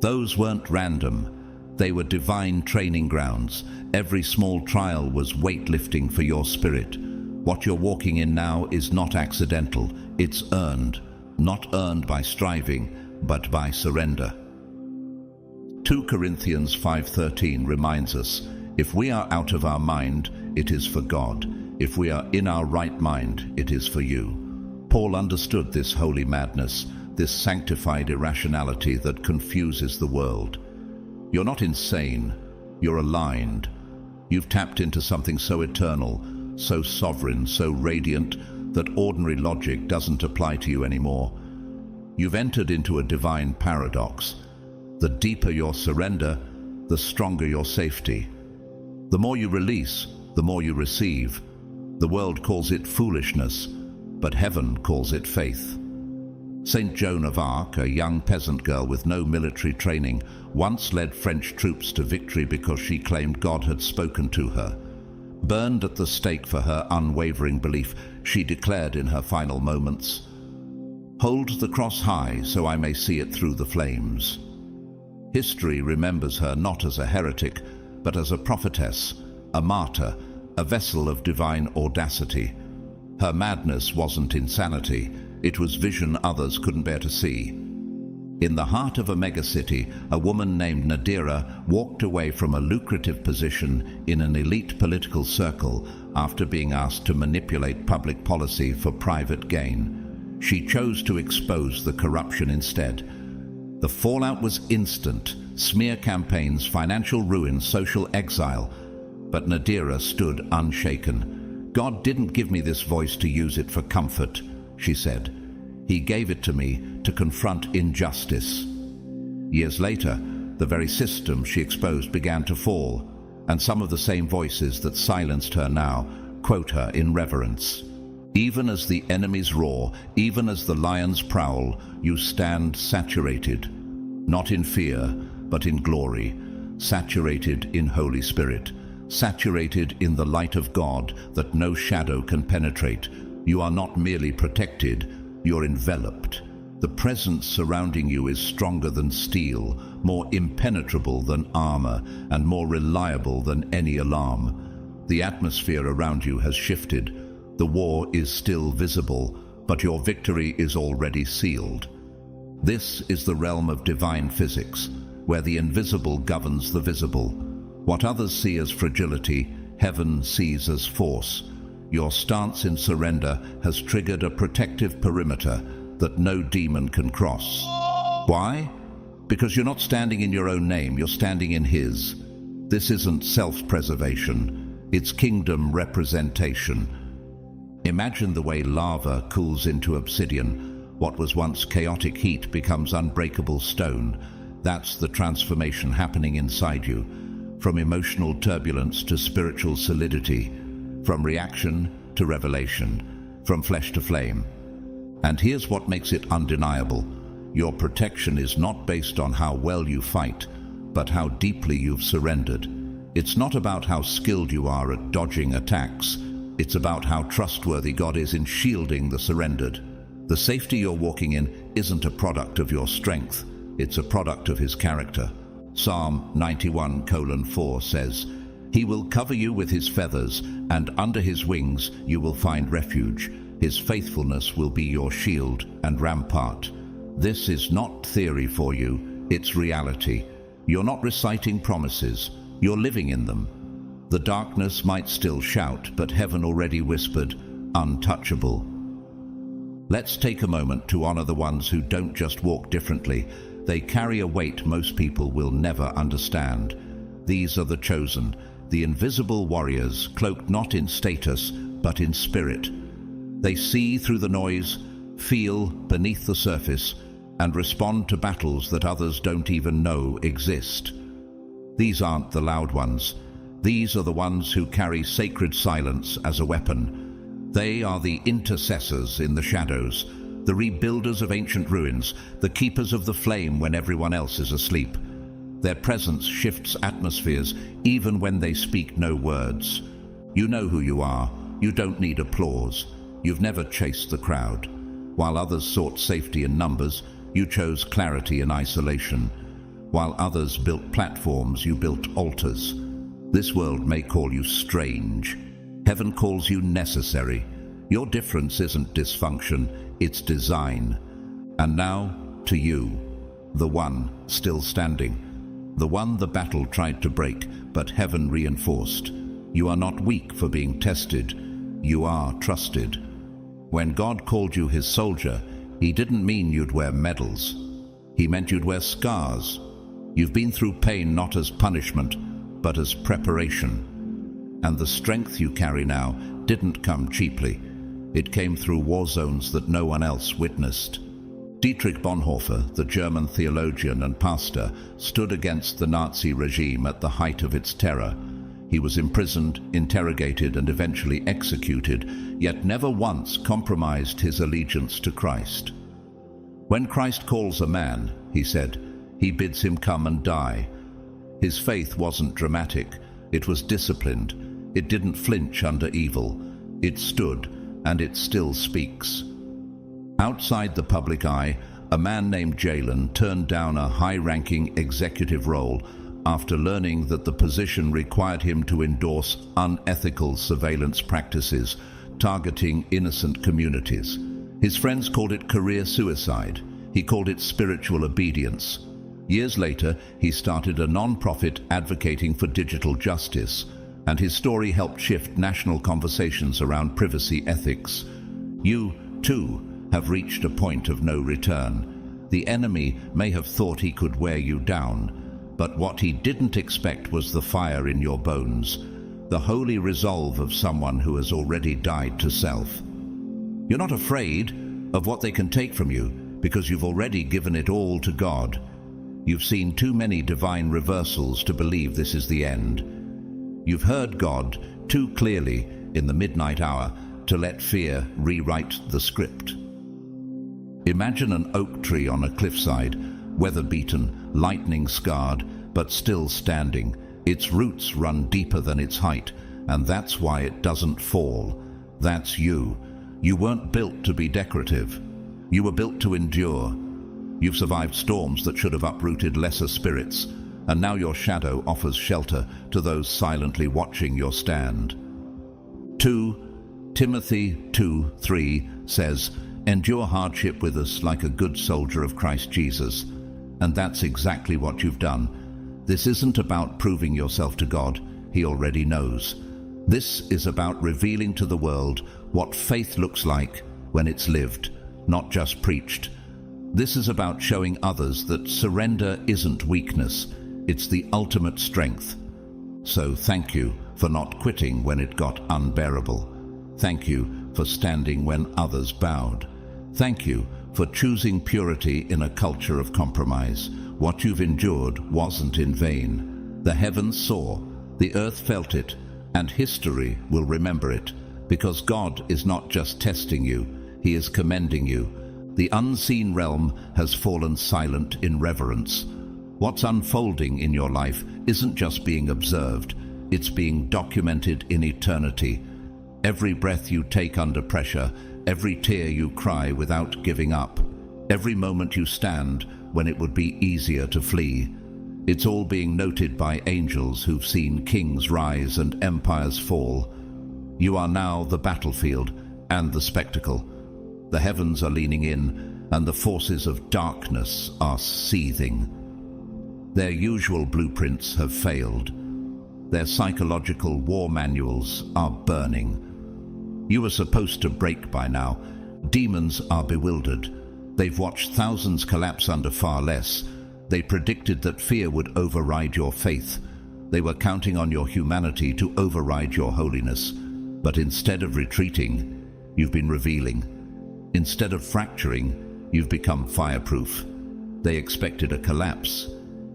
Those weren't random. They were divine training grounds. Every small trial was weightlifting for your spirit. What you're walking in now is not accidental. It's earned. Not earned by striving, but by surrender. 2 Corinthians 5:13 reminds us, if we are out of our mind, it is for God. If we are in our right mind, it is for you. Paul understood this holy madness, this sanctified irrationality that confuses the world. You're not insane, you're aligned. You've tapped into something so eternal, so sovereign, so radiant, that ordinary logic doesn't apply to you anymore. You've entered into a divine paradox. The deeper your surrender, the stronger your safety. The more you release, the more you receive. The world calls it foolishness, but heaven calls it faith. Saint Joan of Arc, a young peasant girl with no military training, once led French troops to victory because she claimed God had spoken to her. Burned at the stake for her unwavering belief, she declared in her final moments, "Hold the cross high so I may see it through the flames." History remembers her not as a heretic, but as a prophetess, a martyr, a vessel of divine audacity. Her madness wasn't insanity, it was vision others couldn't bear to see. In the heart of a megacity, a woman named Nadira walked away from a lucrative position in an elite political circle after being asked to manipulate public policy for private gain. She chose to expose the corruption instead. The fallout was instant: smear campaigns, financial ruin, social exile. But Nadira stood unshaken. "God didn't give me this voice to use it for comfort," she said. "He gave it to me to confront injustice." Years later, the very system she exposed began to fall, and some of the same voices that silenced her now quote her in reverence. "Even as the enemies roar, even as the lions prowl, you stand saturated, not in fear, but in glory, saturated in Holy Spirit, saturated in the light of God that no shadow can penetrate. You are not merely protected, you're enveloped. The presence surrounding you is stronger than steel, more impenetrable than armor, and more reliable than any alarm. The atmosphere around you has shifted. The war is still visible, but your victory is already sealed." This is the realm of divine physics, where the invisible governs the visible. What others see as fragility, heaven sees as force. Your stance in surrender has triggered a protective perimeter that no demon can cross. Why? Because you're not standing in your own name, you're standing in His. This isn't self-preservation, it's kingdom representation. Imagine the way lava cools into obsidian. What was once chaotic heat becomes unbreakable stone. That's the transformation happening inside you. From emotional turbulence to spiritual solidity, from reaction to revelation, from flesh to flame. And here's what makes it undeniable. Your protection is not based on how well you fight, but how deeply you've surrendered. It's not about how skilled you are at dodging attacks. It's about how trustworthy God is in shielding the surrendered. The safety you're walking in isn't a product of your strength. It's a product of His character. Psalm 91:4 says, "He will cover you with His feathers, and under His wings you will find refuge. His faithfulness will be your shield and rampart." This is not theory for you, it's reality. You're not reciting promises, you're living in them. The darkness might still shout, but heaven already whispered, "Untouchable." Let's take a moment to honor the ones who don't just walk differently. They carry a weight most people will never understand. These are the chosen, the invisible warriors, cloaked not in status, but in spirit. They see through the noise, feel beneath the surface, and respond to battles that others don't even know exist. These aren't the loud ones. These are the ones who carry sacred silence as a weapon. They are the intercessors in the shadows, the rebuilders of ancient ruins, the keepers of the flame when everyone else is asleep. Their presence shifts atmospheres even when they speak no words. You know who you are. You don't need applause. You've never chased the crowd. While others sought safety in numbers, you chose clarity in isolation. While others built platforms, you built altars. This world may call you strange. Heaven calls you necessary. Your difference isn't dysfunction, it's design. And now, to you, the one still standing, the one the battle tried to break, but heaven reinforced. You are not weak for being tested, you are trusted. When God called you His soldier, He didn't mean you'd wear medals. He meant you'd wear scars. You've been through pain not as punishment, but as preparation. And the strength you carry now didn't come cheaply. It came through war zones that no one else witnessed. Dietrich Bonhoeffer, the German theologian and pastor, stood against the Nazi regime at the height of its terror. He was imprisoned, interrogated, and eventually executed, yet never once compromised his allegiance to Christ. "When Christ calls a man," he said, "he bids him come and die." His faith wasn't dramatic, it was disciplined. It didn't flinch under evil. It stood, and it still speaks. Outside the public eye, a man named Jalen turned down a high-ranking executive role after learning that the position required him to endorse unethical surveillance practices targeting innocent communities. His friends called it career suicide. He called it spiritual obedience. Years later, he started a non-profit advocating for digital justice, and his story helped shift national conversations around privacy ethics. You, too, have reached a point of no return. The enemy may have thought he could wear you down, but what he didn't expect was the fire in your bones, the holy resolve of someone who has already died to self. You're not afraid of what they can take from you because you've already given it all to God. You've seen too many divine reversals to believe this is the end. You've heard God too clearly in the midnight hour to let fear rewrite the script. Imagine an oak tree on a cliffside, weather-beaten, lightning-scarred, but still standing. Its roots run deeper than its height, and that's why it doesn't fall. That's you. You weren't built to be decorative. You were built to endure. You've survived storms that should have uprooted lesser spirits, and now your shadow offers shelter to those silently watching your stand. 2 Timothy 2:3 says, "Endure hardship with us like a good soldier of Christ Jesus." And that's exactly what you've done. This isn't about proving yourself to God. He already knows. This is about revealing to the world what faith looks like when it's lived, not just preached. This is about showing others that surrender isn't weakness, it's the ultimate strength. So thank you for not quitting when it got unbearable. Thank you for standing when others bowed. Thank you for choosing purity in a culture of compromise. What you've endured wasn't in vain. The heavens saw, the earth felt it, and history will remember it, because God is not just testing you, He is commending you. The unseen realm has fallen silent in reverence. What's unfolding in your life isn't just being observed, it's being documented in eternity. Every breath you take under pressure, every tear you cry without giving up, every moment you stand when it would be easier to flee. It's all being noted by angels who've seen kings rise and empires fall. You are now the battlefield and the spectacle. The heavens are leaning in, and the forces of darkness are seething. Their usual blueprints have failed. Their psychological war manuals are burning. You were supposed to break by now. Demons are bewildered. They've watched thousands collapse under far less. They predicted that fear would override your faith. They were counting on your humanity to override your holiness. But instead of retreating, you've been revealing. Instead of fracturing, you've become fireproof. They expected a collapse.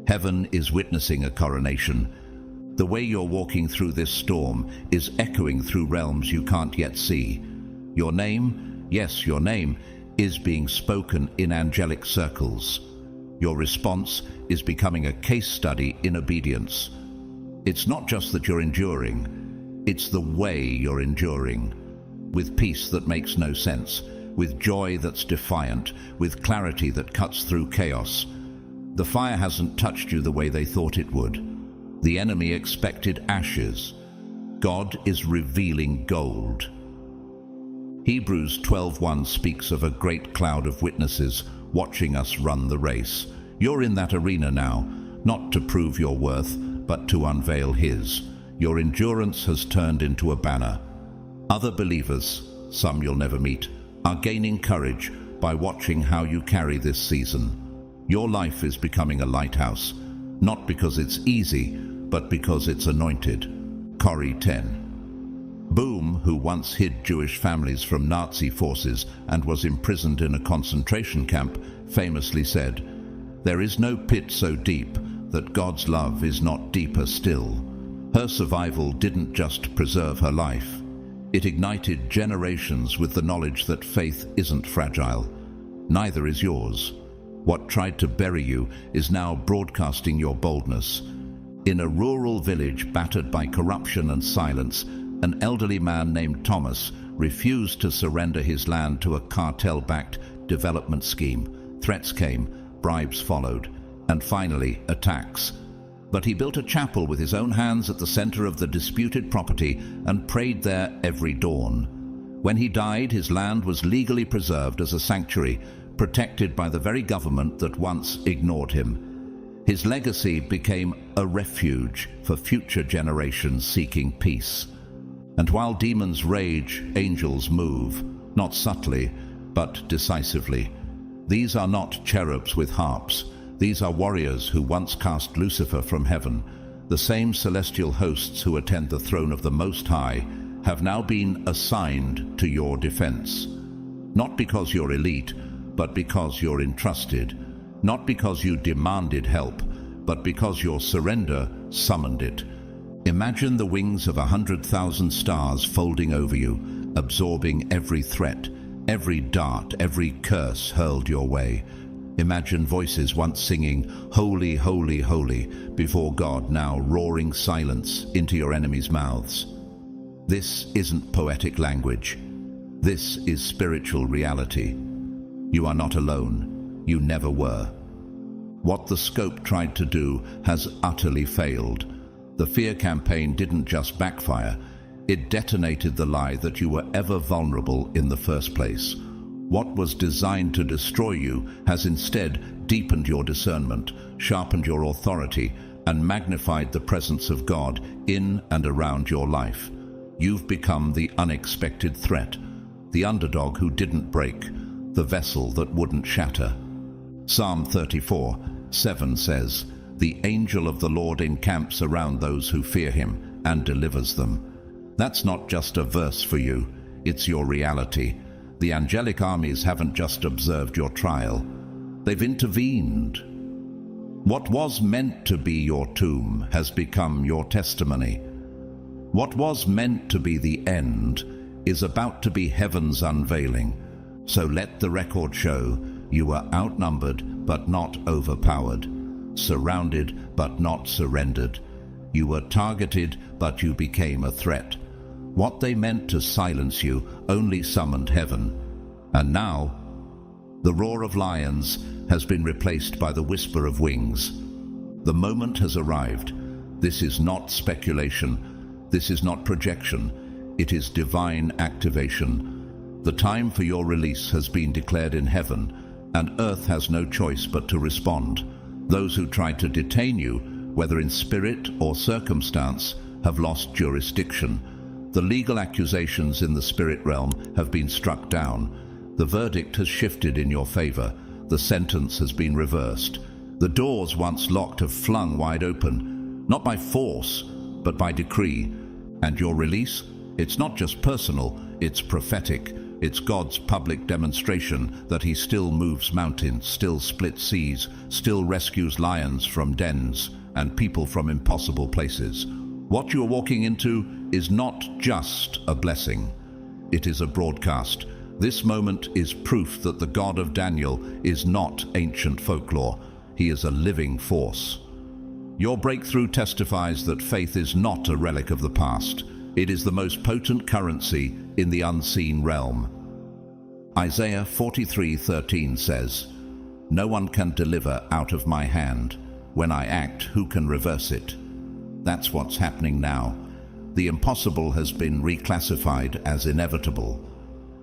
Heaven is witnessing a coronation. The way you're walking through this storm is echoing through realms you can't yet see. Your name, yes, your name, is being spoken in angelic circles. Your response is becoming a case study in obedience. It's not just that you're enduring, it's the way you're enduring. With peace that makes no sense, with joy that's defiant, with clarity that cuts through chaos. The fire hasn't touched you the way they thought it would. The enemy expected ashes. God is revealing gold. Hebrews 12:1 speaks of a great cloud of witnesses watching us run the race. You're in that arena now, not to prove your worth, but to unveil His. Your endurance has turned into a banner. Other believers, some you'll never meet, are gaining courage by watching how you carry this season. Your life is becoming a lighthouse, not because it's easy, but because it's anointed. Corrie 10. Boom, who once hid Jewish families from Nazi forces and was imprisoned in a concentration camp, famously said, "There is no pit so deep that God's love is not deeper still." Her survival didn't just preserve her life. It ignited generations with the knowledge that faith isn't fragile. Neither is yours. What tried to bury you is now broadcasting your boldness. In a rural village battered by corruption and silence, an elderly man named Thomas refused to surrender his land to a cartel-backed development scheme. Threats came, bribes followed, and finally attacks. But he built a chapel with his own hands at the center of the disputed property and prayed there every dawn. When he died, his land was legally preserved as a sanctuary, protected by the very government that once ignored him. His legacy became a refuge for future generations seeking peace. And while demons rage, angels move, not subtly, but decisively. These are not cherubs with harps. These are warriors who once cast Lucifer from heaven. The same celestial hosts who attend the throne of the Most High have now been assigned to your defense. Not because you're elite, but because you're entrusted. Not because you demanded help, but because your surrender summoned it. Imagine the wings of 100,000 stars folding over you, absorbing every threat, every dart, every curse hurled your way. Imagine voices once singing, "Holy, holy, holy," before God, now roaring silence into your enemies' mouths. This isn't poetic language. This is spiritual reality. You are not alone. You never were. What the scope tried to do has utterly failed. The fear campaign didn't just backfire. It detonated the lie that you were ever vulnerable in the first place. What was designed to destroy you has instead deepened your discernment, sharpened your authority, and magnified the presence of God in and around your life. You've become the unexpected threat, the underdog who didn't break, the vessel that wouldn't shatter. Psalm 34:7 says, "The angel of the Lord encamps around those who fear him and delivers them." That's not just a verse for you, it's your reality. The angelic armies haven't just observed your trial, they've intervened. What was meant to be your tomb has become your testimony. What was meant to be the end is about to be heaven's unveiling. So let the record show you were outnumbered but not overpowered, surrounded but not surrendered. You were targeted but you became a threat. What they meant to silence you only summoned heaven. And now, the roar of lions has been replaced by the whisper of wings. The moment has arrived. This is not speculation. This is not projection. It is divine activation. The time for your release has been declared in heaven, and earth has no choice but to respond. Those who tried to detain you, whether in spirit or circumstance, have lost jurisdiction. The legal accusations in the spirit realm have been struck down. The verdict has shifted in your favor. The sentence has been reversed. The doors once locked have flung wide open, not by force, but by decree. And your release? It's not just personal, it's prophetic. It's God's public demonstration that he still moves mountains, still splits seas, still rescues lions from dens and people from impossible places. What you're walking into is not just a blessing. It is a broadcast. This moment is proof that the God of Daniel is not ancient folklore. He is a living force. Your breakthrough testifies that faith is not a relic of the past. It is the most potent currency in the unseen realm. Isaiah 43:13 says, "No one can deliver out of my hand. When I act, who can reverse it?" That's what's happening now. The impossible has been reclassified as inevitable.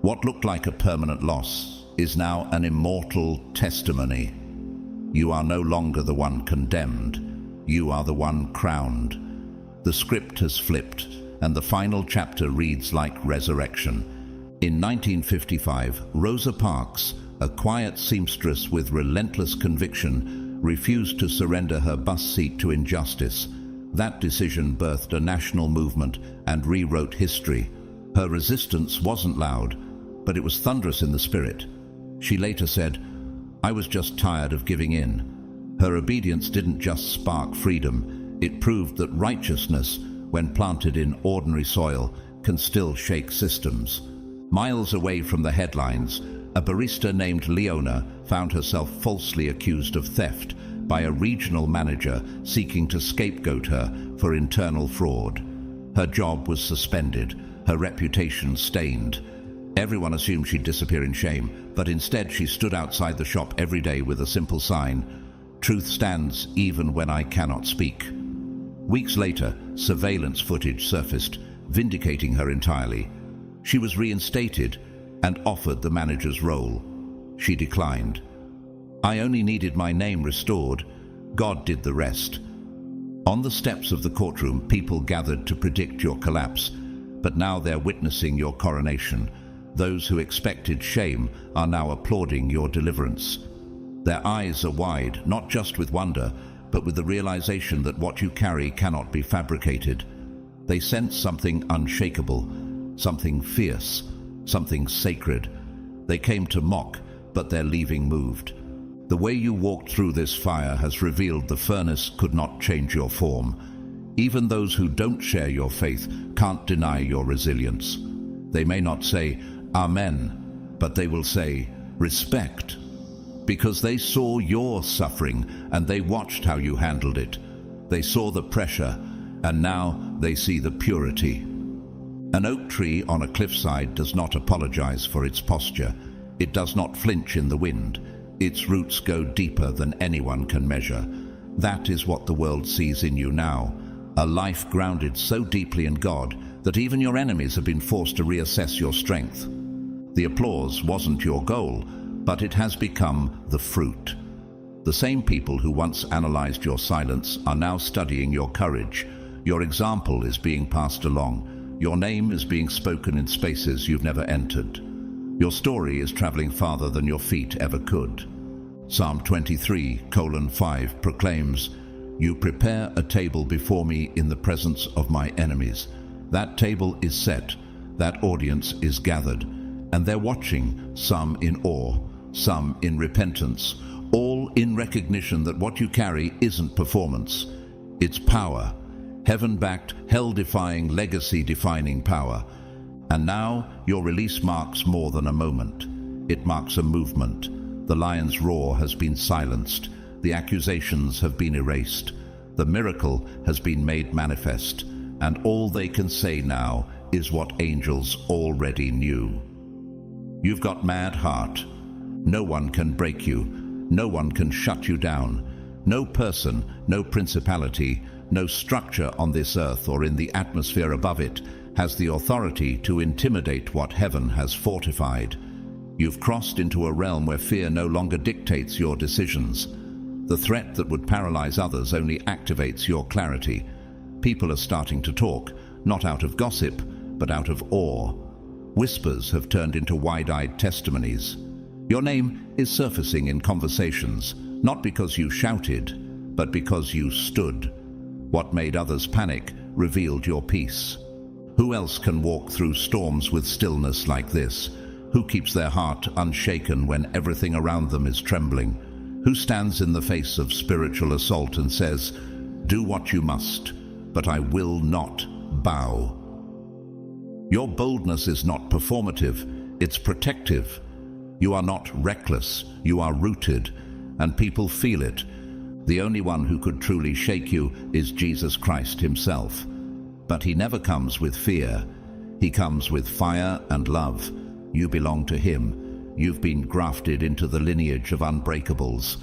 What looked like a permanent loss is now an immortal testimony. You are no longer the one condemned. You are the one crowned. The script has flipped, and the final chapter reads like resurrection. In 1955, Rosa Parks, a quiet seamstress with relentless conviction, refused to surrender her bus seat to injustice. That decision birthed a national movement and rewrote history. Her resistance wasn't loud, but it was thunderous in the spirit. She later said, "I was just tired of giving in." Her obedience didn't just spark freedom, it proved that righteousness, when planted in ordinary soil, can still shake systems. Miles away from the headlines, a barista named Leona found herself falsely accused of theft by a regional manager seeking to scapegoat her for internal fraud. Her job was suspended, her reputation stained. Everyone assumed she'd disappear in shame, but instead she stood outside the shop every day with a simple sign, "Truth stands even when I cannot speak." Weeks later, surveillance footage surfaced, vindicating her entirely. She was reinstated and offered the manager's role. She declined. "I only needed my name restored. God did the rest." On the steps of the courtroom, people gathered to predict your collapse, but now they're witnessing your coronation. Those who expected shame are now applauding your deliverance. Their eyes are wide, not just with wonder, but with the realization that what you carry cannot be fabricated. They sense something unshakable, something fierce, something sacred. They came to mock, but they're leaving moved. The way you walked through this fire has revealed the furnace could not change your form. Even those who don't share your faith can't deny your resilience. They may not say, "Amen," but they will say, "Respect," because they saw your suffering and they watched how you handled it. They saw the pressure, and now they see the purity. An oak tree on a cliffside does not apologize for its posture. It does not flinch in the wind. Its roots go deeper than anyone can measure. That is what the world sees in you now, a life grounded so deeply in God that even your enemies have been forced to reassess your strength. The applause wasn't your goal, but it has become the fruit. The same people who once analyzed your silence are now studying your courage. Your example is being passed along. Your name is being spoken in spaces you've never entered. Your story is traveling farther than your feet ever could. Psalm 23:5 proclaims, "You prepare a table before me in the presence of my enemies." That table is set, that audience is gathered, and they're watching, some in awe, some in repentance, all in recognition that what you carry isn't performance, it's power, heaven-backed, hell-defying, legacy-defining power. And now your release marks more than a moment. It marks a movement. The lion's roar has been silenced. The accusations have been erased. The miracle has been made manifest. And all they can say now is what angels already knew. You've got mad heart. No one can break you. No one can shut you down. No person, no principality, no structure on this earth or in the atmosphere above it has the authority to intimidate what heaven has fortified. You've crossed into a realm where fear no longer dictates your decisions. The threat that would paralyze others only activates your clarity. People are starting to talk, not out of gossip, but out of awe. Whispers have turned into wide-eyed testimonies. Your name is surfacing in conversations, not because you shouted, but because you stood. What made others panic revealed your peace. Who else can walk through storms with stillness like this? Who keeps their heart unshaken when everything around them is trembling? Who stands in the face of spiritual assault and says, "Do what you must, but I will not bow"? Your boldness is not performative, it's protective. You are not reckless, you are rooted, and people feel it. The only one who could truly shake you is Jesus Christ himself. But he never comes with fear. He comes with fire and love. You belong to him. You've been grafted into the lineage of unbreakables.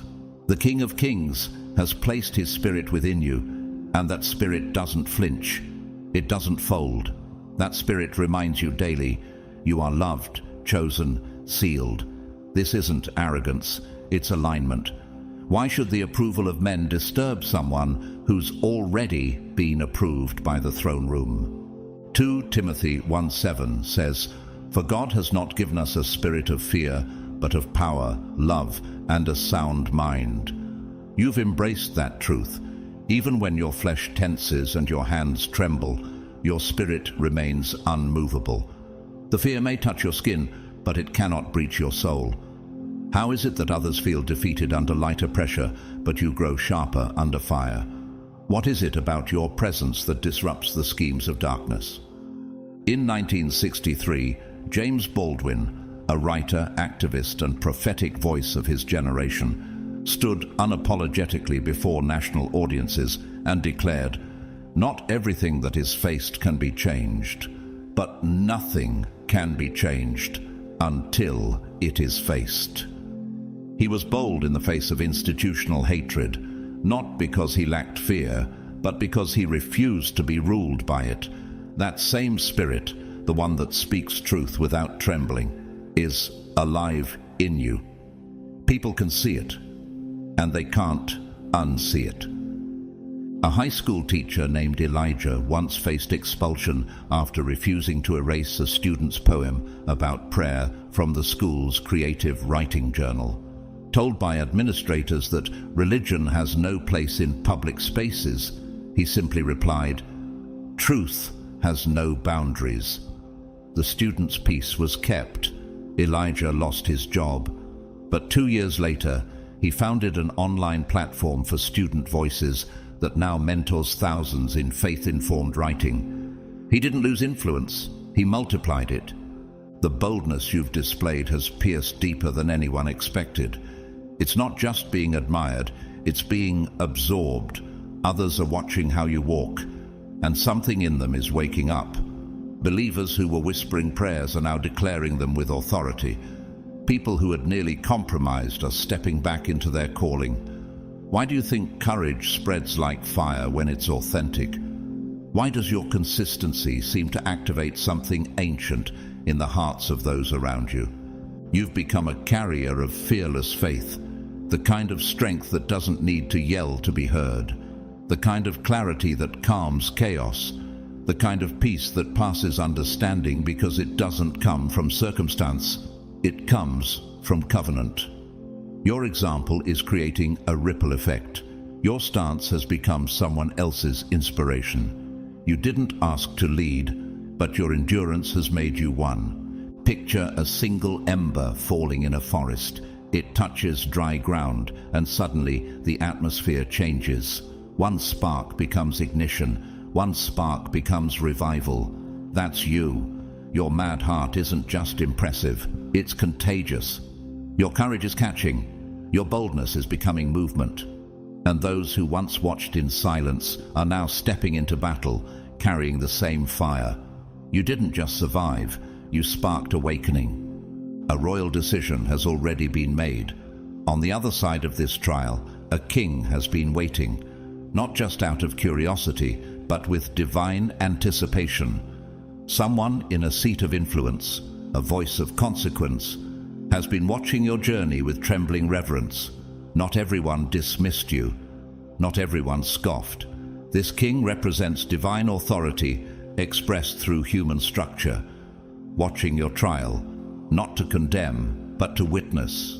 The King of Kings has placed his spirit within you, and that spirit doesn't flinch. It doesn't fold. That spirit reminds you daily, you are loved, chosen, sealed. This isn't arrogance, it's alignment. Why should the approval of men disturb someone who's already been approved by the throne room? 2 Timothy 1:7 says, "For God has not given us a spirit of fear, but of power, love, and a sound mind." You've embraced that truth. Even when your flesh tenses and your hands tremble, your spirit remains unmovable. The fear may touch your skin, but it cannot breach your soul. How is it that others feel defeated under lighter pressure, but you grow sharper under fire? What is it about your presence that disrupts the schemes of darkness? In 1963, James Baldwin, a writer, activist, and prophetic voice of his generation, stood unapologetically before national audiences and declared, "Not everything that is faced can be changed, but nothing can be changed until it is faced." He was bold in the face of institutional hatred, not because he lacked fear, but because he refused to be ruled by it. That same spirit, the one that speaks truth without trembling, is alive in you. People can see it, and they can't unsee it. A high school teacher named Elijah once faced expulsion after refusing to erase a student's poem about prayer from the school's creative writing journal. Told by administrators that religion has no place in public spaces, he simply replied, "Truth has no boundaries." The student's peace was kept. Elijah lost his job, but 2 years later, he founded an online platform for student voices that now mentors thousands in faith-informed writing. He didn't lose influence, he multiplied it. The boldness you've displayed has pierced deeper than anyone expected. It's not just being admired, it's being absorbed. Others are watching how you walk, and something in them is waking up. Believers who were whispering prayers are now declaring them with authority. People who had nearly compromised are stepping back into their calling. Why do you think courage spreads like fire when it's authentic? Why does your consistency seem to activate something ancient in the hearts of those around you? You've become a carrier of fearless faith, the kind of strength that doesn't need to yell to be heard, the kind of clarity that calms chaos, the kind of peace that passes understanding because it doesn't come from circumstance, it comes from covenant. Your example is creating a ripple effect. Your stance has become someone else's inspiration. You didn't ask to lead, but your endurance has made you one. Picture a single ember falling in a forest. It touches dry ground, and suddenly the atmosphere changes. One spark becomes ignition. One spark becomes revival. That's you. Your mad heart isn't just impressive, it's contagious. Your courage is catching. Your boldness is becoming movement. And those who once watched in silence are now stepping into battle, carrying the same fire. You didn't just survive, you sparked awakening. A royal decision has already been made. On the other side of this trial, a king has been waiting, not just out of curiosity, but with divine anticipation. Someone in a seat of influence, a voice of consequence, has been watching your journey with trembling reverence. Not everyone dismissed you. Not everyone scoffed. This king represents divine authority expressed through human structure, watching your trial, not to condemn, but to witness.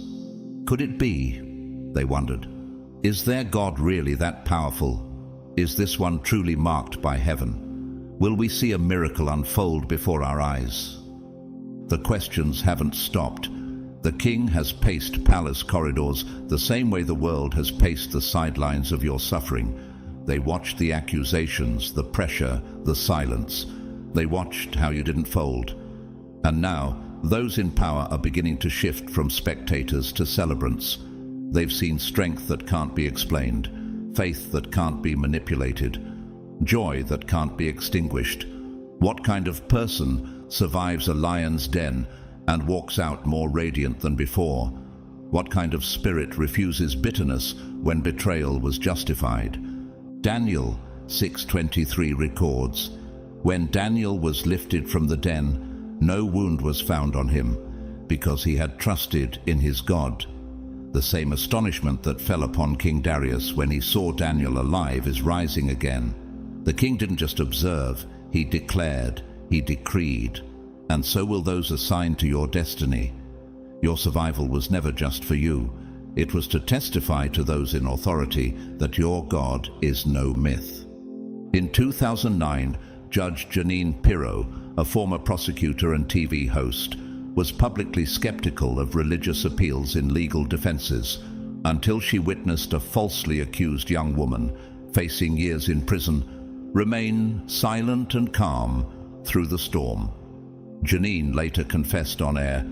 Could it be? They wondered. Is their God really that powerful? Is this one truly marked by heaven? Will we see a miracle unfold before our eyes? The questions haven't stopped. The king has paced palace corridors the same way the world has paced the sidelines of your suffering. They watched the accusations, the pressure, the silence. They watched how you didn't fold. And now, those in power are beginning to shift from spectators to celebrants. They've seen strength that can't be explained, faith that can't be manipulated, joy that can't be extinguished. What kind of person survives a lion's den and walks out more radiant than before? What kind of spirit refuses bitterness when betrayal was justified? Daniel 6:23 records, "When Daniel was lifted from the den, no wound was found on him, because he had trusted in his God." The same astonishment that fell upon King Darius when he saw Daniel alive is rising again. The king didn't just observe, he declared, he decreed. And so will those assigned to your destiny. Your survival was never just for you. It was to testify to those in authority that your God is no myth. In 2009, Judge Janine Pirro, a former prosecutor and TV host, was publicly skeptical of religious appeals in legal defenses until she witnessed a falsely accused young woman facing years in prison remain silent and calm through the storm. Janine later confessed on air,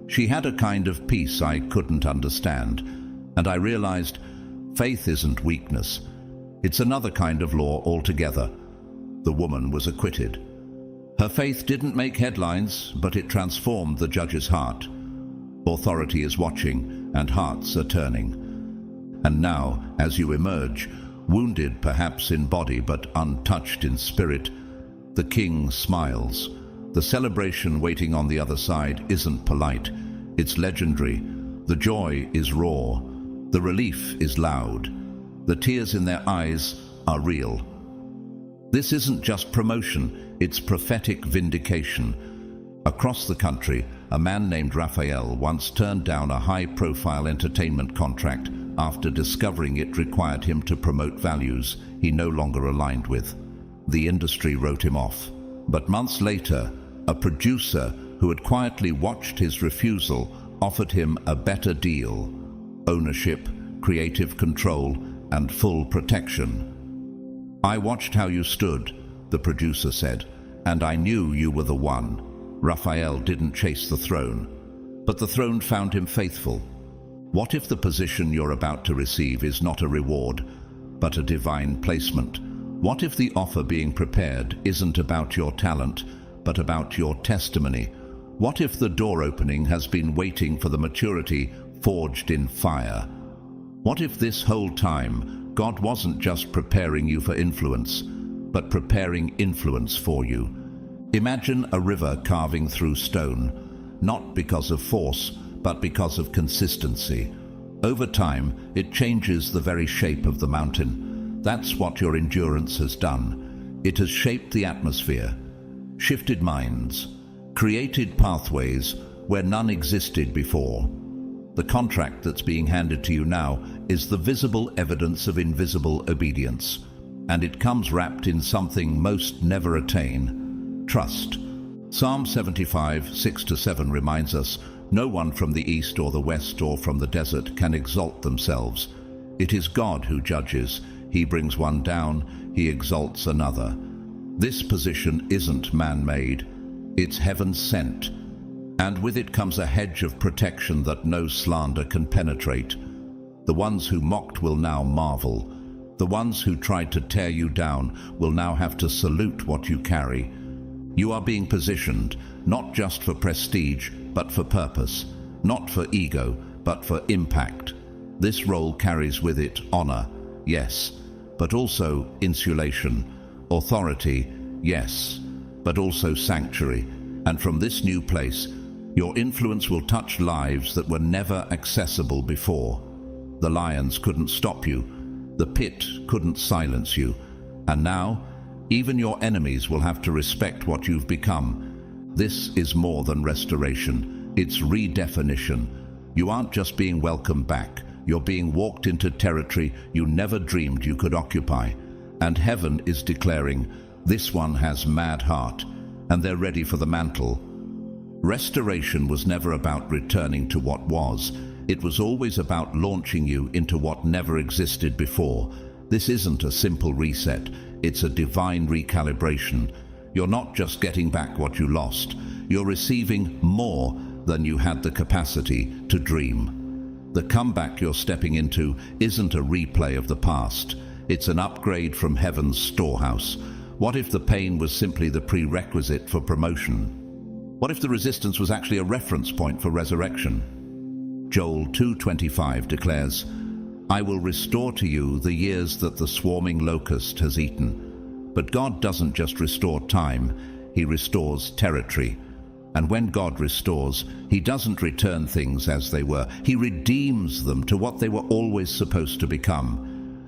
"She had a kind of peace I couldn't understand, and I realized faith isn't weakness. It's another kind of law altogether." The woman was acquitted. Her faith didn't make headlines, but it transformed the judge's heart. Authority is watching, and hearts are turning. And now, as you emerge, wounded perhaps in body but untouched in spirit, the king smiles. The celebration waiting on the other side isn't polite, it's legendary. The joy is raw, the relief is loud, the tears in their eyes are real. This isn't just promotion, it's prophetic vindication. Across the country, a man named Raphael once turned down a high-profile entertainment contract after discovering it required him to promote values he no longer aligned with. The industry wrote him off. But months later, a producer who had quietly watched his refusal offered him a better deal: ownership, creative control, and full protection. "I watched how you stood," the producer said, "and I knew you were the one." Raphael didn't chase the throne, but the throne found him faithful. What if the position you're about to receive is not a reward, but a divine placement? What if the offer being prepared isn't about your talent, but about your testimony? What if the door opening has been waiting for the maturity forged in fire? What if this whole time God wasn't just preparing you for influence, but preparing influence for you? Imagine a river carving through stone, not because of force, but because of consistency. Over time, it changes the very shape of the mountain. That's what your endurance has done. It has shaped the atmosphere, shifted minds, created pathways where none existed before. The contract that's being handed to you now is the visible evidence of invisible obedience, and it comes wrapped in something most never attain: trust. Psalm 75, 6-7 reminds us, "No one from the east or the west or from the desert can exalt themselves. It is God who judges. He brings one down, he exalts another." This position isn't man-made, it's heaven-sent. And with it comes a hedge of protection that no slander can penetrate. The ones who mocked will now marvel. The ones who tried to tear you down will now have to salute what you carry. You are being positioned, not just for prestige, but for purpose. Not for ego, but for impact. This role carries with it honor, yes, but also insulation. Authority, yes, but also sanctuary. And from this new place, your influence will touch lives that were never accessible before. The lions couldn't stop you. The pit couldn't silence you. And now, even your enemies will have to respect what you've become. This is more than restoration. It's redefinition. You aren't just being welcomed back. You're being walked into territory you never dreamed you could occupy. And heaven is declaring, "This one has mad heart," and they're ready for the mantle. Restoration was never about returning to what was. It was always about launching you into what never existed before. This isn't a simple reset, it's a divine recalibration. You're not just getting back what you lost, you're receiving more than you had the capacity to dream. The comeback you're stepping into isn't a replay of the past, it's an upgrade from heaven's storehouse. What if the pain was simply the prerequisite for promotion? What if the resistance was actually a reference point for resurrection? Joel 2:25 declares, "I will restore to you the years that the swarming locust has eaten." But God doesn't just restore time, He restores territory. And when God restores, He doesn't return things as they were. He redeems them to what they were always supposed to become.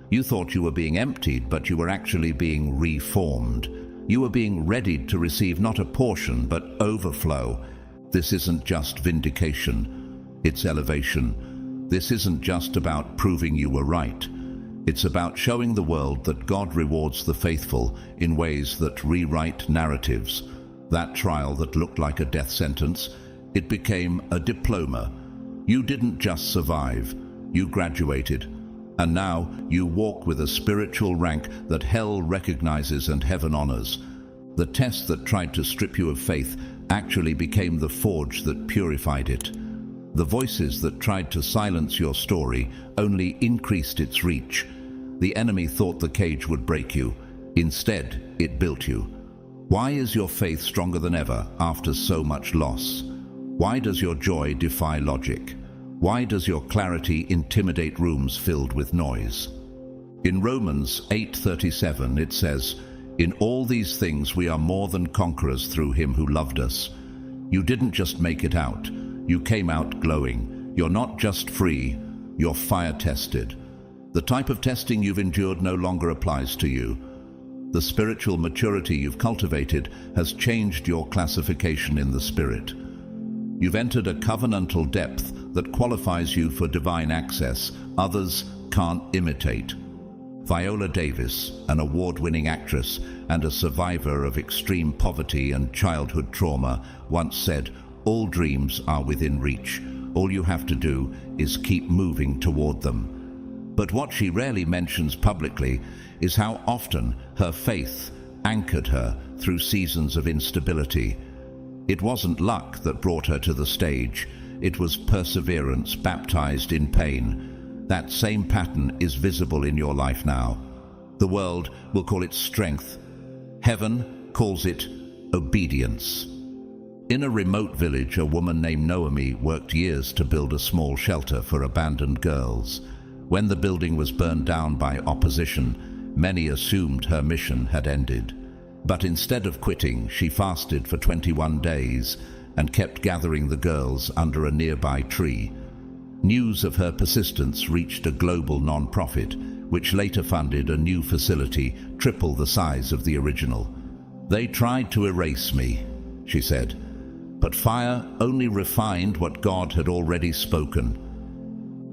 You thought you were being emptied, but you were actually being reformed. You were being readied to receive not a portion, but overflow. This isn't just vindication, it's elevation. This isn't just about proving you were right. It's about showing the world that God rewards the faithful in ways that rewrite narratives. That trial that looked like a death sentence, it became a diploma. You didn't just survive, you graduated. And now you walk with a spiritual rank that hell recognizes and heaven honors. The test that tried to strip you of faith actually became the forge that purified it. The voices that tried to silence your story only increased its reach. The enemy thought the cage would break you. Instead, it built you. Why is your faith stronger than ever after so much loss? Why does your joy defy logic? Why does your clarity intimidate rooms filled with noise? In Romans 8:37 it says, "In all these things we are more than conquerors through him who loved us." You didn't just make it out, you came out glowing. You're not just free, you're fire-tested. The type of testing you've endured no longer applies to you. The spiritual maturity you've cultivated has changed your classification in the spirit. You've entered a covenantal depth that qualifies you for divine access others can't imitate. Viola Davis, an award-winning actress and a survivor of extreme poverty and childhood trauma, once said, "All dreams are within reach. All you have to do is keep moving toward them." But what she rarely mentions publicly is how often her faith anchored her through seasons of instability. It wasn't luck that brought her to the stage. It was perseverance baptized in pain. That same pattern is visible in your life now. The world will call it strength. Heaven calls it obedience. In a remote village, a woman named Naomi worked years to build a small shelter for abandoned girls. When the building was burned down by opposition, many assumed her mission had ended. But instead of quitting, she fasted for 21 days and kept gathering the girls under a nearby tree. News of her persistence reached a global non-profit, which later funded a new facility triple the size of the original. "They tried to erase me," she said, "but fire only refined what God had already spoken.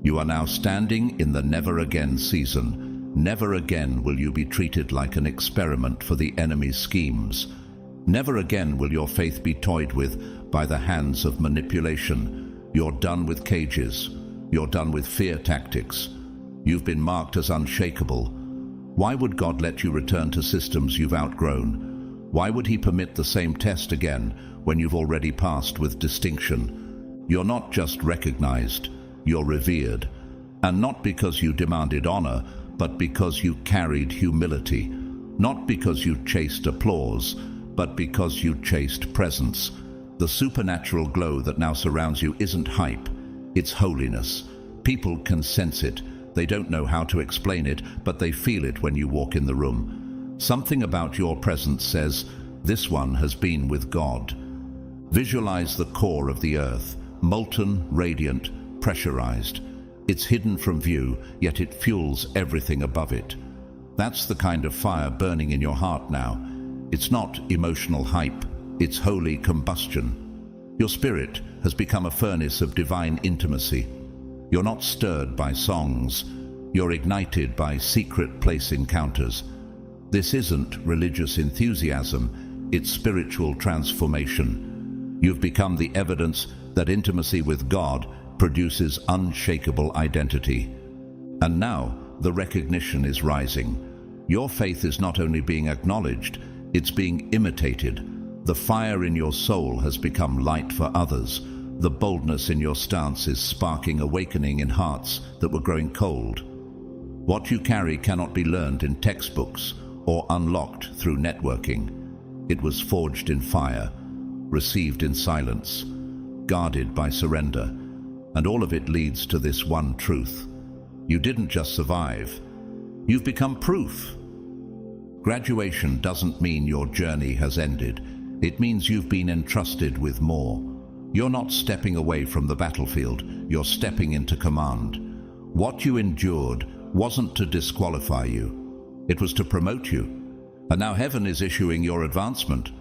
You are now standing in the never again season. Never again will you be treated like an experiment for the enemy's schemes. Never again will your faith be toyed with by the hands of manipulation. You're done with cages. You're done with fear tactics. You've been marked as unshakable. Why would God let you return to systems you've outgrown? Why would he permit the same test again when you've already passed with distinction? You're not just recognized, you're revered. And not because you demanded honor, but because you carried humility. Not because you chased applause, but because you chased presence. The supernatural glow that now surrounds you isn't hype, it's holiness. People can sense it. They don't know how to explain it, but they feel it when you walk in the room. Something about your presence says, this one has been with God. Visualize the core of the earth, molten, radiant, pressurized. It's hidden from view, yet it fuels everything above it. That's the kind of fire burning in your heart now. It's not emotional hype, it's holy combustion. Your spirit has become a furnace of divine intimacy. You're not stirred by songs, you're ignited by secret place encounters. This isn't religious enthusiasm, it's spiritual transformation. You've become the evidence that intimacy with God produces unshakable identity. And now the recognition is rising. Your faith is not only being acknowledged, it's being imitated. The fire in your soul has become light for others. The boldness in your stance is sparking awakening in hearts that were growing cold. What you carry cannot be learned in textbooks or unlocked through networking. It was forged in fire, received in silence, guarded by surrender. And all of it leads to this one truth. You didn't just survive, you've become proof. Graduation doesn't mean your journey has ended. It means you've been entrusted with more. You're not stepping away from the battlefield, you're stepping into command. What you endured wasn't to disqualify you, it was to promote you. And now heaven is issuing your advancement.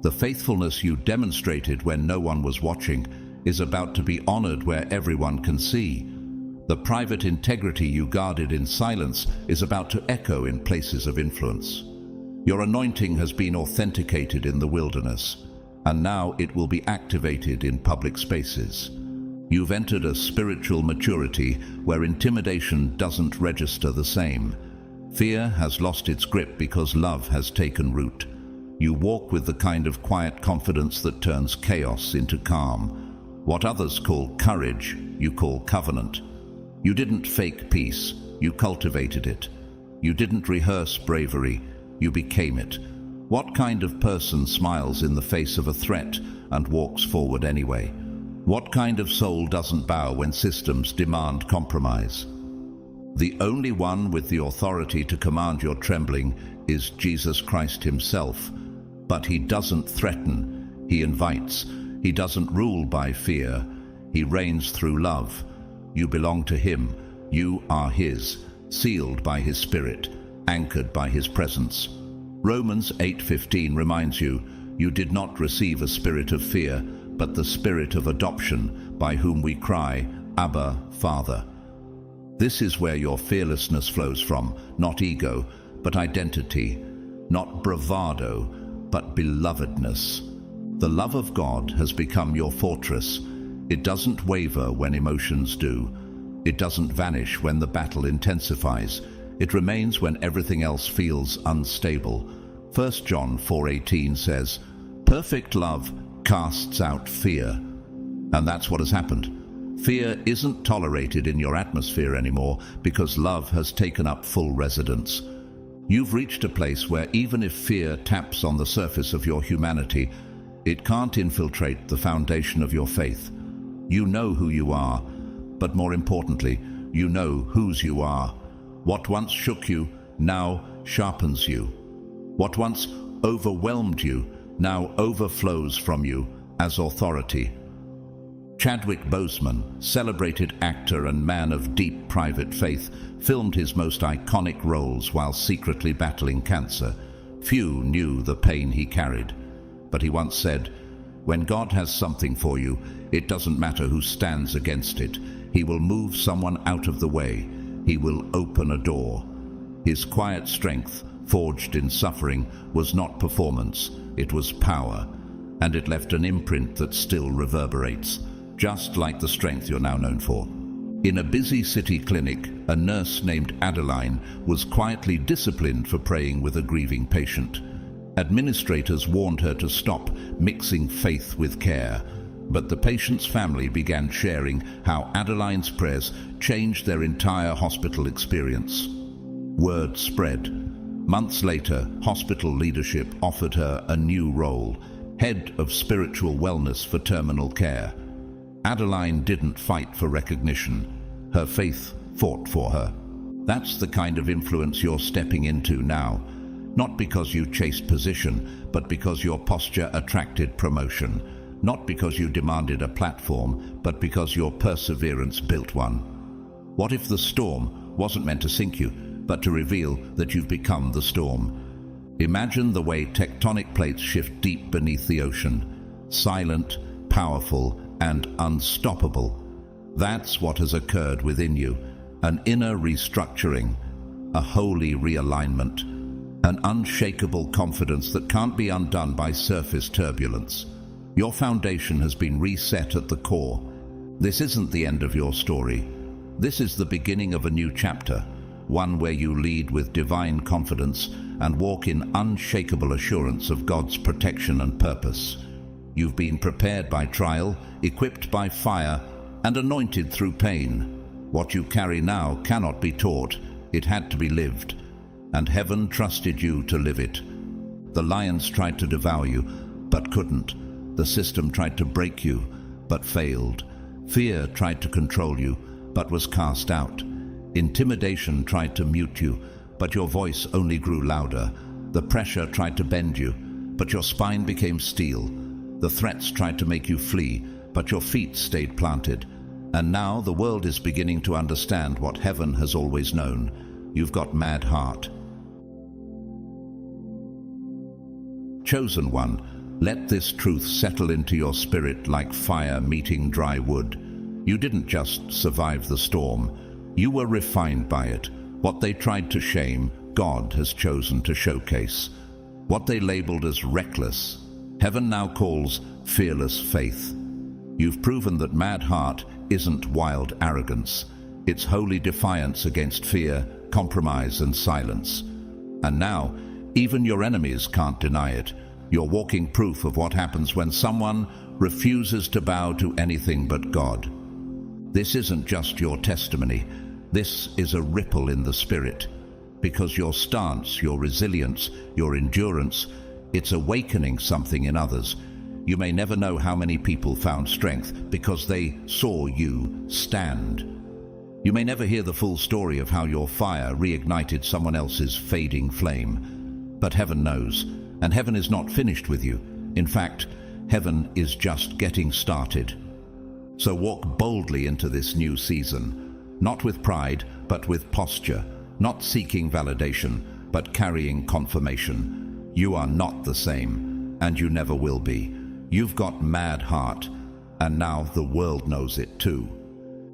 The faithfulness you demonstrated when no one was watching is about to be honored where everyone can see. The private integrity you guarded in silence is about to echo in places of influence. Your anointing has been authenticated in the wilderness. and now it will be activated in public spaces. You've entered a spiritual maturity where intimidation doesn't register the same. Fear has lost its grip because love has taken root. You walk with the kind of quiet confidence that turns chaos into calm. What others call courage, you call covenant. You didn't fake peace, you cultivated it. You didn't rehearse bravery, you became it. What kind of person smiles in the face of a threat and walks forward anyway? What kind of soul doesn't bow when systems demand compromise? The only one with the authority to command your trembling is Jesus Christ himself. But he doesn't threaten, he invites. He doesn't rule by fear, he reigns through love. You belong to him, you are his, sealed by his Spirit, anchored by his presence. Romans 8:15 reminds you, you did not receive a spirit of fear, but the spirit of adoption, by whom we cry, Abba, Father. This is where your fearlessness flows from, not ego, but identity, not bravado, but belovedness. The love of God has become your fortress. It doesn't waver when emotions do. It doesn't vanish when the battle intensifies. It remains when everything else feels unstable. 1 John 4:18 says, "Perfect love casts out fear." And that's what has happened. Fear isn't tolerated in your atmosphere anymore because love has taken up full residence. You've reached a place where even if fear taps on the surface of your humanity, it can't infiltrate the foundation of your faith. You know who you are, but more importantly, you know whose you are. What once shook you now sharpens you. What once overwhelmed you now overflows from you as authority. Chadwick Boseman, celebrated actor and man of deep private faith, filmed his most iconic roles while secretly battling cancer. Few knew the pain he carried. But he once said, "When God has something for you, it doesn't matter who stands against it. He will move someone out of the way. He will open a door." His quiet strength, forged in suffering, was not performance, it was power. And it left an imprint that still reverberates, just like the strength you're now known for. In a busy city clinic, a nurse named Adeline was quietly disciplined for praying with a grieving patient. Administrators warned her to stop mixing faith with care, but the patient's family began sharing how Adeline's prayers changed their entire hospital experience. Word spread. Months later, hospital leadership offered her a new role, head of spiritual wellness for terminal care. Adeline didn't fight for recognition. Her faith fought for her. That's the kind of influence you're stepping into now. Not because you chased position, but because your posture attracted promotion. Not because you demanded a platform, but because your perseverance built one. What if the storm wasn't meant to sink you, but to reveal that you've become the storm? Imagine the way tectonic plates shift deep beneath the ocean. Silent, powerful, and unstoppable. That's what has occurred within you. An inner restructuring, a holy realignment, an unshakable confidence that can't be undone by surface turbulence. Your foundation has been reset at the core. This isn't the end of your story. This is the beginning of a new chapter, one where you lead with divine confidence and walk in unshakable assurance of God's protection and purpose. You've been prepared by trial, equipped by fire, and anointed through pain. What you carry now cannot be taught, it had to be lived. And heaven trusted you to live it. The lions tried to devour you, but couldn't. The system tried to break you, but failed. Fear tried to control you, but was cast out. Intimidation tried to mute you, but your voice only grew louder. The pressure tried to bend you, but your spine became steel. The threats tried to make you flee, but your feet stayed planted. And now the world is beginning to understand what heaven has always known. You've got mad heart. Chosen one, let this truth settle into your spirit like fire meeting dry wood. You didn't just survive the storm. You were refined by it. What they tried to shame, God has chosen to showcase. What they labeled as reckless, Heaven now calls fearless faith. You've proven that mad heart isn't wild arrogance. It's holy defiance against fear, compromise, and silence. And now, even your enemies can't deny it. You're walking proof of what happens when someone refuses to bow to anything but God. This isn't just your testimony. This is a ripple in the spirit. Because your stance, your resilience, your endurance, it's awakening something in others. You may never know how many people found strength because they saw you stand. You may never hear the full story of how your fire reignited someone else's fading flame. But heaven knows, and heaven is not finished with you. In fact, heaven is just getting started. So walk boldly into this new season, not with pride, but with posture, not seeking validation, but carrying confirmation. You are not the same, and you never will be. You've got mad heart, and now the world knows it too.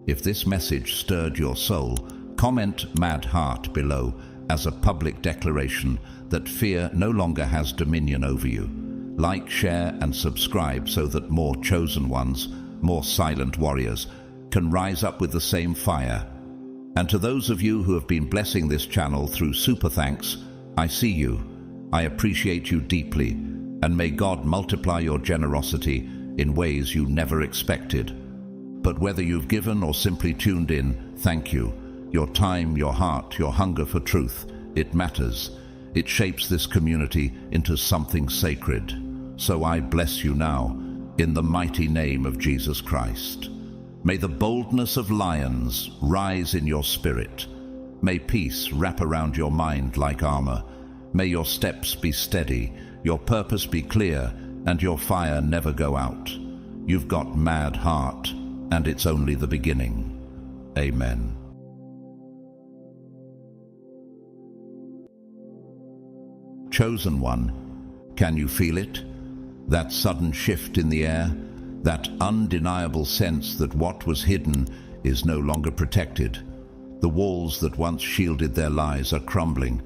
If this message stirred your soul, comment mad heart below as a public declaration that fear no longer has dominion over you. Like, share, and subscribe so that more chosen ones, more silent warriors, can rise up with the same fire. And to those of you who have been blessing this channel through super thanks, I see you. I appreciate you deeply, and may God multiply your generosity in ways you never expected. But whether you've given or simply tuned in, thank you. Your time, your heart, your hunger for truth, it matters. It shapes this community into something sacred. So I bless you now, in the mighty name of Jesus Christ. May the boldness of lions rise in your spirit. May peace wrap around your mind like armor. May your steps be steady, your purpose be clear, and your fire never go out. You've got mad heart, and it's only the beginning. Amen. Chosen one, can you feel it? That sudden shift in the air, that undeniable sense that what was hidden is no longer protected. The walls that once shielded their lies are crumbling.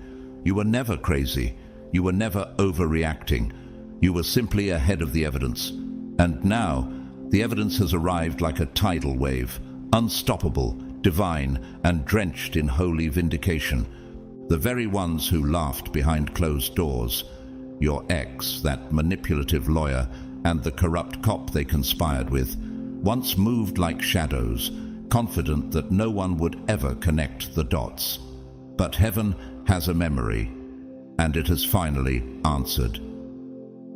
You were never crazy. You were never overreacting. You were simply ahead of the evidence. And now, the evidence has arrived like a tidal wave, unstoppable, divine, and drenched in holy vindication. The very ones who laughed behind closed doors, your ex, that manipulative lawyer, and the corrupt cop they conspired with, once moved like shadows, confident that no one would ever connect the dots. But heaven has a memory, and it has finally answered.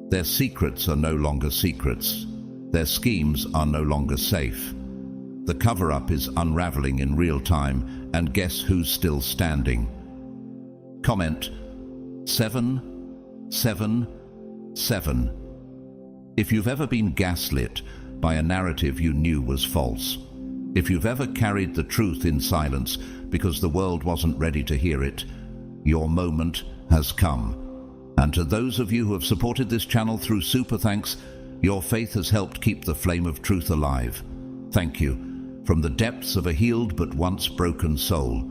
Their secrets are no longer secrets. Their schemes are no longer safe. The cover-up is unraveling in real time, and guess who's still standing? Comment 777. If you've ever been gaslit by a narrative you knew was false, if you've ever carried the truth in silence because the world wasn't ready to hear it, your moment has come. And to those of you who have supported this channel through super thanks, your faith has helped keep the flame of truth alive. Thank you, from the depths of a healed but once broken soul.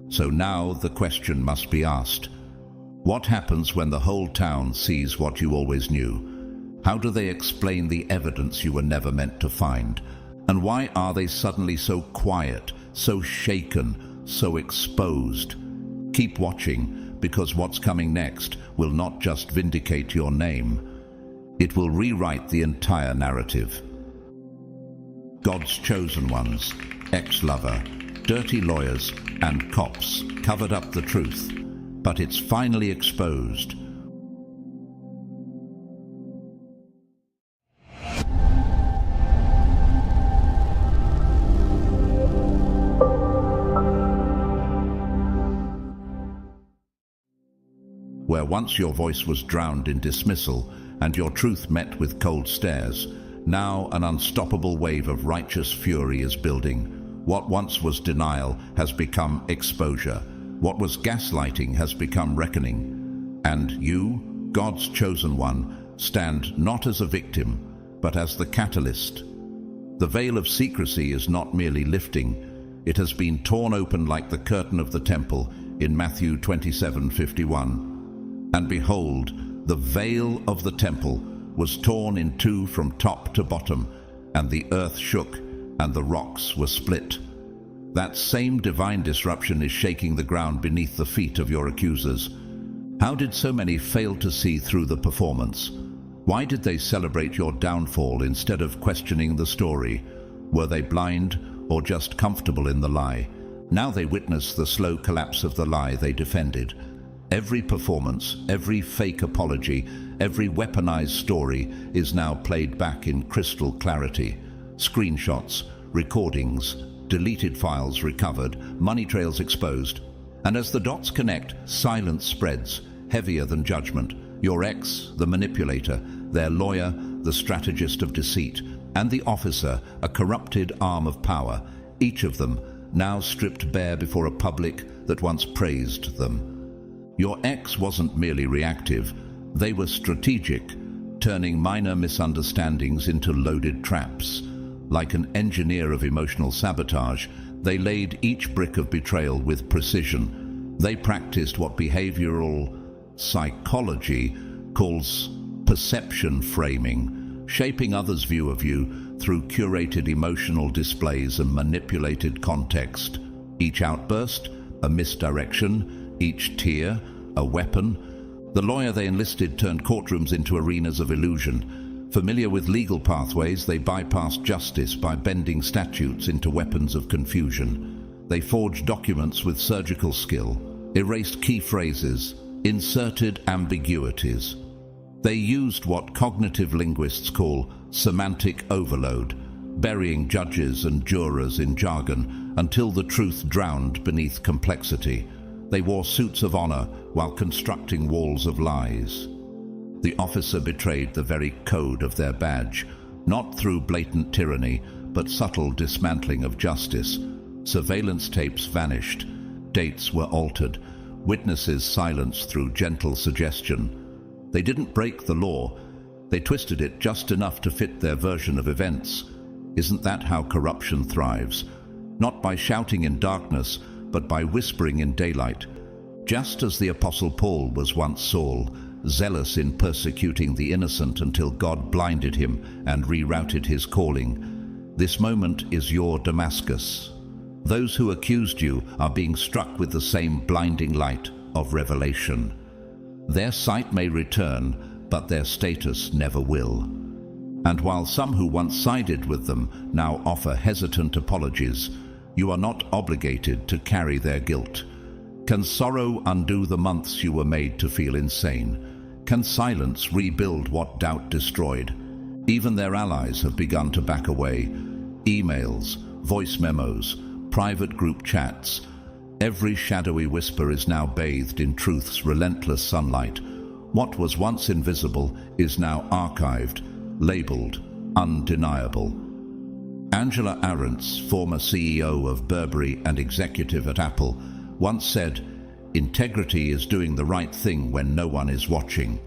So now the question must be asked. What happens when the whole town sees what you always knew? How do they explain the evidence you were never meant to find? And why are they suddenly so quiet, so shaken, so exposed? Keep watching, because what's coming next will not just vindicate your name. It will rewrite the entire narrative. God's chosen ones, ex-lover, dirty lawyers, and cops covered up the truth, but it's finally exposed. Where once your voice was drowned in dismissal and your truth met with cold stares, now an unstoppable wave of righteous fury is building. What once was denial has become exposure. What was gaslighting has become reckoning. And you, God's chosen one, stand not as a victim, but as the catalyst. The veil of secrecy is not merely lifting, it has been torn open like the curtain of the temple in Matthew 27:51. And behold, the veil of the temple was torn in two from top to bottom, and the earth shook and the rocks were split. That same divine disruption is shaking the ground beneath the feet of your accusers. How did so many fail to see through the performance? Why did they celebrate your downfall instead of questioning the story? Were they blind or just comfortable in the lie? Now they witness the slow collapse of the lie they defended. Every performance, every fake apology, every weaponized story is now played back in crystal clarity. Screenshots, recordings, deleted files recovered, money trails exposed. And as the dots connect, silence spreads, heavier than judgment. Your ex, the manipulator, their lawyer, the strategist of deceit, and the officer, a corrupted arm of power, each of them now stripped bare before a public that once praised them. Your ex wasn't merely reactive, they were strategic, turning minor misunderstandings into loaded traps. Like an engineer of emotional sabotage, they laid each brick of betrayal with precision. They practiced what behavioral psychology calls perception framing, shaping others' view of you through curated emotional displays and manipulated context. Each outburst, a misdirection, each tear, a weapon. The lawyer they enlisted turned courtrooms into arenas of illusion. Familiar with legal pathways, they bypassed justice by bending statutes into weapons of confusion. They forged documents with surgical skill, erased key phrases, inserted ambiguities. They used what cognitive linguists call semantic overload, burying judges and jurors in jargon until the truth drowned beneath complexity. They wore suits of honor while constructing walls of lies. The officer betrayed the very code of their badge, not through blatant tyranny, but subtle dismantling of justice. Surveillance tapes vanished, dates were altered, witnesses silenced through gentle suggestion. They didn't break the law, they twisted it just enough to fit their version of events. Isn't that how corruption thrives? Not by shouting in darkness, but by whispering in daylight. Just as the Apostle Paul was once Saul, zealous in persecuting the innocent until God blinded him and rerouted his calling. This moment is your Damascus. Those who accused you are being struck with the same blinding light of revelation. Their sight may return, but their status never will. And while some who once sided with them now offer hesitant apologies, you are not obligated to carry their guilt. Can sorrow undo the months you were made to feel insane? Can silence rebuild what doubt destroyed? Even their allies have begun to back away. Emails, voice memos, private group chats. Every shadowy whisper is now bathed in truth's relentless sunlight. What was once invisible is now archived, labeled undeniable. Angela Arendt's, former CEO of Burberry and executive at Apple, once said, "Integrity is doing the right thing when no one is watching."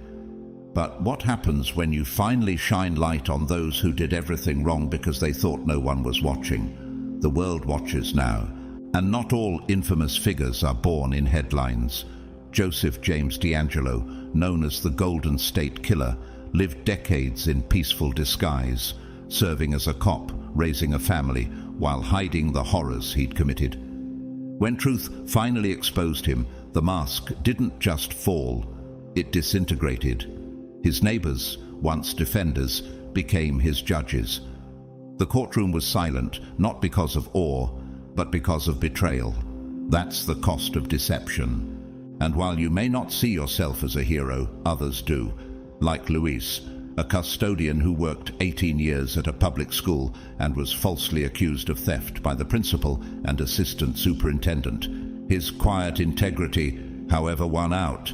But what happens when you finally shine light on those who did everything wrong because they thought no one was watching? The world watches now, and not all infamous figures are born in headlines. Joseph James D'Angelo, known as the Golden State Killer, lived decades in peaceful disguise, serving as a cop, raising a family, while hiding the horrors he'd committed. When truth finally exposed him, the mask didn't just fall, it disintegrated. His neighbors, once defenders, became his judges. The courtroom was silent, not because of awe, but because of betrayal. That's the cost of deception. And while you may not see yourself as a hero, others do. Like Luis, a custodian who worked 18 years at a public school and was falsely accused of theft by the principal and assistant superintendent. His quiet integrity, however, won out.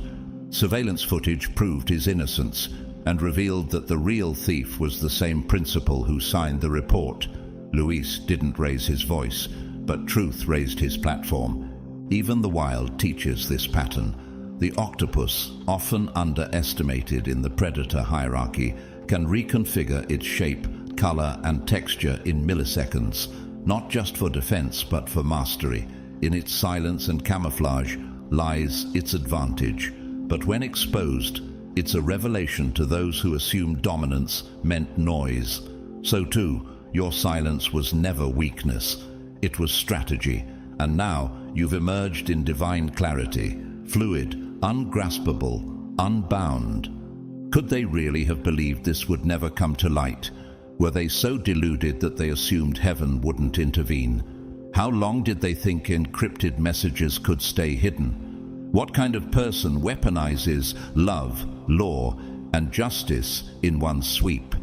Surveillance footage proved his innocence and revealed that the real thief was the same principal who signed the report. Luis didn't raise his voice, but truth raised his platform. Even the wild teaches this pattern. The octopus, often underestimated in the predator hierarchy, can reconfigure its shape, color, and texture in milliseconds, not just for defense but for mastery. In its silence and camouflage lies its advantage. But when exposed, It's a revelation to those who assumed dominance meant noise. So too, your silence was never weakness. It was strategy. And now you've emerged in divine clarity, fluid, ungraspable, unbound. Could they really have believed this would never come to light? Were they so deluded that they assumed heaven wouldn't intervene? How long did they think encrypted messages could stay hidden? What kind of person weaponizes love, law, and justice in one sweep?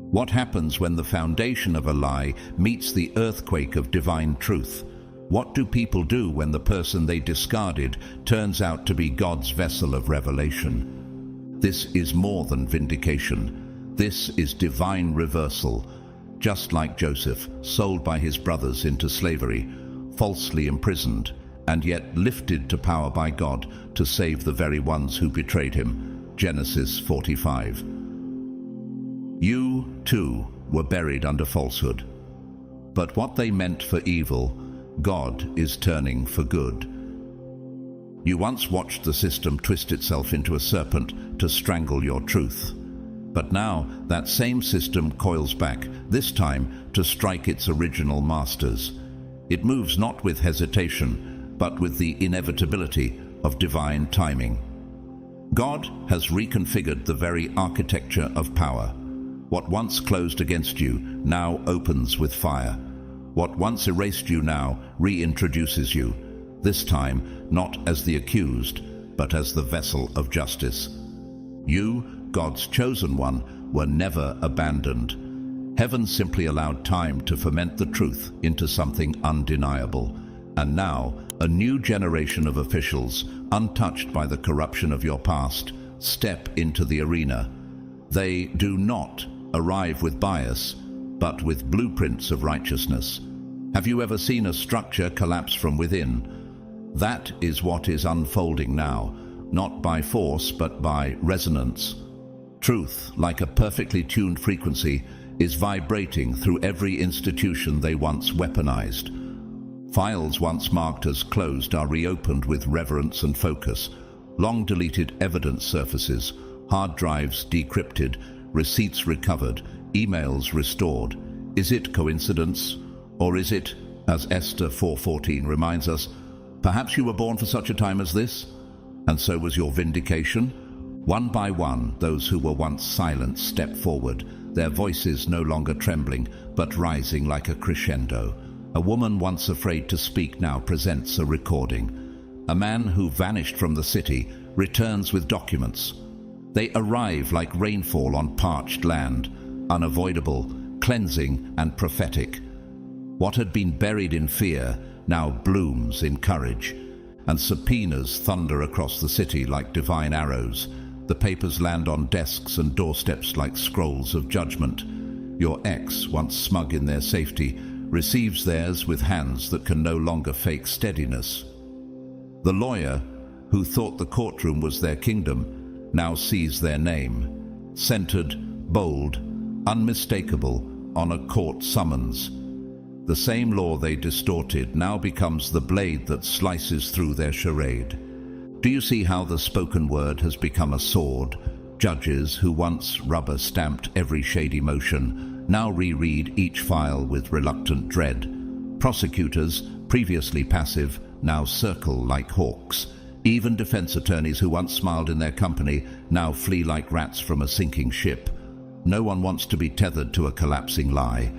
What happens when the foundation of a lie meets the earthquake of divine truth? What do people do when the person they discarded turns out to be God's vessel of revelation? This is more than vindication. This is divine reversal. Just like Joseph, sold by his brothers into slavery, falsely imprisoned, and yet lifted to power by God to save the very ones who betrayed him. Genesis 45. You, too, were buried under falsehood. But what they meant for evil, God is turning for good. You once watched the system twist itself into a serpent to strangle your truth. But now that same system coils back, this time to strike its original masters. It moves not with hesitation, but with the inevitability of divine timing. God has reconfigured the very architecture of power. What once closed against you now opens with fire. What once erased you now reintroduces you, this time not as the accused, but as the vessel of justice. You, God's chosen one, were never abandoned. Heaven simply allowed time to ferment the truth into something undeniable. And now, a new generation of officials, untouched by the corruption of your past, step into the arena. They do not arrive with bias, but with blueprints of righteousness. Have you ever seen a structure collapse from within? That is what is unfolding now, not by force, but by resonance. Truth, like a perfectly tuned frequency, is vibrating through every institution they once weaponized. Files once marked as closed are reopened with reverence and focus. Long-deleted evidence surfaces, hard drives decrypted, receipts recovered, emails restored. Is it coincidence? Or is it, as Esther 4:14 reminds us, perhaps you were born for such a time as this? And so was your vindication? One by one, those who were once silent step forward, their voices no longer trembling, but rising like a crescendo. A woman once afraid to speak now presents a recording. A man who vanished from the city returns with documents. They arrive like rainfall on parched land, unavoidable, cleansing, and prophetic. What had been buried in fear now blooms in courage, and subpoenas thunder across the city like divine arrows. The papers land on desks and doorsteps like scrolls of judgment. Your ex, once smug in their safety, receives theirs with hands that can no longer fake steadiness. The lawyer, who thought the courtroom was their kingdom, now sees their name, centered, bold, unmistakable, on a court summons. The same law they distorted now becomes the blade that slices through their charade. Do you see how the spoken word has become a sword? Judges who once rubber-stamped every shady motion now reread each file with reluctant dread. Prosecutors, previously passive, now circle like hawks. Even defense attorneys who once smiled in their company now flee like rats from a sinking ship. No one wants to be tethered to a collapsing lie.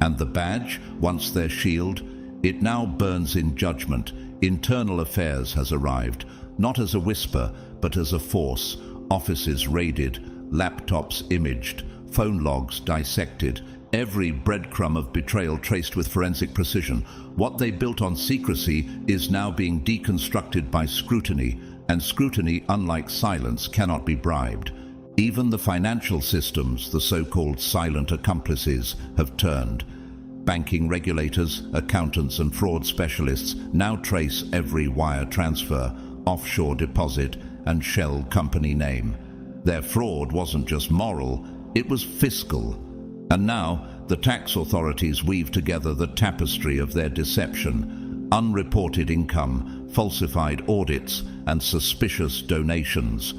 And the badge, once their shield, it now burns in judgment. Internal affairs has arrived, not as a whisper, but as a force. Offices raided, laptops imaged, phone logs dissected, every breadcrumb of betrayal traced with forensic precision. What they built on secrecy is now being deconstructed by scrutiny, and scrutiny, unlike silence, cannot be bribed. Even the financial systems, the so-called silent accomplices, have turned. Banking regulators, accountants and fraud specialists now trace every wire transfer, offshore deposit and shell company name. Their fraud wasn't just moral, it was fiscal. And now the tax authorities weave together the tapestry of their deception. Unreported income, falsified audits and suspicious donations.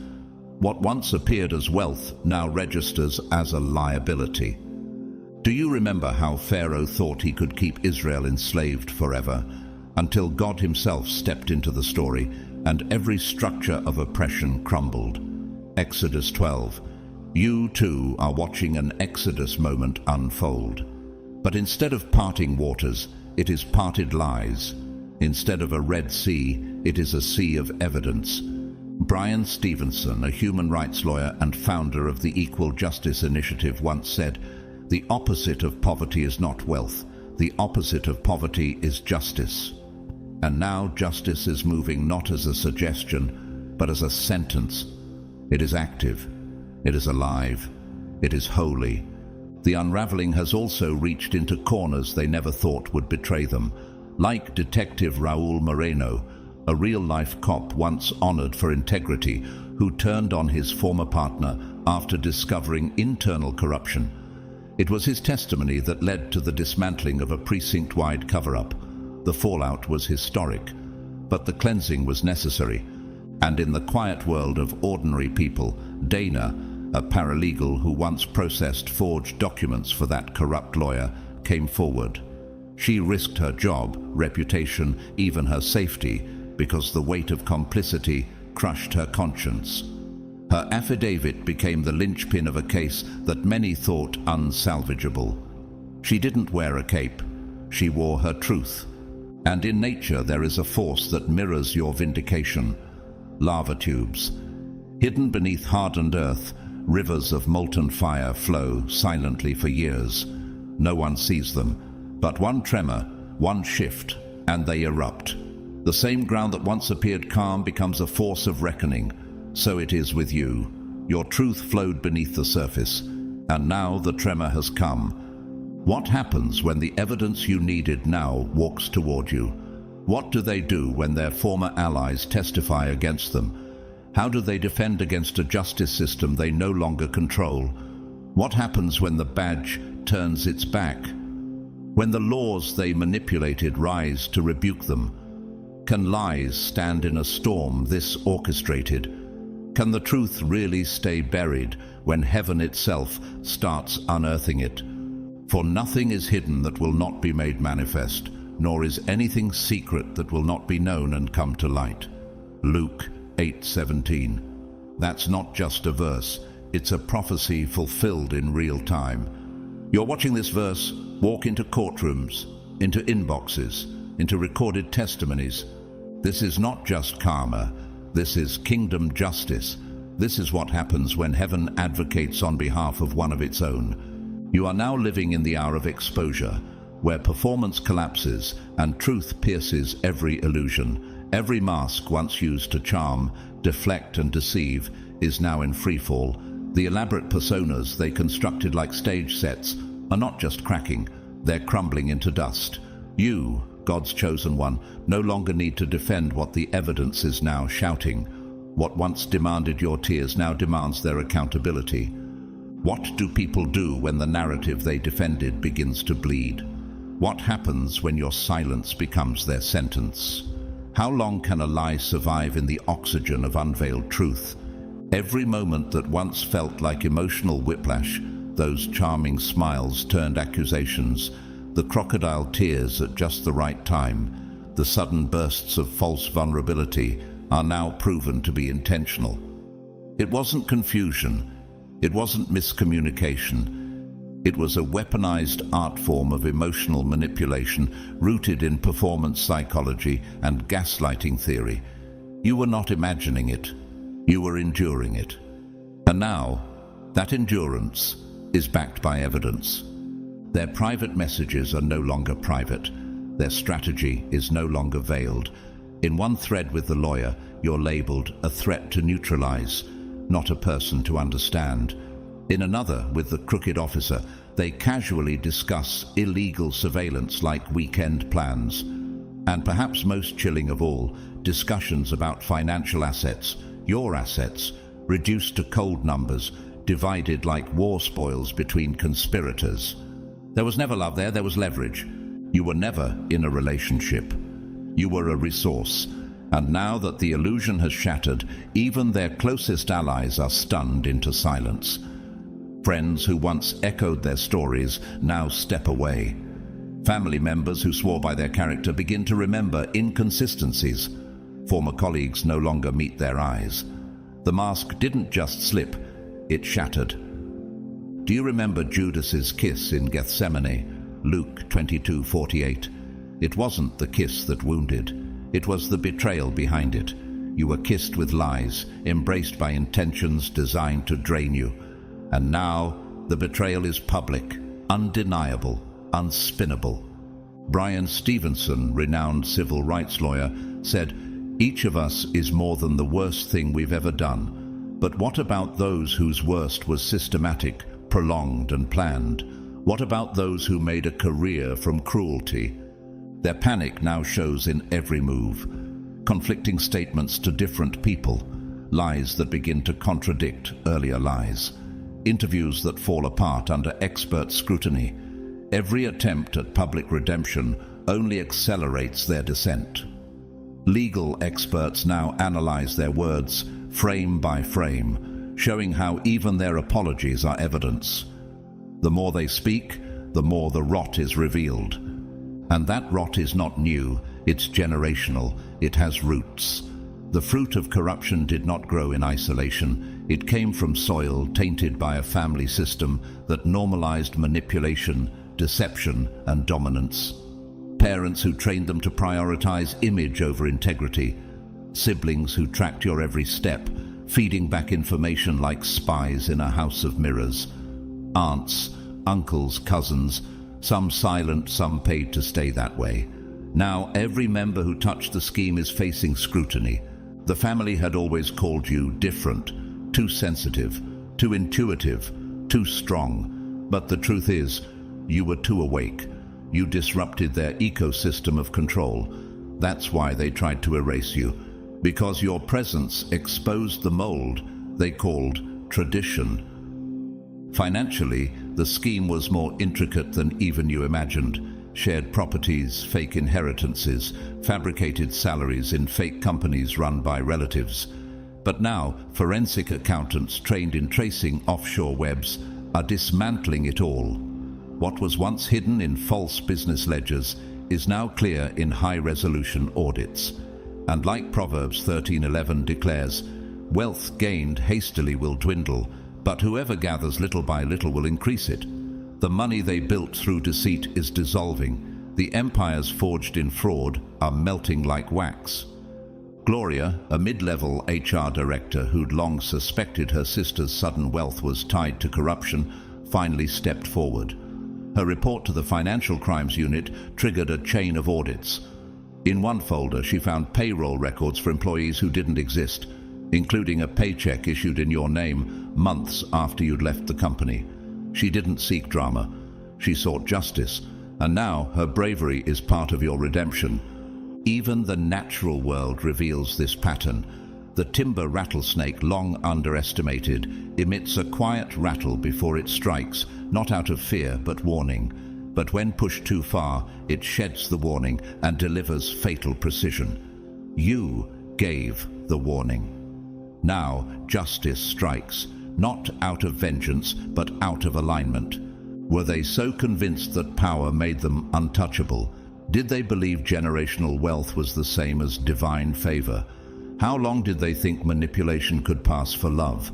What once appeared as wealth now registers as a liability. Do you remember how Pharaoh thought he could keep Israel enslaved forever, until God himself stepped into the story and every structure of oppression crumbled? Exodus 12. You too are watching an Exodus moment unfold. But instead of parting waters, it is parted lies. Instead of a Red Sea, it is a sea of evidence. Brian Stevenson, a human rights lawyer and founder of the Equal Justice Initiative, once said, "The opposite of poverty is not wealth. The opposite of poverty is justice." And now justice is moving not as a suggestion, but as a sentence. It is active. It is alive. It is holy. The unraveling has also reached into corners they never thought would betray them. Like Detective Raul Moreno, a real-life cop once honored for integrity, who turned on his former partner after discovering internal corruption. It was his testimony that led to the dismantling of a precinct-wide cover-up. The fallout was historic, but the cleansing was necessary. And in the quiet world of ordinary people, Dana, a paralegal who once processed forged documents for that corrupt lawyer, came forward. She risked her job, reputation, even her safety, because the weight of complicity crushed her conscience. Her affidavit became the linchpin of a case that many thought unsalvageable. She didn't wear a cape. She wore her truth. And in nature there is a force that mirrors your vindication. Lava tubes. Hidden beneath hardened earth, rivers of molten fire flow silently for years. No one sees them, but one tremor, one shift, and they erupt. The same ground that once appeared calm becomes a force of reckoning. So it is with you. Your truth flowed beneath the surface, and now the tremor has come. What happens when the evidence you needed now walks toward you? What do they do when their former allies testify against them? How do they defend against a justice system they no longer control? What happens when the badge turns its back? When the laws they manipulated rise to rebuke them? Can lies stand in a storm this orchestrated? Can the truth really stay buried when heaven itself starts unearthing it? For nothing is hidden that will not be made manifest, nor is anything secret that will not be known and come to light. Luke 8:17. That's not just a verse, it's a prophecy fulfilled in real time. You're watching this verse walk into courtrooms, into inboxes, into recorded testimonies. This is not just karma, this is kingdom justice. This is what happens when heaven advocates on behalf of one of its own. You are now living in the hour of exposure, where performance collapses and truth pierces every illusion. Every mask once used to charm, deflect and deceive is now in freefall. The elaborate personas they constructed like stage sets are not just cracking, they're crumbling into dust. You, God's chosen one, no longer need to defend what the evidence is now shouting. What once demanded your tears now demands their accountability. What do people do when the narrative they defended begins to bleed? What happens when your silence becomes their sentence? How long can a lie survive in the oxygen of unveiled truth? Every moment that once felt like emotional whiplash, those charming smiles turned accusations, the crocodile tears at just the right time, the sudden bursts of false vulnerability are now proven to be intentional. It wasn't confusion, it wasn't miscommunication. It was a weaponized art form of emotional manipulation rooted in performance psychology and gaslighting theory. You were not imagining it, you were enduring it. And now, that endurance is backed by evidence. Their private messages are no longer private. Their strategy is no longer veiled. In one thread with the lawyer, you're labeled a threat to neutralize, not a person to understand. In another, with the crooked officer, they casually discuss illegal surveillance like weekend plans. And perhaps most chilling of all, discussions about financial assets, your assets, reduced to cold numbers, divided like war spoils between conspirators. There was never love there was leverage. You were never in a relationship. You were a resource, And now that the illusion has shattered, even their closest allies are stunned into silence. Friends who once echoed their stories now step away. Family members who swore by their character begin to remember inconsistencies. Former colleagues no longer meet their eyes. The mask didn't just slip, it shattered. Do you remember Judas's kiss in Gethsemane? Luke 22:48. It wasn't the kiss that wounded. It was the betrayal behind it. You were kissed with lies, embraced by intentions designed to drain you. And now, the betrayal is public, undeniable, unspinnable. Brian Stevenson, renowned civil rights lawyer, said, "Each of us is more than the worst thing we've ever done. But what about those whose worst was systematic, prolonged and planned? What about those who made a career from cruelty?" Their panic now shows in every move. Conflicting statements to different people, lies that begin to contradict earlier lies, interviews that fall apart under expert scrutiny. Every attempt at public redemption only accelerates their descent. Legal experts now analyze their words frame by frame, showing how even their apologies are evidence. The more they speak, the more the rot is revealed. And that rot is not new, it's generational, it has roots. The fruit of corruption did not grow in isolation. It came from soil tainted by a family system that normalized manipulation, deception, and dominance. Parents who trained them to prioritize image over integrity. Siblings who tracked your every step, feeding back information like spies in a house of mirrors. Aunts, uncles, cousins, some silent, some paid to stay that way. Now every member who touched the scheme is facing scrutiny. The family had always called you different, too sensitive, too intuitive, too strong. But the truth is, you were too awake. You disrupted their ecosystem of control. That's why they tried to erase you. Because your presence exposed the mold they called tradition. Financially, the scheme was more intricate than even you imagined. Shared properties, fake inheritances, fabricated salaries in fake companies run by relatives. But now, forensic accountants trained in tracing offshore webs are dismantling it all. What was once hidden in false business ledgers is now clear in high-resolution audits. And like Proverbs 13:11 declares, wealth gained hastily will dwindle, but whoever gathers little by little will increase it. The money they built through deceit is dissolving. The empires forged in fraud are melting like wax. Gloria, a mid-level HR director who'd long suspected her sister's sudden wealth was tied to corruption, finally stepped forward. Her report to the Financial Crimes Unit triggered a chain of audits. In one folder, she found payroll records for employees who didn't exist, including a paycheck issued in your name months after you'd left the company. She didn't seek drama. She sought justice, and now her bravery is part of your redemption. Even the natural world reveals this pattern. The timber rattlesnake, long underestimated, emits a quiet rattle before it strikes, not out of fear but warning. But when pushed too far, it sheds the warning and delivers fatal precision. You gave the warning. Now justice strikes, not out of vengeance, but out of alignment. Were they so convinced that power made them untouchable? Did they believe generational wealth was the same as divine favor? How long did they think manipulation could pass for love?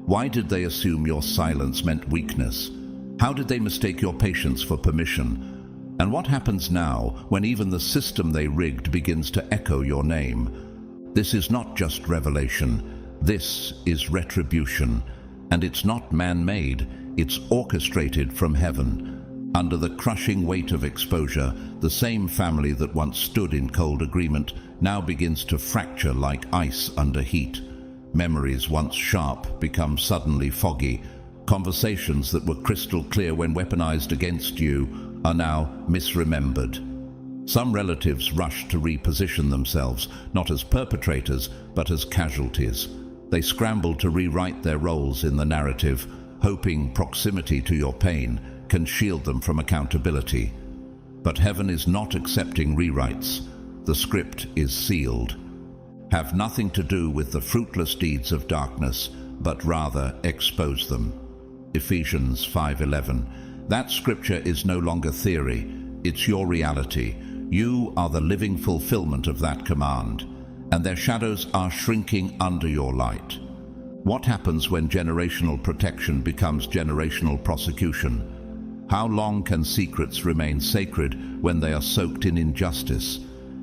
Why did they assume your silence meant weakness? How did they mistake your patience for permission? And what happens now when even the system they rigged begins to echo your name? This is not just revelation. This is retribution. And it's not man-made, it's orchestrated from heaven. Under the crushing weight of exposure, the same family that once stood in cold agreement now begins to fracture like ice under heat. Memories once sharp become suddenly foggy. Conversations that were crystal clear when weaponized against you are now misremembered. Some relatives rush to reposition themselves, not as perpetrators, but as casualties. They scramble to rewrite their roles in the narrative, hoping proximity to your pain can shield them from accountability. But heaven is not accepting rewrites. The script is sealed. Have nothing to do with the fruitless deeds of darkness, but rather expose them. Ephesians 5:11. That scripture is no longer theory, it's your reality. You are the living fulfillment of that command, and their shadows are shrinking under your light. What happens when generational protection becomes generational prosecution? How long can secrets remain sacred when they are soaked in injustice?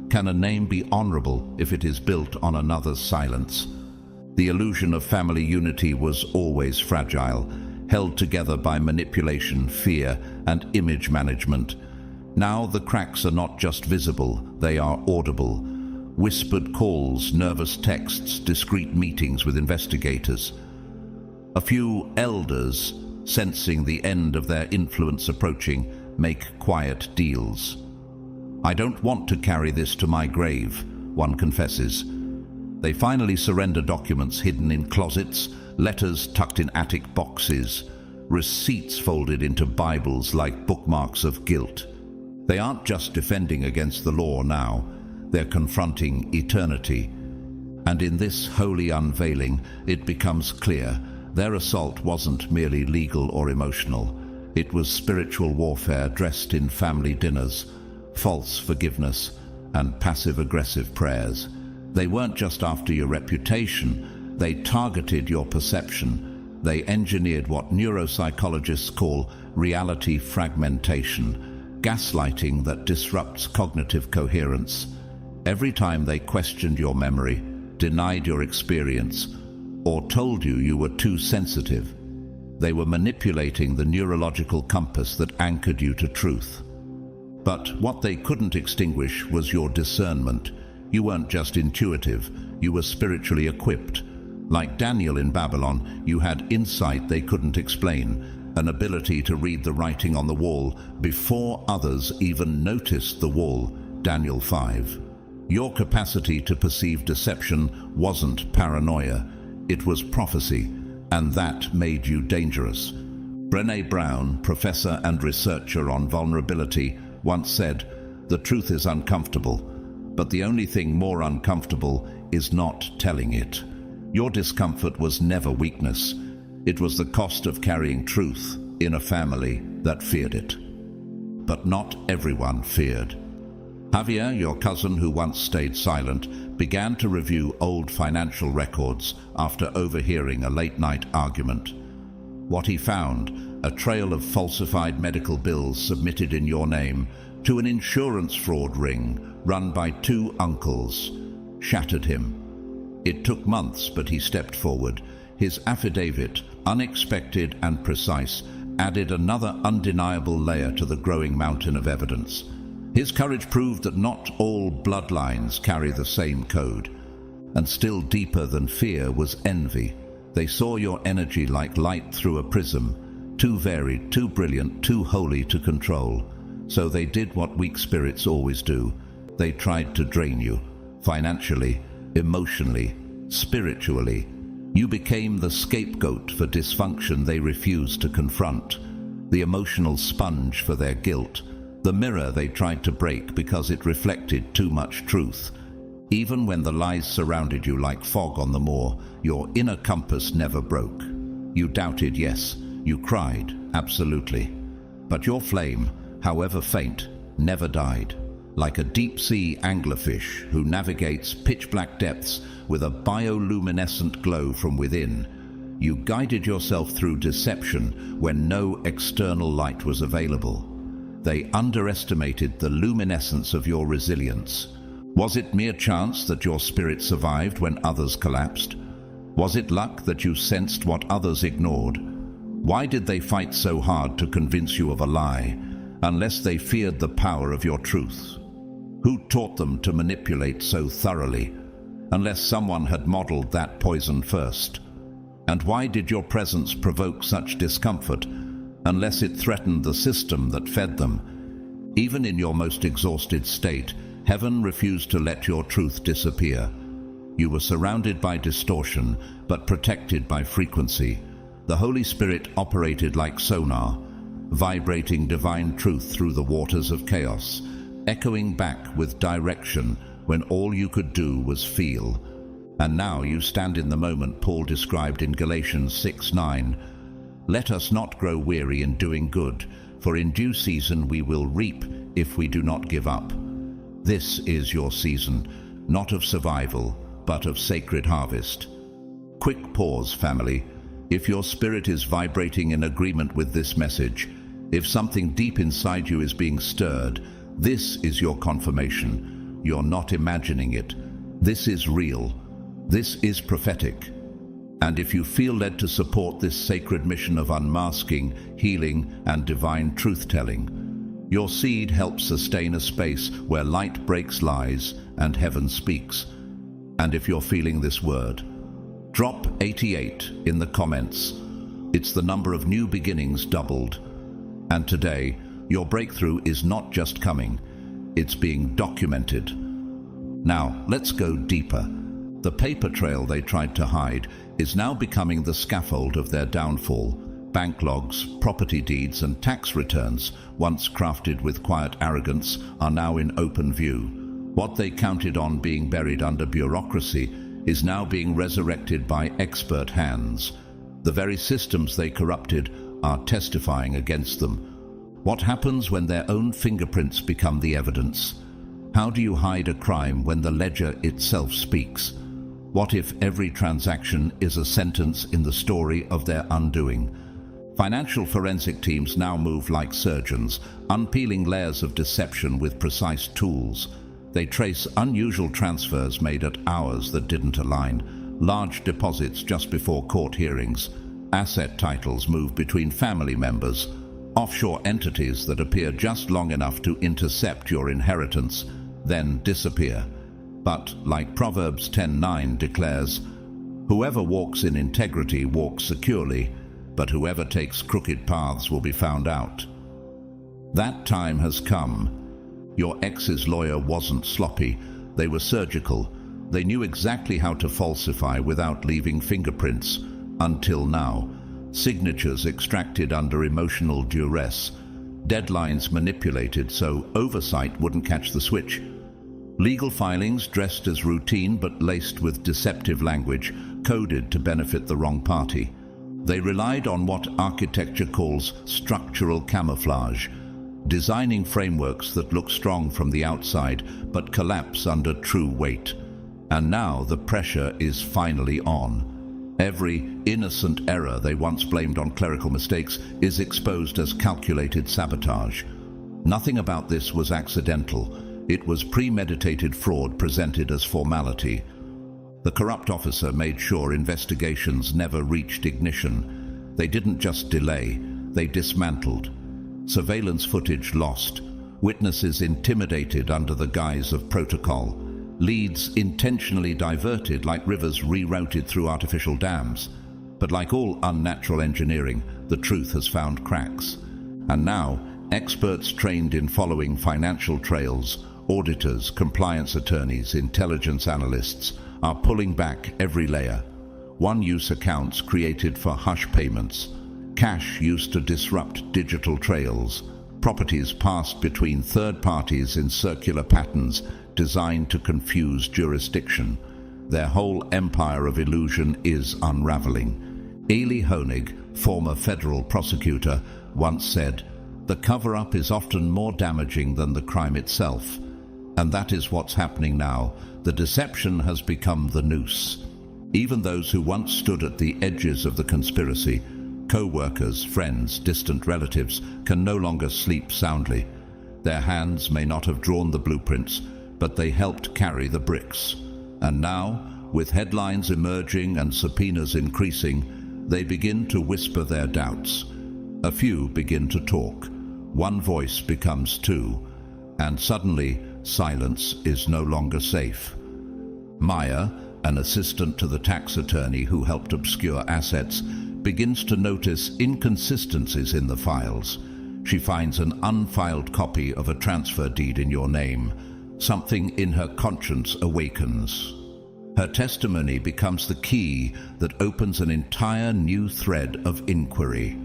Can a name be honorable if it is built on another's silence? The illusion of family unity was always fragile, held together by manipulation, fear, and image management. Now the cracks are not just visible, they are audible. Whispered calls, nervous texts, discreet meetings with investigators. A few elders, sensing the end of their influence approaching, make quiet deals. "I don't want to carry this to my grave," one confesses. They finally surrender documents hidden in closets, letters tucked in attic boxes, receipts folded into Bibles like bookmarks of guilt. They aren't just defending against the law now, they're confronting eternity. And in this holy unveiling, it becomes clear their assault wasn't merely legal or emotional. It was spiritual warfare dressed in family dinners, false forgiveness, and passive-aggressive prayers. They weren't just after your reputation, they targeted your perception. They engineered what neuropsychologists call reality fragmentation, gaslighting that disrupts cognitive coherence. Every time they questioned your memory, denied your experience, or told you you were too sensitive, they were manipulating the neurological compass that anchored you to truth. But what they couldn't extinguish was your discernment. You weren't just intuitive, you were spiritually equipped. Like Daniel in Babylon, you had insight they couldn't explain, an ability to read the writing on the wall before others even noticed the wall, Daniel 5. Your capacity to perceive deception wasn't paranoia, it was prophecy, and that made you dangerous. Brené Brown, professor and researcher on vulnerability, once said, "The truth is uncomfortable, but the only thing more uncomfortable is not telling it." Your discomfort was never weakness. It was the cost of carrying truth in a family that feared it. But not everyone feared. Javier, your cousin who once stayed silent, began to review old financial records after overhearing a late-night argument. What he found, a trail of falsified medical bills submitted in your name to an insurance fraud ring run by two uncles, shattered him. It took months, but he stepped forward. His affidavit, unexpected and precise, added another undeniable layer to the growing mountain of evidence. His courage proved that not all bloodlines carry the same code. And still deeper than fear was envy. They saw your energy like light through a prism, too varied, too brilliant, too holy to control. So they did what weak spirits always do. They tried to drain you, financially, emotionally, spiritually. You became the scapegoat for dysfunction they refused to confront, the emotional sponge for their guilt, the mirror they tried to break because it reflected too much truth. Even when the lies surrounded you like fog on the moor, your inner compass never broke. You doubted, yes. You cried, absolutely. But your flame, however faint, never died. Like a deep-sea anglerfish who navigates pitch-black depths with a bioluminescent glow from within, you guided yourself through deception when no external light was available. They underestimated the luminescence of your resilience. Was it mere chance that your spirit survived when others collapsed? Was it luck that you sensed what others ignored? Why did they fight so hard to convince you of a lie, unless they feared the power of your truth? Who taught them to manipulate so thoroughly, unless someone had modeled that poison first? And why did your presence provoke such discomfort, unless it threatened the system that fed them? Even in your most exhausted state, heaven refused to let your truth disappear. You were surrounded by distortion, but protected by frequency. The Holy Spirit operated like sonar, vibrating divine truth through the waters of chaos, echoing back with direction when all you could do was feel. And now you stand in the moment Paul described in Galatians 6:9. Let us not grow weary in doing good, for in due season we will reap if we do not give up. This is your season, not of survival, but of sacred harvest. Quick pause, family. If your spirit is vibrating in agreement with this message, if something deep inside you is being stirred, this is your confirmation. You're not imagining it. This is real. This is prophetic. And if you feel led to support this sacred mission of unmasking, healing, and divine truth-telling, your seed helps sustain a space where light breaks lies and heaven speaks. And if you're feeling this word, drop 88 in the comments. It's the number of new beginnings doubled. And today, your breakthrough is not just coming, it's being documented. Now, let's go deeper. The paper trail they tried to hide is now becoming the scaffold of their downfall. Bank logs, property deeds, and tax returns, once crafted with quiet arrogance, are now in open view. What they counted on being buried under bureaucracy is now being resurrected by expert hands. The very systems they corrupted are testifying against them. What happens when their own fingerprints become the evidence? How do you hide a crime when the ledger itself speaks? What if every transaction is a sentence in the story of their undoing? Financial forensic teams now move like surgeons, unpeeling layers of deception with precise tools. They trace unusual transfers made at hours that didn't align, large deposits just before court hearings, asset titles move between family members, offshore entities that appear just long enough to intercept your inheritance, then disappear. But, like Proverbs 10:9 declares, whoever walks in integrity walks securely, but whoever takes crooked paths will be found out. That time has come. Your ex's lawyer wasn't sloppy, they were surgical. They knew exactly how to falsify without leaving fingerprints, until now. Signatures extracted under emotional duress, deadlines manipulated so oversight wouldn't catch the switch. Legal filings dressed as routine but laced with deceptive language, coded to benefit the wrong party. They relied on what architecture calls structural camouflage, designing frameworks that look strong from the outside but collapse under true weight. And now the pressure is finally on. Every innocent error they once blamed on clerical mistakes is exposed as calculated sabotage. Nothing about this was accidental. It was premeditated fraud presented as formality. The corrupt officer made sure investigations never reached ignition. They didn't just delay, they dismantled. Surveillance footage lost, witnesses intimidated under the guise of protocol, leads intentionally diverted like rivers rerouted through artificial dams. But like all unnatural engineering, the truth has found cracks. And now, experts trained in following financial trails, auditors, compliance attorneys, intelligence analysts, are pulling back every layer. One-use accounts created for hush payments, cash used to disrupt digital trails, properties passed between third parties in circular patterns designed to confuse jurisdiction. Their whole empire of illusion is unraveling. Eli Honig, former federal prosecutor, once said, "The cover-up is often more damaging than the crime itself." And that is what's happening now. The deception has become the noose. Even those who once stood at the edges of the conspiracy, co-workers, friends, distant relatives, can no longer sleep soundly. Their hands may not have drawn the blueprints, but they helped carry the bricks. And now, with headlines emerging and subpoenas increasing, they begin to whisper their doubts. A few begin to talk. One voice becomes two, and suddenly, silence is no longer safe. Maya, an assistant to the tax attorney who helped obscure assets, begins to notice inconsistencies in the files. She finds an unfiled copy of a transfer deed in your name. Something in her conscience awakens. Her testimony becomes the key that opens an entire new thread of inquiry.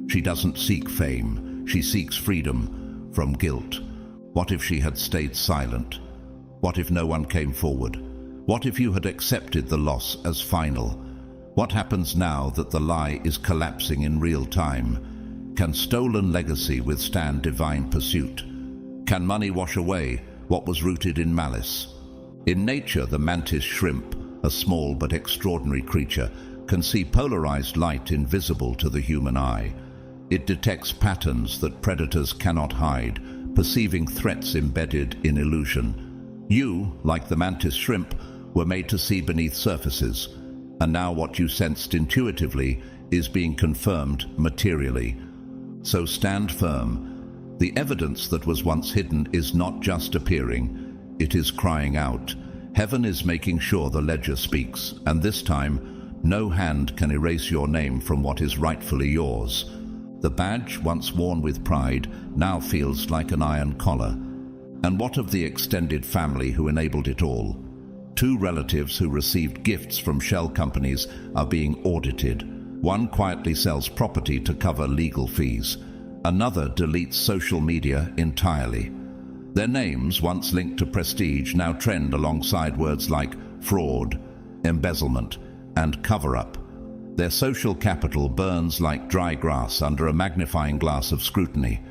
She doesn't seek fame, she seeks freedom from guilt. What if she had stayed silent? What if no one came forward? What if you had accepted the loss as final? What happens now that the lie is collapsing in real time? Can stolen legacy withstand divine pursuit? Can money wash away what was rooted in malice? In nature, the mantis shrimp, a small but extraordinary creature, can see polarized light invisible to the human eye. It detects patterns that predators cannot hide, perceiving threats embedded in illusion. You, like the mantis shrimp, were made to see beneath surfaces, and now what you sensed intuitively is being confirmed materially. So stand firm. The evidence that was once hidden is not just appearing, it is crying out. Heaven is making sure the ledger speaks, and this time, no hand can erase your name from what is rightfully yours. The badge, once worn with pride, now feels like an iron collar. And what of the extended family who enabled it all? 2 relatives who received gifts from shell companies are being audited. One quietly sells property to cover legal fees. Another deletes social media entirely. Their names, once linked to prestige, now trend alongside words like fraud, embezzlement, and cover-up. Their social capital burns like dry grass under a magnifying glass of scrutiny.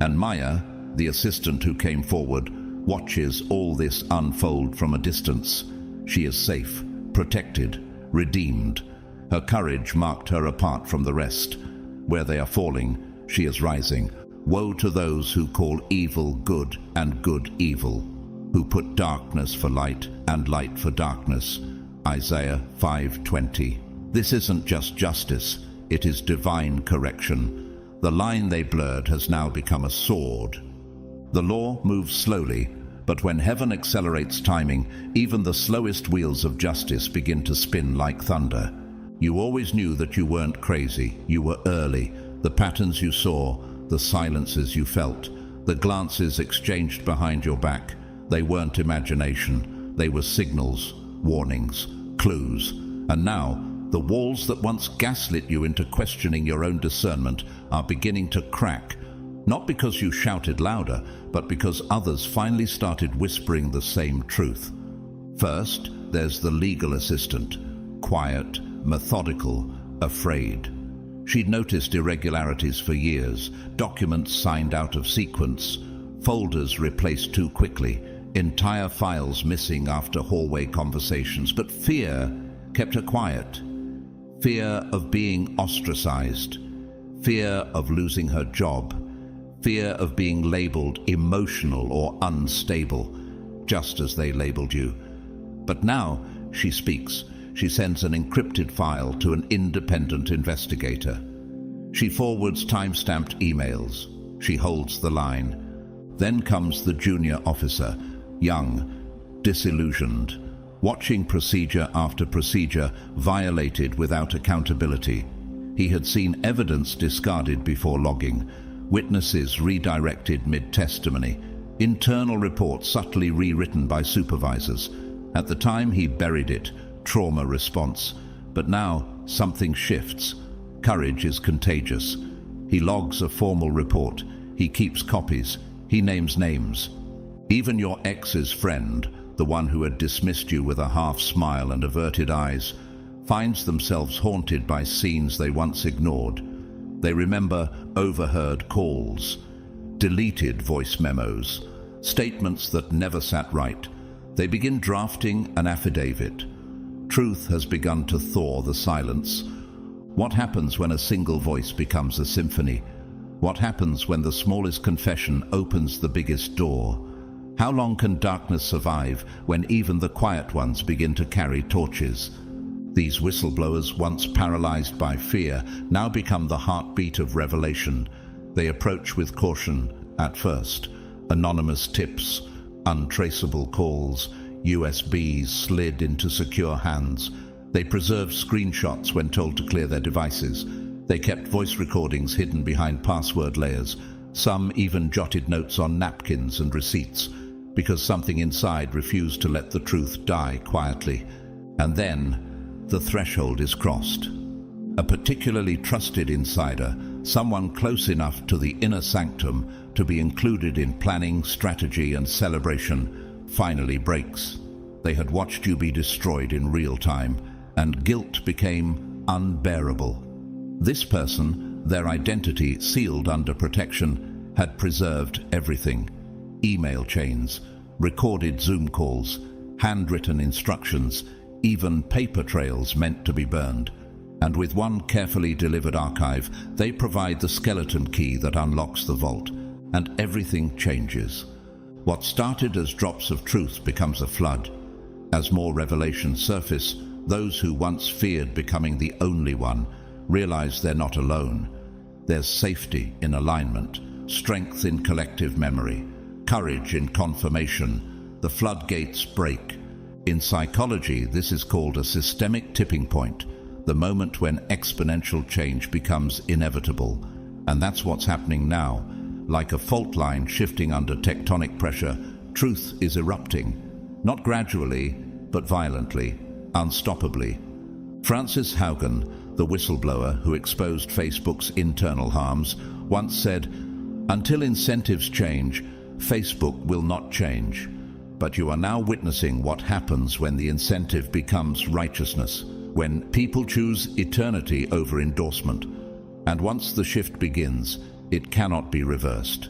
And Maya, the assistant who came forward, watches all this unfold from a distance. She is safe, protected, redeemed. Her courage marked her apart from the rest. Where they are falling, she is rising. Woe to those who call evil good and good evil, who put darkness for light and light for darkness. Isaiah 5:20. This isn't just justice, it is divine correction. The line they blurred has now become a sword. The law moves slowly, but when heaven accelerates timing, even the slowest wheels of justice begin to spin like thunder. You always knew that you weren't crazy, you were early. The patterns you saw, the silences you felt, the glances exchanged behind your back, they weren't imagination, they were signals, warnings, clues. And now, the walls that once gaslit you into questioning your own discernment are beginning to crack, not because you shouted louder, but because others finally started whispering the same truth. First, there's the legal assistant, quiet, methodical, afraid. She'd noticed irregularities for years, documents signed out of sequence, folders replaced too quickly, entire files missing after hallway conversations, but fear kept her quiet. Fear of being ostracized, fear of losing her job, fear of being labeled emotional or unstable, just as they labeled you. But now she speaks. She sends an encrypted file to an independent investigator. She forwards time-stamped emails. She holds the line. Then comes the junior officer, young, disillusioned, watching procedure after procedure violated without accountability. He had seen evidence discarded before logging, witnesses redirected mid-testimony, internal reports subtly rewritten by supervisors. At the time he buried it, trauma response. But now something shifts. Courage is contagious. He logs a formal report. He keeps copies. He names names. Even your ex's friend, the one who had dismissed you with a half smile and averted eyes, finds themselves haunted by scenes they once ignored. They remember overheard calls, deleted voice memos, statements that never sat right. They begin drafting an affidavit. Truth has begun to thaw the silence. What happens when a single voice becomes a symphony? What happens when the smallest confession opens the biggest door? How long can darkness survive when even the quiet ones begin to carry torches? These whistleblowers, once paralyzed by fear, now become the heartbeat of revelation. They approach with caution at first. Anonymous tips, untraceable calls, USBs slid into secure hands. They preserved screenshots when told to clear their devices. They kept voice recordings hidden behind password layers. Some even jotted notes on napkins and receipts, because something inside refused to let the truth die quietly. And then, the threshold is crossed. A particularly trusted insider, someone close enough to the inner sanctum to be included in planning, strategy, and celebration, finally breaks. They had watched you be destroyed in real time, and guilt became unbearable. This person, their identity sealed under protection, had preserved everything. Email chains, recorded Zoom calls, handwritten instructions, even paper trails meant to be burned. And with one carefully delivered archive, they provide the skeleton key that unlocks the vault, and everything changes. What started as drops of truth becomes a flood. As more revelations surface, those who once feared becoming the only one realize they're not alone. There's safety in alignment, strength in collective memory, courage in confirmation. The floodgates break. In psychology, this is called a systemic tipping point, the moment when exponential change becomes inevitable. And that's what's happening now. Like a fault line shifting under tectonic pressure, truth is erupting. Not gradually, but violently, unstoppably. Frances Haugen, the whistleblower who exposed Facebook's internal harms, once said, "Until incentives change, Facebook will not change." But you are now witnessing what happens when the incentive becomes righteousness, when people choose eternity over endorsement. And once the shift begins, it cannot be reversed.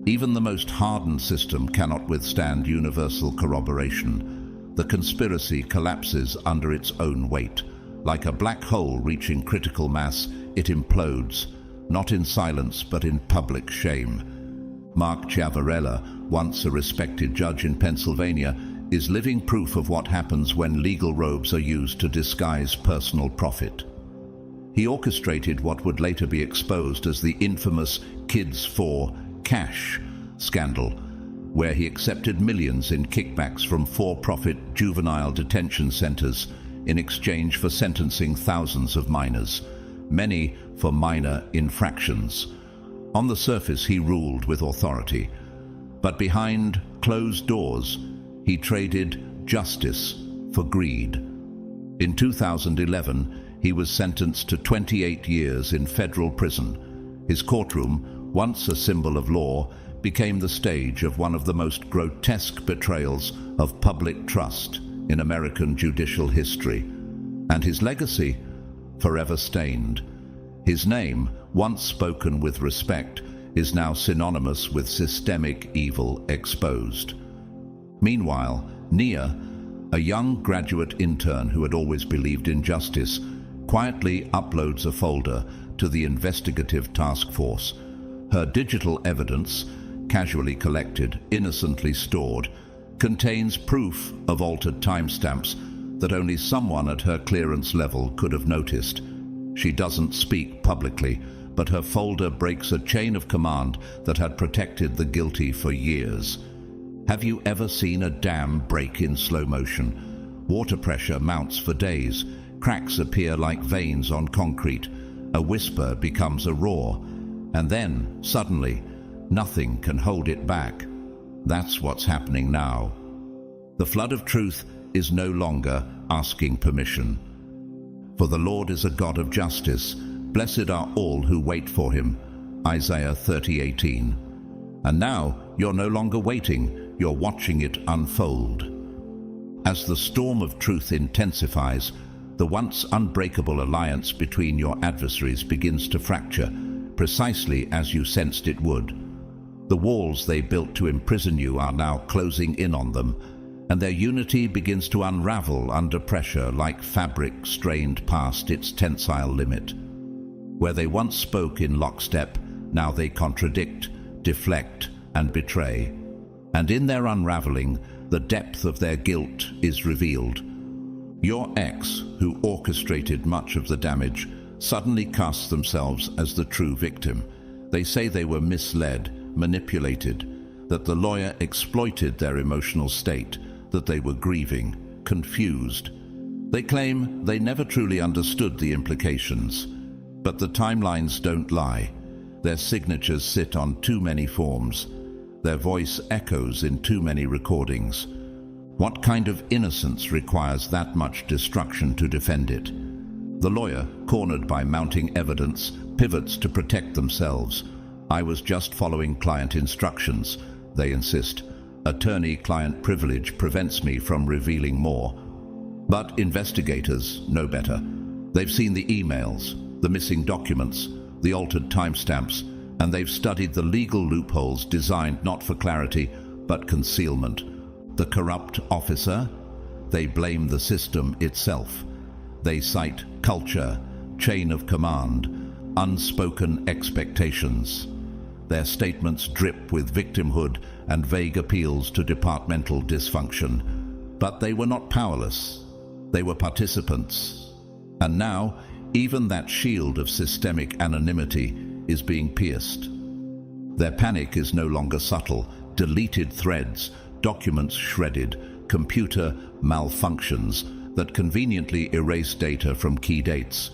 Even the most hardened system cannot withstand universal corroboration. The conspiracy collapses under its own weight. Like a black hole reaching critical mass, it implodes, not in silence but in public shame. Mark Ciavarella, once a respected judge in Pennsylvania, is living proof of what happens when legal robes are used to disguise personal profit. He orchestrated what would later be exposed as the infamous Kids for Cash scandal, where he accepted millions in kickbacks from for-profit juvenile detention centers in exchange for sentencing thousands of minors, many for minor infractions. On the surface, he ruled with authority, but behind closed doors, he traded justice for greed. In 2011, he was sentenced to 28 years in federal prison. His courtroom, once a symbol of law, became the stage of one of the most grotesque betrayals of public trust in American judicial history. And his legacy, forever stained. His name, once spoken with respect, is now synonymous with systemic evil exposed. Meanwhile, Nia, a young graduate intern who had always believed in justice, quietly uploads a folder to the investigative task force. Her digital evidence, casually collected, innocently stored, contains proof of altered timestamps that only someone at her clearance level could have noticed. She doesn't speak publicly, but her folder breaks a chain of command that had protected the guilty for years. Have you ever seen a dam break in slow motion? Water pressure mounts for days. Cracks appear like veins on concrete. A whisper becomes a roar. And then, suddenly, nothing can hold it back. That's what's happening now. The flood of truth is no longer asking permission. For the Lord is a God of justice. Blessed are all who wait for him. Isaiah 30:18. And now, you're no longer waiting. You're watching it unfold. As the storm of truth intensifies, the once unbreakable alliance between your adversaries begins to fracture, precisely as you sensed it would. The walls they built to imprison you are now closing in on them, and their unity begins to unravel under pressure like fabric strained past its tensile limit. Where they once spoke in lockstep, now they contradict, deflect, and betray. And in their unraveling, the depth of their guilt is revealed. Your ex, who orchestrated much of the damage, suddenly casts themselves as the true victim. They say they were misled, manipulated, that the lawyer exploited their emotional state, that they were grieving, confused. They claim they never truly understood the implications. But the timelines don't lie. Their signatures sit on too many forms. Their voice echoes in too many recordings. What kind of innocence requires that much destruction to defend it? The lawyer, cornered by mounting evidence, pivots to protect themselves. I was just following client instructions, they insist. Attorney-client privilege prevents me from revealing more. But investigators know better. They've seen the emails, the missing documents, the altered timestamps, and they've studied the legal loopholes designed not for clarity, but concealment. The corrupt officer? They blame the system itself. They cite culture, chain of command, unspoken expectations. Their statements drip with victimhood and vague appeals to departmental dysfunction. But they were not powerless. They were participants. And now, even that shield of systemic anonymity is being pierced. Their panic is no longer subtle. Deleted threads, documents shredded, computer malfunctions that conveniently erase data from key dates.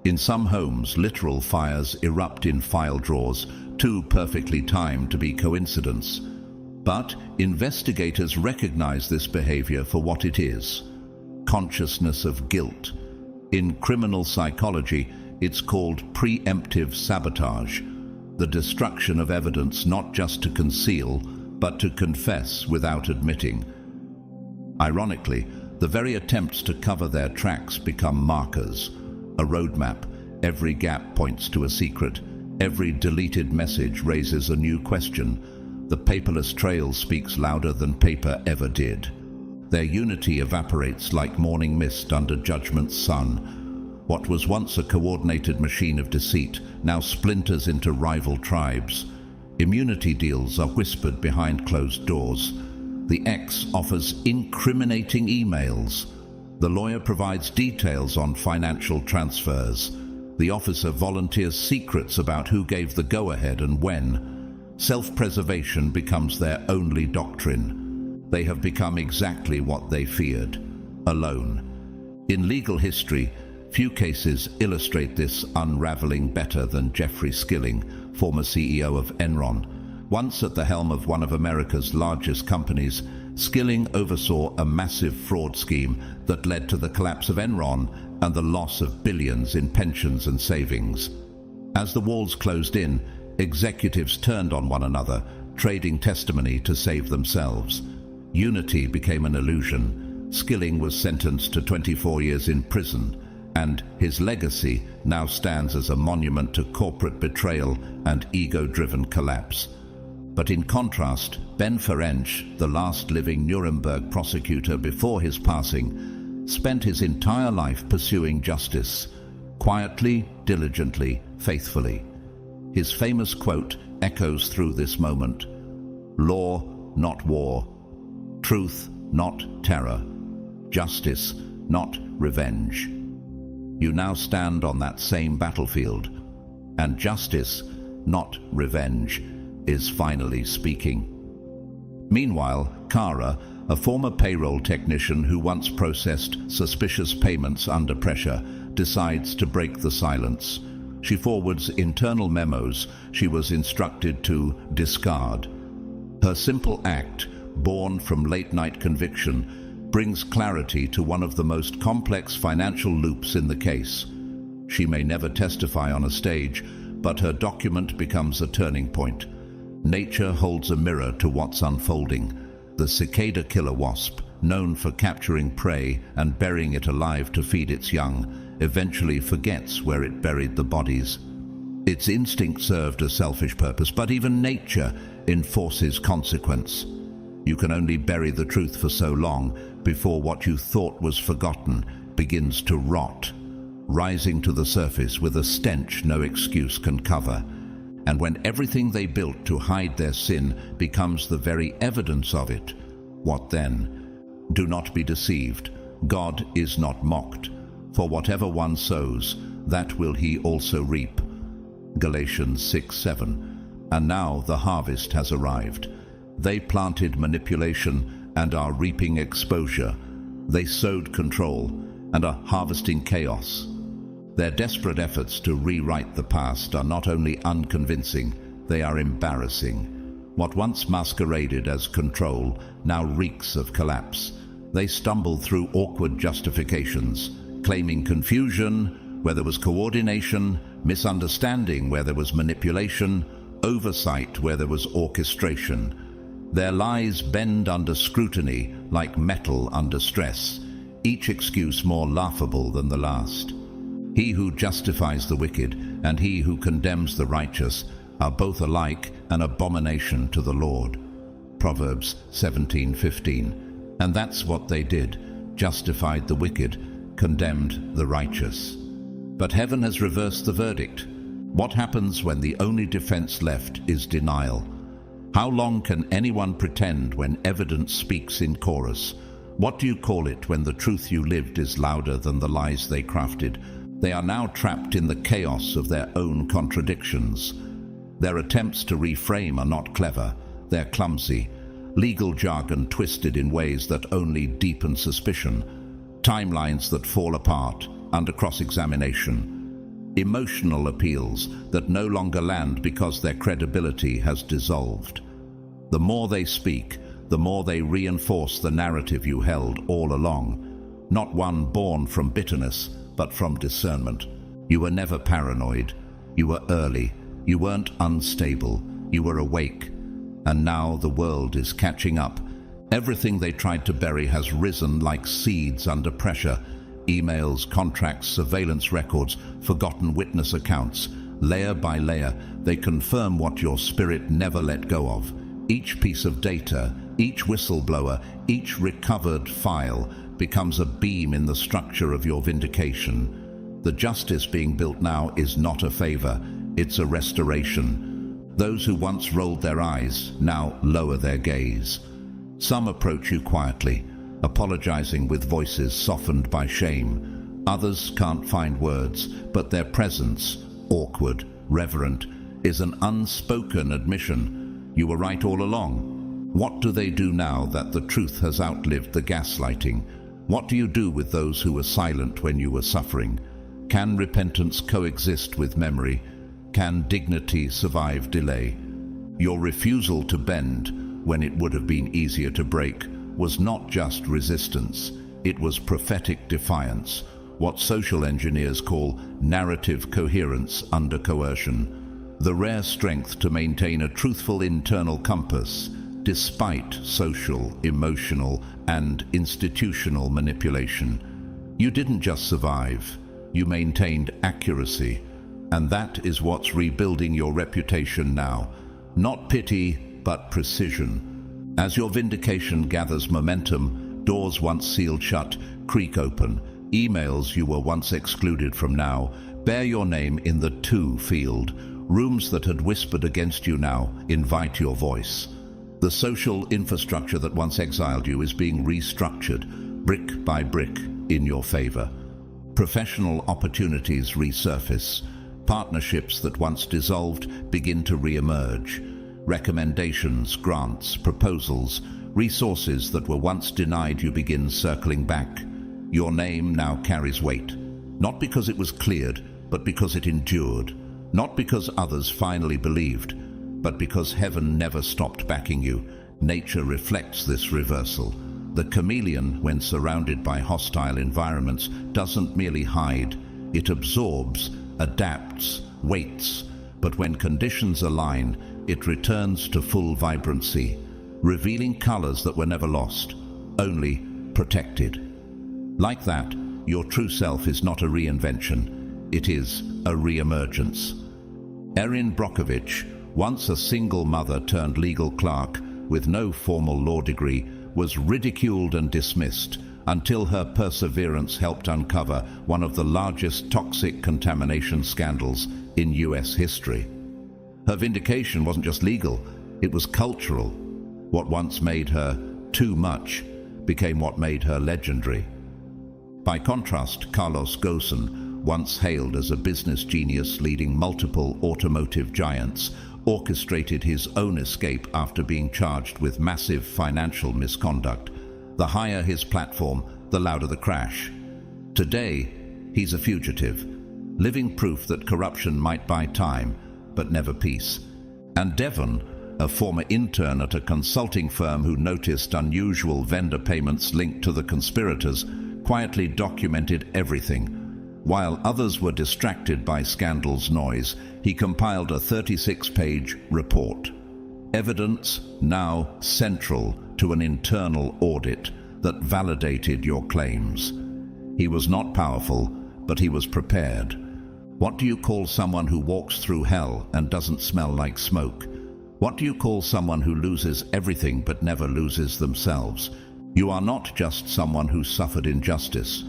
In some homes, literal fires erupt in file drawers, too perfectly timed to be coincidence. But investigators recognize this behavior for what it is: consciousness of guilt. In criminal psychology, it's called preemptive sabotage, the destruction of evidence not just to conceal, but to confess without admitting. Ironically, the very attempts to cover their tracks become markers, a roadmap. Every gap points to a secret. Every deleted message raises a new question. The paperless trail speaks louder than paper ever did. Their unity evaporates like morning mist under judgment's sun. What was once a coordinated machine of deceit now splinters into rival tribes. Immunity deals are whispered behind closed doors. The ex offers incriminating emails. The lawyer provides details on financial transfers. The officer volunteers secrets about who gave the go-ahead and when. Self-preservation becomes their only doctrine. They have become exactly what they feared: alone. In legal history, few cases illustrate this unraveling better than Jeffrey Skilling, former CEO of Enron. Once at the helm of one of America's largest companies, Skilling oversaw a massive fraud scheme that led to the collapse of Enron and the loss of billions in pensions and savings. As the walls closed in, executives turned on one another, trading testimony to save themselves. Unity became an illusion. Skilling was sentenced to 24 years in prison, and his legacy now stands as a monument to corporate betrayal and ego-driven collapse. But in contrast, Ben Ferencz, the last living Nuremberg prosecutor before his passing, spent his entire life pursuing justice, quietly, diligently, faithfully. His famous quote echoes through this moment: "Law, not war. Truth, not terror. Justice, not revenge." You now stand on that same battlefield, and justice, not revenge, is finally speaking. Meanwhile, Kara, a former payroll technician who once processed suspicious payments under pressure, decides to break the silence. She forwards internal memos she was instructed to discard. Her simple act, born from late-night conviction, brings clarity to one of the most complex financial loops in the case. She may never testify on a stage, but her document becomes a turning point. Nature holds a mirror to what's unfolding. The cicada killer wasp, known for capturing prey and burying it alive to feed its young, eventually forgets where it buried the bodies. Its instinct served a selfish purpose, but even nature enforces consequence. You can only bury the truth for so long before what you thought was forgotten begins to rot, rising to the surface with a stench no excuse can cover. And when everything they built to hide their sin becomes the very evidence of it, what then? Do not be deceived. God is not mocked. For whatever one sows, that will he also reap. Galatians 6:7. And now the harvest has arrived. They planted manipulation and are reaping exposure. They sowed control and are harvesting chaos. Their desperate efforts to rewrite the past are not only unconvincing, they are embarrassing. What once masqueraded as control now reeks of collapse. They stumble through awkward justifications, claiming confusion where there was coordination, misunderstanding where there was manipulation, oversight where there was orchestration. Their lies bend under scrutiny like metal under stress, each excuse more laughable than the last. He who justifies the wicked and he who condemns the righteous are both alike an abomination to the Lord. Proverbs 17:15. And that's what they did, justified the wicked, condemned the righteous. But heaven has reversed the verdict. What happens when the only defense left is denial? How long can anyone pretend when evidence speaks in chorus? What do you call it when the truth you lived is louder than the lies they crafted? They are now trapped in the chaos of their own contradictions. Their attempts to reframe are not clever, they're clumsy. Legal jargon twisted in ways that only deepen suspicion. Timelines that fall apart under cross-examination. Emotional appeals that no longer land because their credibility has dissolved. The more they speak, the more they reinforce the narrative you held all along. Not one born from bitterness, but from discernment. You were never paranoid. You were early. You weren't unstable. You were awake. And now the world is catching up. Everything they tried to bury has risen like seeds under pressure. Emails, contracts, surveillance records, forgotten witness accounts. Layer by layer, they confirm what your spirit never let go of. Each piece of data, each whistleblower, each recovered file becomes a beam in the structure of your vindication. The justice being built now is not a favor, it's a restoration. Those who once rolled their eyes now lower their gaze. Some approach you quietly, apologizing with voices softened by shame. Others can't find words, but their presence, awkward, reverent, is an unspoken admission. You were right all along. What do they do now that the truth has outlived the gaslighting? What do you do with those who were silent when you were suffering? Can repentance coexist with memory? Can dignity survive delay? Your refusal to bend, when it would have been easier to break, was not just resistance. It was prophetic defiance, what social engineers call narrative coherence under coercion. The rare strength to maintain a truthful internal compass, despite social, emotional, and institutional manipulation. You didn't just survive, you maintained accuracy, and that is what's rebuilding your reputation now. Not pity, but precision. As your vindication gathers momentum, doors once sealed shut creak open. Emails you were once excluded from now bear your name in the to field. Rooms that had whispered against you now invite your voice. The social infrastructure that once exiled you is being restructured, brick by brick, in your favor. Professional opportunities resurface. Partnerships that once dissolved begin to re-emerge. Recommendations, grants, proposals, resources that were once denied you begin circling back. Your name now carries weight, not because it was cleared, but because it endured. Not because others finally believed, but because heaven never stopped backing you. Nature reflects this reversal. The chameleon, when surrounded by hostile environments, doesn't merely hide. It absorbs, adapts, waits. But when conditions align, it returns to full vibrancy, revealing colors that were never lost, only protected. Like that, your true self is not a reinvention, it is a re-emergence. Erin Brockovich, once a single mother turned legal clerk with no formal law degree, was ridiculed and dismissed until her perseverance helped uncover one of the largest toxic contamination scandals in US history. Her vindication wasn't just legal, it was cultural. What once made her too much became what made her legendary. By contrast, Carlos Ghosn, once hailed as a business genius leading multiple automotive giants, orchestrated his own escape after being charged with massive financial misconduct. The higher his platform, the louder the crash. Today, he's a fugitive, living proof that corruption might buy time, but never peace. And Devon, a former intern at a consulting firm who noticed unusual vendor payments linked to the conspirators, quietly documented everything. While others were distracted by scandal's noise, he compiled a 36-page report. Evidence now central to an internal audit that validated your claims. He was not powerful, but he was prepared. What do you call someone who walks through hell and doesn't smell like smoke? What do you call someone who loses everything but never loses themselves? You are not just someone who suffered injustice.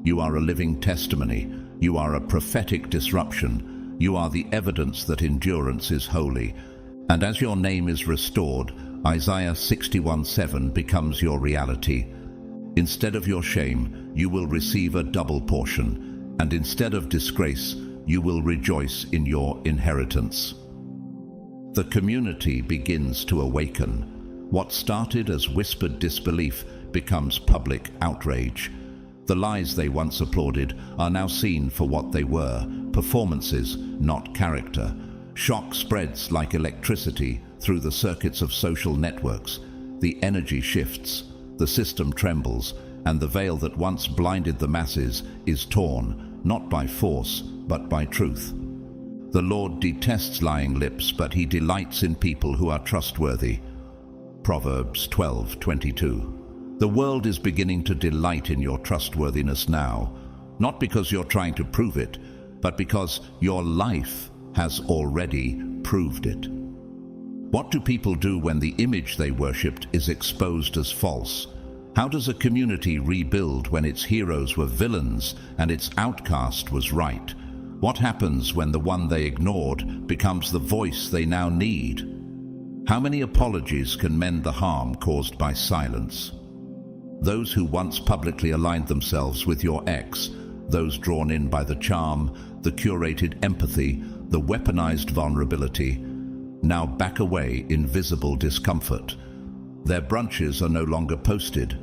You are a living testimony. You are a prophetic disruption. You are the evidence that endurance is holy. And as your name is restored, Isaiah 61:7 becomes your reality. Instead of your shame, you will receive a double portion, and instead of disgrace, you will rejoice in your inheritance. The community begins to awaken. What started as whispered disbelief becomes public outrage. The lies they once applauded are now seen for what they were, performances, not character. Shock spreads like electricity through the circuits of social networks. The energy shifts, the system trembles, and the veil that once blinded the masses is torn, not by force, but by truth. The Lord detests lying lips, but he delights in people who are trustworthy. Proverbs 12:22. The world is beginning to delight in your trustworthiness now, not because you're trying to prove it, but because your life has already proved it. What do people do when the image they worshipped is exposed as false? How does a community rebuild when its heroes were villains and its outcast was right? What happens when the one they ignored becomes the voice they now need? How many apologies can mend the harm caused by silence? Those who once publicly aligned themselves with your ex, those drawn in by the charm, the curated empathy, the weaponized vulnerability, now back away in visible discomfort. Their brunches are no longer posted.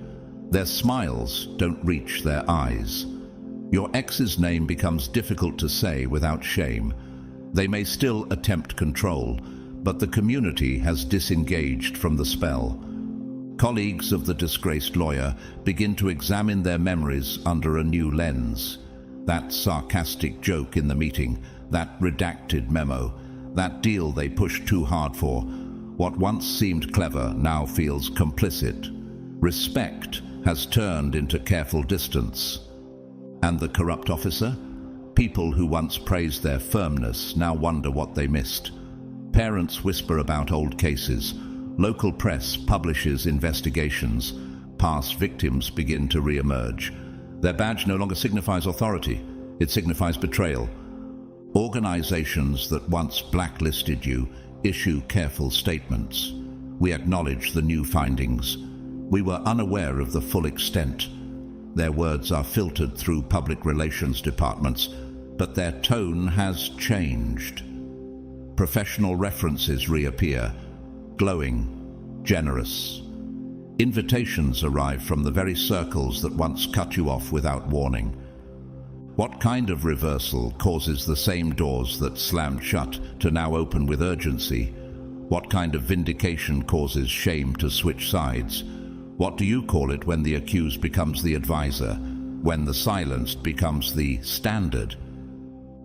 Their smiles don't reach their eyes. Your ex's name becomes difficult to say without shame. They may still attempt control, but the community has disengaged from the spell. Colleagues of the disgraced lawyer begin to examine their memories under a new lens. That sarcastic joke in the meeting, that redacted memo, that deal they pushed too hard for, what once seemed clever now feels complicit. Respect has turned into careful distance. And the corrupt officer? People who once praised their firmness now wonder what they missed. Parents whisper about old cases. Local press publishes investigations. Past victims begin to re-emerge. Their badge no longer signifies authority. It signifies betrayal. Organizations that once blacklisted you issue careful statements. We acknowledge the new findings. We were unaware of the full extent. Their words are filtered through public relations departments, but their tone has changed. Professional references reappear, glowing, generous. Invitations arrive from the very circles that once cut you off without warning. What kind of reversal causes the same doors that slammed shut to now open with urgency? What kind of vindication causes shame to switch sides? What do you call it when the accused becomes the advisor, when the silenced becomes the standard?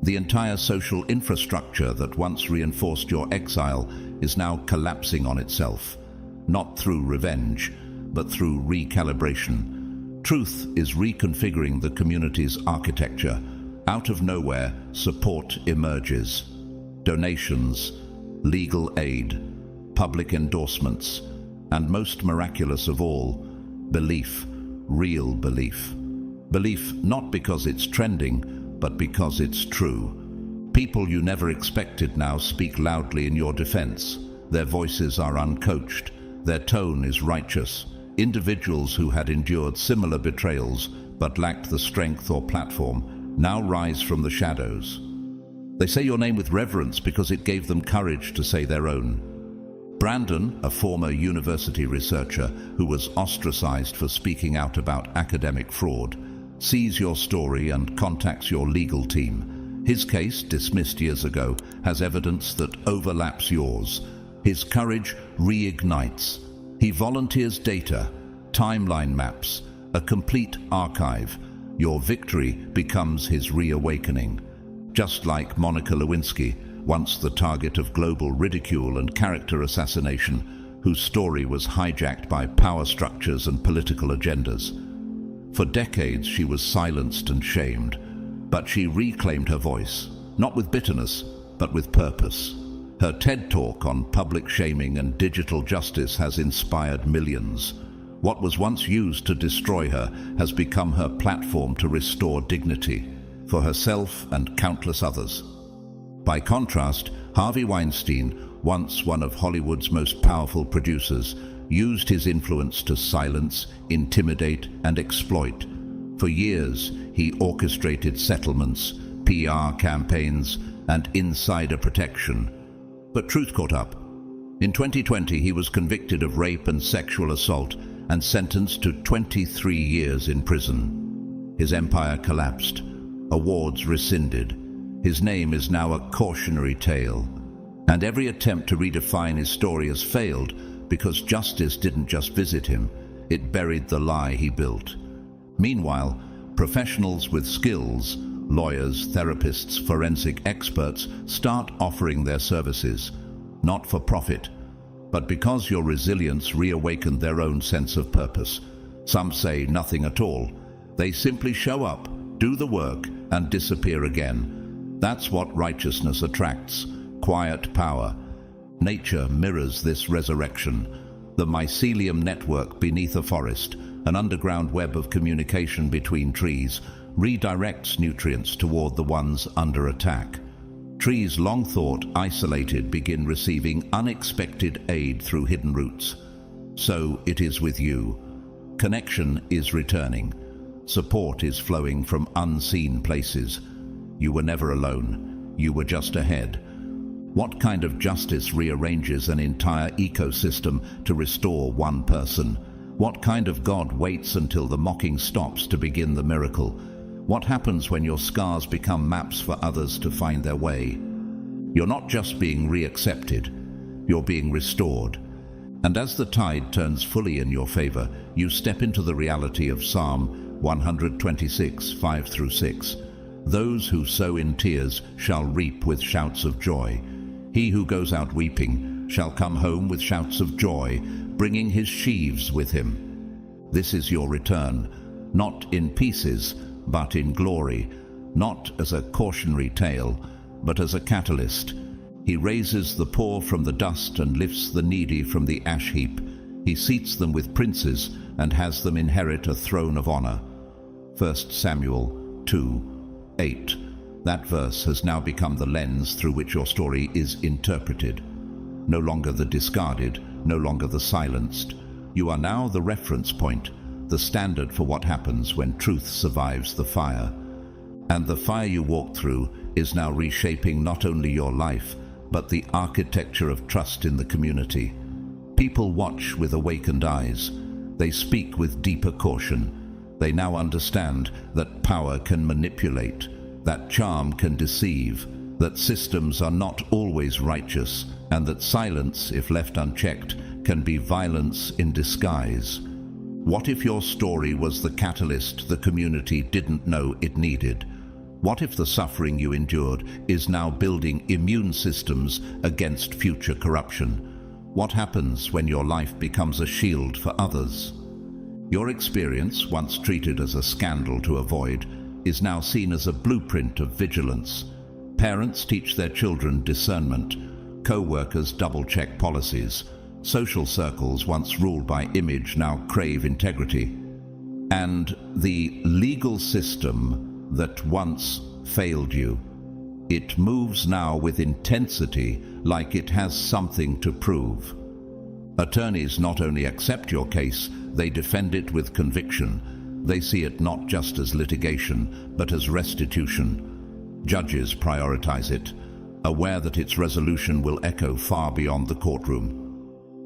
The entire social infrastructure that once reinforced your exile is now collapsing on itself, not through revenge, but through recalibration. Truth is reconfiguring the community's architecture. Out of nowhere, support emerges. Donations, legal aid, public endorsements, and most miraculous of all, belief, real belief. Belief not because it's trending, but because it's true. People you never expected now speak loudly in your defense. Their voices are uncoached. Their tone is righteous. Individuals who had endured similar betrayals but lacked the strength or platform now rise from the shadows. They say your name with reverence because it gave them courage to say their own. Brandon, a former university researcher who was ostracized for speaking out about academic fraud, sees your story and contacts your legal team. His case, dismissed years ago, has evidence that overlaps yours. His courage reignites. He volunteers data, timeline maps, a complete archive. Your victory becomes his reawakening. Just like Monica Lewinsky, once the target of global ridicule and character assassination, whose story was hijacked by power structures and political agendas. For decades she was silenced and shamed, but she reclaimed her voice, not with bitterness, but with purpose. Her TED Talk on public shaming and digital justice has inspired millions. What was once used to destroy her has become her platform to restore dignity for herself and countless others. By contrast, Harvey Weinstein, once one of Hollywood's most powerful producers, used his influence to silence, intimidate, and exploit. For years, he orchestrated settlements, PR campaigns, and insider protection. But truth caught up. In 2020, he was convicted of rape and sexual assault and sentenced to 23 years in prison. His empire collapsed, awards rescinded. His name is now a cautionary tale, and every attempt to redefine his story has failed because justice didn't just visit him, it buried the lie he built. Meanwhile, professionals with skills, lawyers, therapists, forensic experts, start offering their services, not for profit, but because your resilience reawakened their own sense of purpose. Some say nothing at all. They simply show up, do the work, and disappear again. That's what righteousness attracts: quiet power. Nature mirrors this resurrection. The mycelium network beneath a forest, an underground web of communication between trees, redirects nutrients toward the ones under attack. Trees long thought isolated begin receiving unexpected aid through hidden roots. So it is with you. Connection is returning. Support is flowing from unseen places. You were never alone. You were just ahead. What kind of justice rearranges an entire ecosystem to restore one person? What kind of God waits until the mocking stops to begin the miracle? What happens when your scars become maps for others to find their way? You're not just being reaccepted, you're being restored. And as the tide turns fully in your favor, you step into the reality of Psalm 126, 5-6. Those who sow in tears shall reap with shouts of joy. He who goes out weeping shall come home with shouts of joy, bringing his sheaves with him. This is your return, not in pieces, but in glory, not as a cautionary tale, but as a catalyst. He raises the poor from the dust and lifts the needy from the ash heap. He seats them with princes and has them inherit a throne of honor. 1 Samuel 2:8. That verse has now become the lens through which your story is interpreted. No longer the discarded, no longer the silenced. You are now the reference point, the standard for what happens when truth survives the fire. And the fire you walk through is now reshaping not only your life, but the architecture of trust in the community. People watch with awakened eyes. They speak with deeper caution. They now understand that power can manipulate, that charm can deceive, that systems are not always righteous, and that silence, if left unchecked, can be violence in disguise. What if your story was the catalyst the community didn't know it needed? What if the suffering you endured is now building immune systems against future corruption? What happens when your life becomes a shield for others? Your experience, once treated as a scandal to avoid, is now seen as a blueprint of vigilance. Parents teach their children discernment. Co-workers double-check policies. Social circles, once ruled by image, now crave integrity. And the legal system that once failed you, it moves now with intensity, like it has something to prove. Attorneys not only accept your case, they defend it with conviction. They see it not just as litigation, but as restitution. Judges prioritize it, aware that its resolution will echo far beyond the courtroom.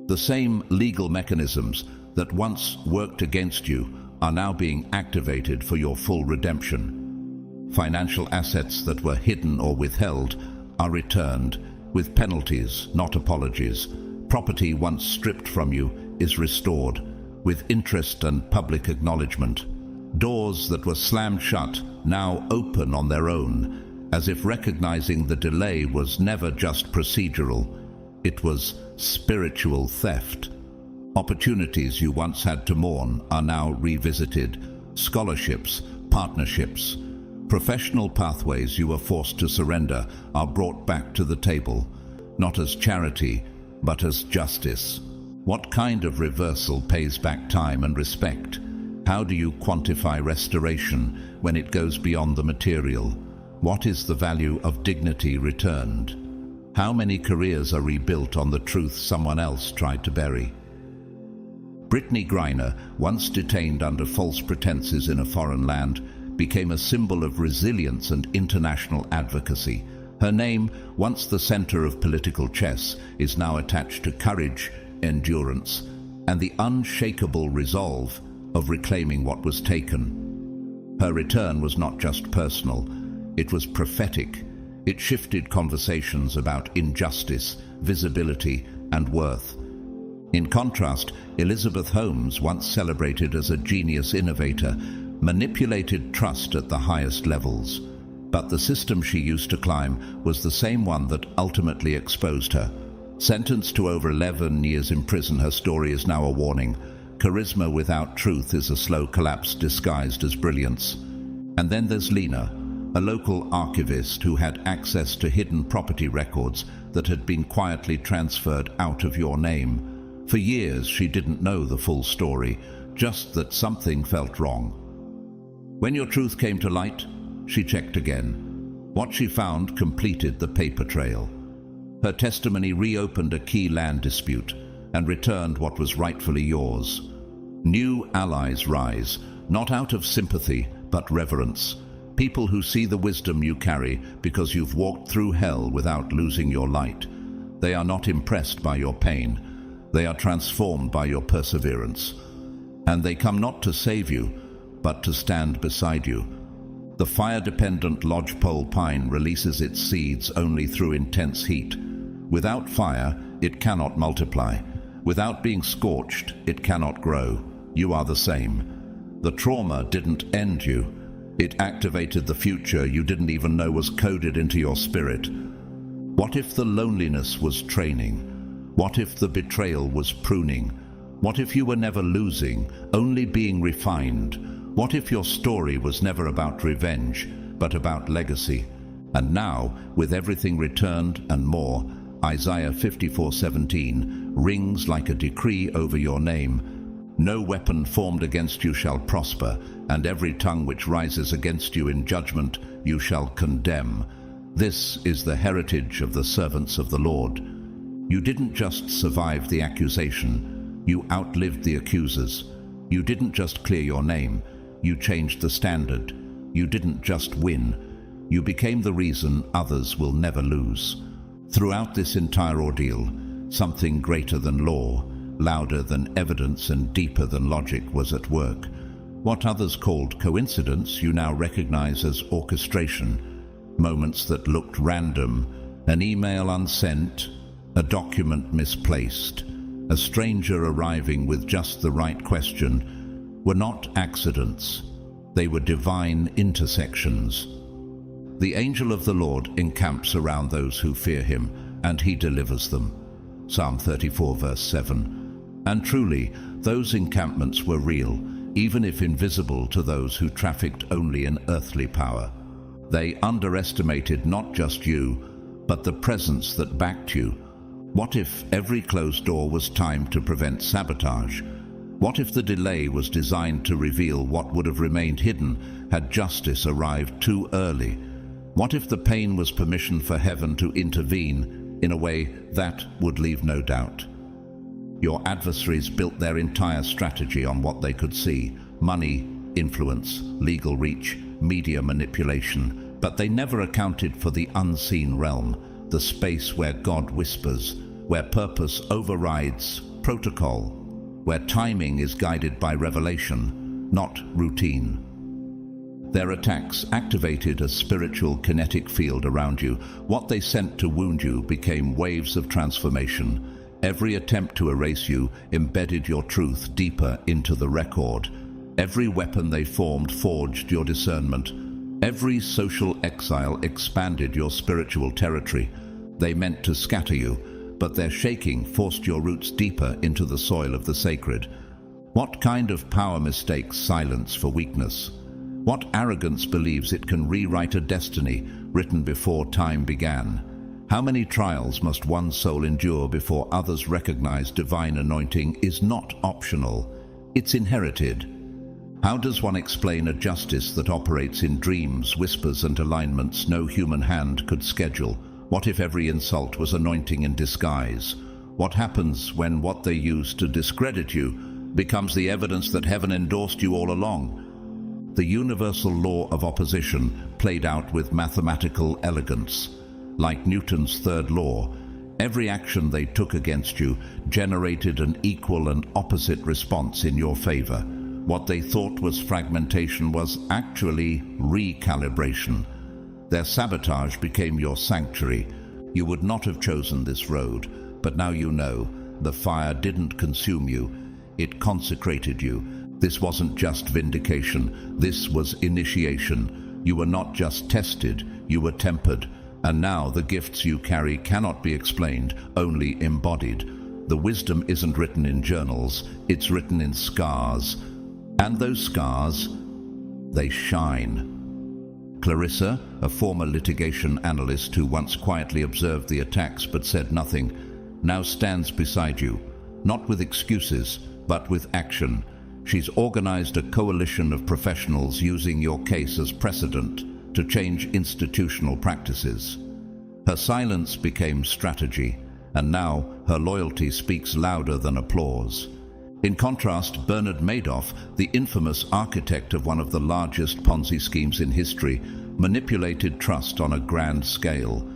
The same legal mechanisms that once worked against you are now being activated for your full redemption. Financial assets that were hidden or withheld are returned with penalties, not apologies. Property once stripped from you is restored with interest and public acknowledgement. Doors that were slammed shut now open on their own, as if recognizing the delay was never just procedural, it was spiritual theft. Opportunities you once had to mourn are now revisited. Scholarships, partnerships, professional pathways you were forced to surrender are brought back to the table, not as charity, but as justice. What kind of reversal pays back time and respect? How do you quantify restoration when it goes beyond the material? What is the value of dignity returned? How many careers are rebuilt on the truth someone else tried to bury? Brittany Griner, once detained under false pretenses in a foreign land, became a symbol of resilience and international advocacy. Her name, once the center of political chess, is now attached to courage, endurance, and the unshakable resolve of reclaiming what was taken. Her return was not just personal, it was prophetic. It shifted conversations about injustice, visibility, and worth. In contrast, Elizabeth Holmes, once celebrated as a genius innovator, manipulated trust at the highest levels. But the system she used to climb was the same one that ultimately exposed her. Sentenced to over 11 years in prison, her story is now a warning. Charisma without truth is a slow collapse disguised as brilliance. And then there's Lena, a local archivist who had access to hidden property records that had been quietly transferred out of your name. For years, she didn't know the full story, just that something felt wrong. When your truth came to light, she checked again. What she found completed the paper trail. Her testimony reopened a key land dispute and returned what was rightfully yours. New allies rise, not out of sympathy, but reverence. People who see the wisdom you carry because you've walked through hell without losing your light. They are not impressed by your pain. They are transformed by your perseverance. And they come not to save you, but to stand beside you. The fire-dependent lodgepole pine releases its seeds only through intense heat. Without fire, it cannot multiply. Without being scorched, it cannot grow. You are the same. The trauma didn't end you. It activated the future you didn't even know was coded into your spirit. What if the loneliness was training? What if the betrayal was pruning? What if you were never losing, only being refined? What if your story was never about revenge, but about legacy? And now, with everything returned and more, Isaiah 54:17 rings like a decree over your name. No weapon formed against you shall prosper, and every tongue which rises against you in judgment you shall condemn. This is the heritage of the servants of the Lord. You didn't just survive the accusation, you outlived the accusers. You didn't just clear your name, you changed the standard. You didn't just win, you became the reason others will never lose. Throughout this entire ordeal, something greater than law, louder than evidence and deeper than logic was at work. What others called coincidence, you now recognize as orchestration. Moments that looked random, an email unsent, a document misplaced, a stranger arriving with just the right question, were not accidents. They were divine intersections. The angel of the Lord encamps around those who fear him, and he delivers them. Psalm 34 verse 7. And truly, those encampments were real, even if invisible to those who trafficked only in earthly power. They underestimated not just you, but the presence that backed you. What if every closed door was timed to prevent sabotage? What if the delay was designed to reveal what would have remained hidden had justice arrived too early? What if the pain was permission for heaven to intervene in a way that would leave no doubt? Your adversaries built their entire strategy on what they could see: money, influence, legal reach, media manipulation. But they never accounted for the unseen realm, the space where God whispers, where purpose overrides protocol, where timing is guided by revelation, not routine. Their attacks activated a spiritual kinetic field around you. What they sent to wound you became waves of transformation. Every attempt to erase you embedded your truth deeper into the record. Every weapon they formed forged your discernment. Every social exile expanded your spiritual territory. They meant to scatter you, but their shaking forced your roots deeper into the soil of the sacred. What kind of power mistakes silence for weakness? What arrogance believes it can rewrite a destiny written before time began? How many trials must one soul endure before others recognize divine anointing is not optional, it's inherited? How does one explain a justice that operates in dreams, whispers, and alignments no human hand could schedule? What if every insult was anointing in disguise? What happens when what they use to discredit you becomes the evidence that heaven endorsed you all along? The universal law of opposition played out with mathematical elegance. Like Newton's third law, every action they took against you generated an equal and opposite response in your favor. What they thought was fragmentation was actually recalibration. Their sabotage became your sanctuary. You would not have chosen this road, but now you know. The fire didn't consume you, it consecrated you. This wasn't just vindication, this was initiation. You were not just tested, you were tempered. And now the gifts you carry cannot be explained, only embodied. The wisdom isn't written in journals, it's written in scars. And those scars, they shine. Clarissa, a former litigation analyst who once quietly observed the attacks but said nothing, now stands beside you, not with excuses, but with action. She's organized a coalition of professionals using your case as precedent to change institutional practices. Her silence became strategy, and now her loyalty speaks louder than applause. In contrast, Bernard Madoff, the infamous architect of one of the largest Ponzi schemes in history, manipulated trust on a grand scale.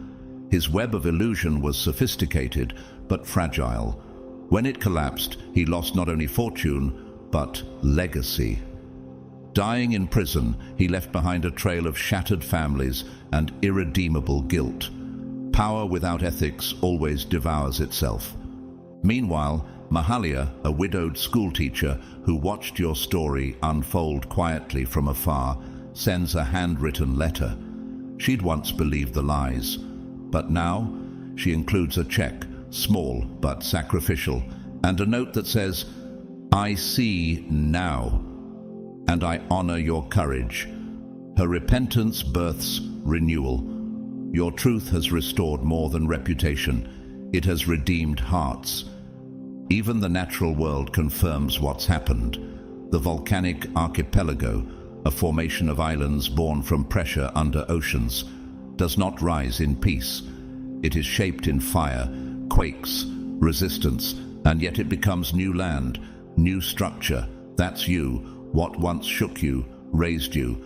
His web of illusion was sophisticated but fragile. When it collapsed, he lost not only fortune, but legacy. Dying in prison, he left behind a trail of shattered families and irredeemable guilt. Power without ethics always devours itself. Meanwhile, Mahalia, a widowed schoolteacher who watched your story unfold quietly from afar, sends a handwritten letter. She'd once believed the lies, but now she includes a check, small but sacrificial, and a note that says, "I see now, and I honor your courage." Her repentance births renewal. Your truth has restored more than reputation. It has redeemed hearts. Even the natural world confirms what's happened. The volcanic archipelago, a formation of islands born from pressure under oceans, does not rise in peace. It is shaped in fire, quakes, resistance, and yet it becomes new land, new structure. That's you. What once shook you, raised you.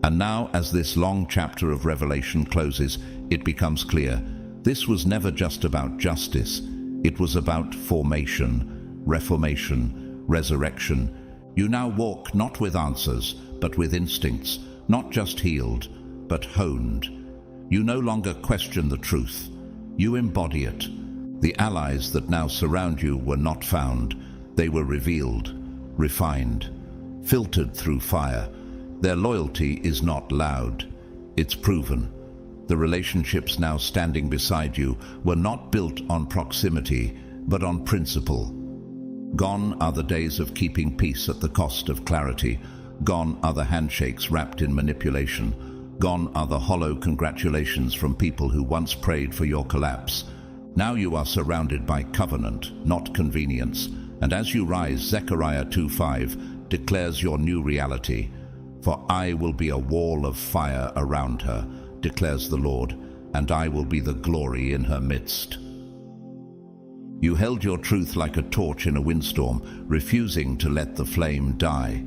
And now, as this long chapter of Revelation closes, it becomes clear. This was never just about justice. It was about formation, reformation, resurrection. You now walk not with answers, but with instincts, not just healed, but honed. You no longer question the truth. You embody it. The allies that now surround you were not found. They were revealed, refined, filtered through fire. Their loyalty is not loud. It's proven. The relationships now standing beside you were not built on proximity, but on principle. Gone are the days of keeping peace at the cost of clarity. Gone are the handshakes wrapped in manipulation. Gone are the hollow congratulations from people who once prayed for your collapse. Now you are surrounded by covenant, not convenience. And as you rise, Zechariah 2:5 declares your new reality. "For I will be a wall of fire around her, declares the Lord, and I will be the glory in her midst." You held your truth like a torch in a windstorm, refusing to let the flame die.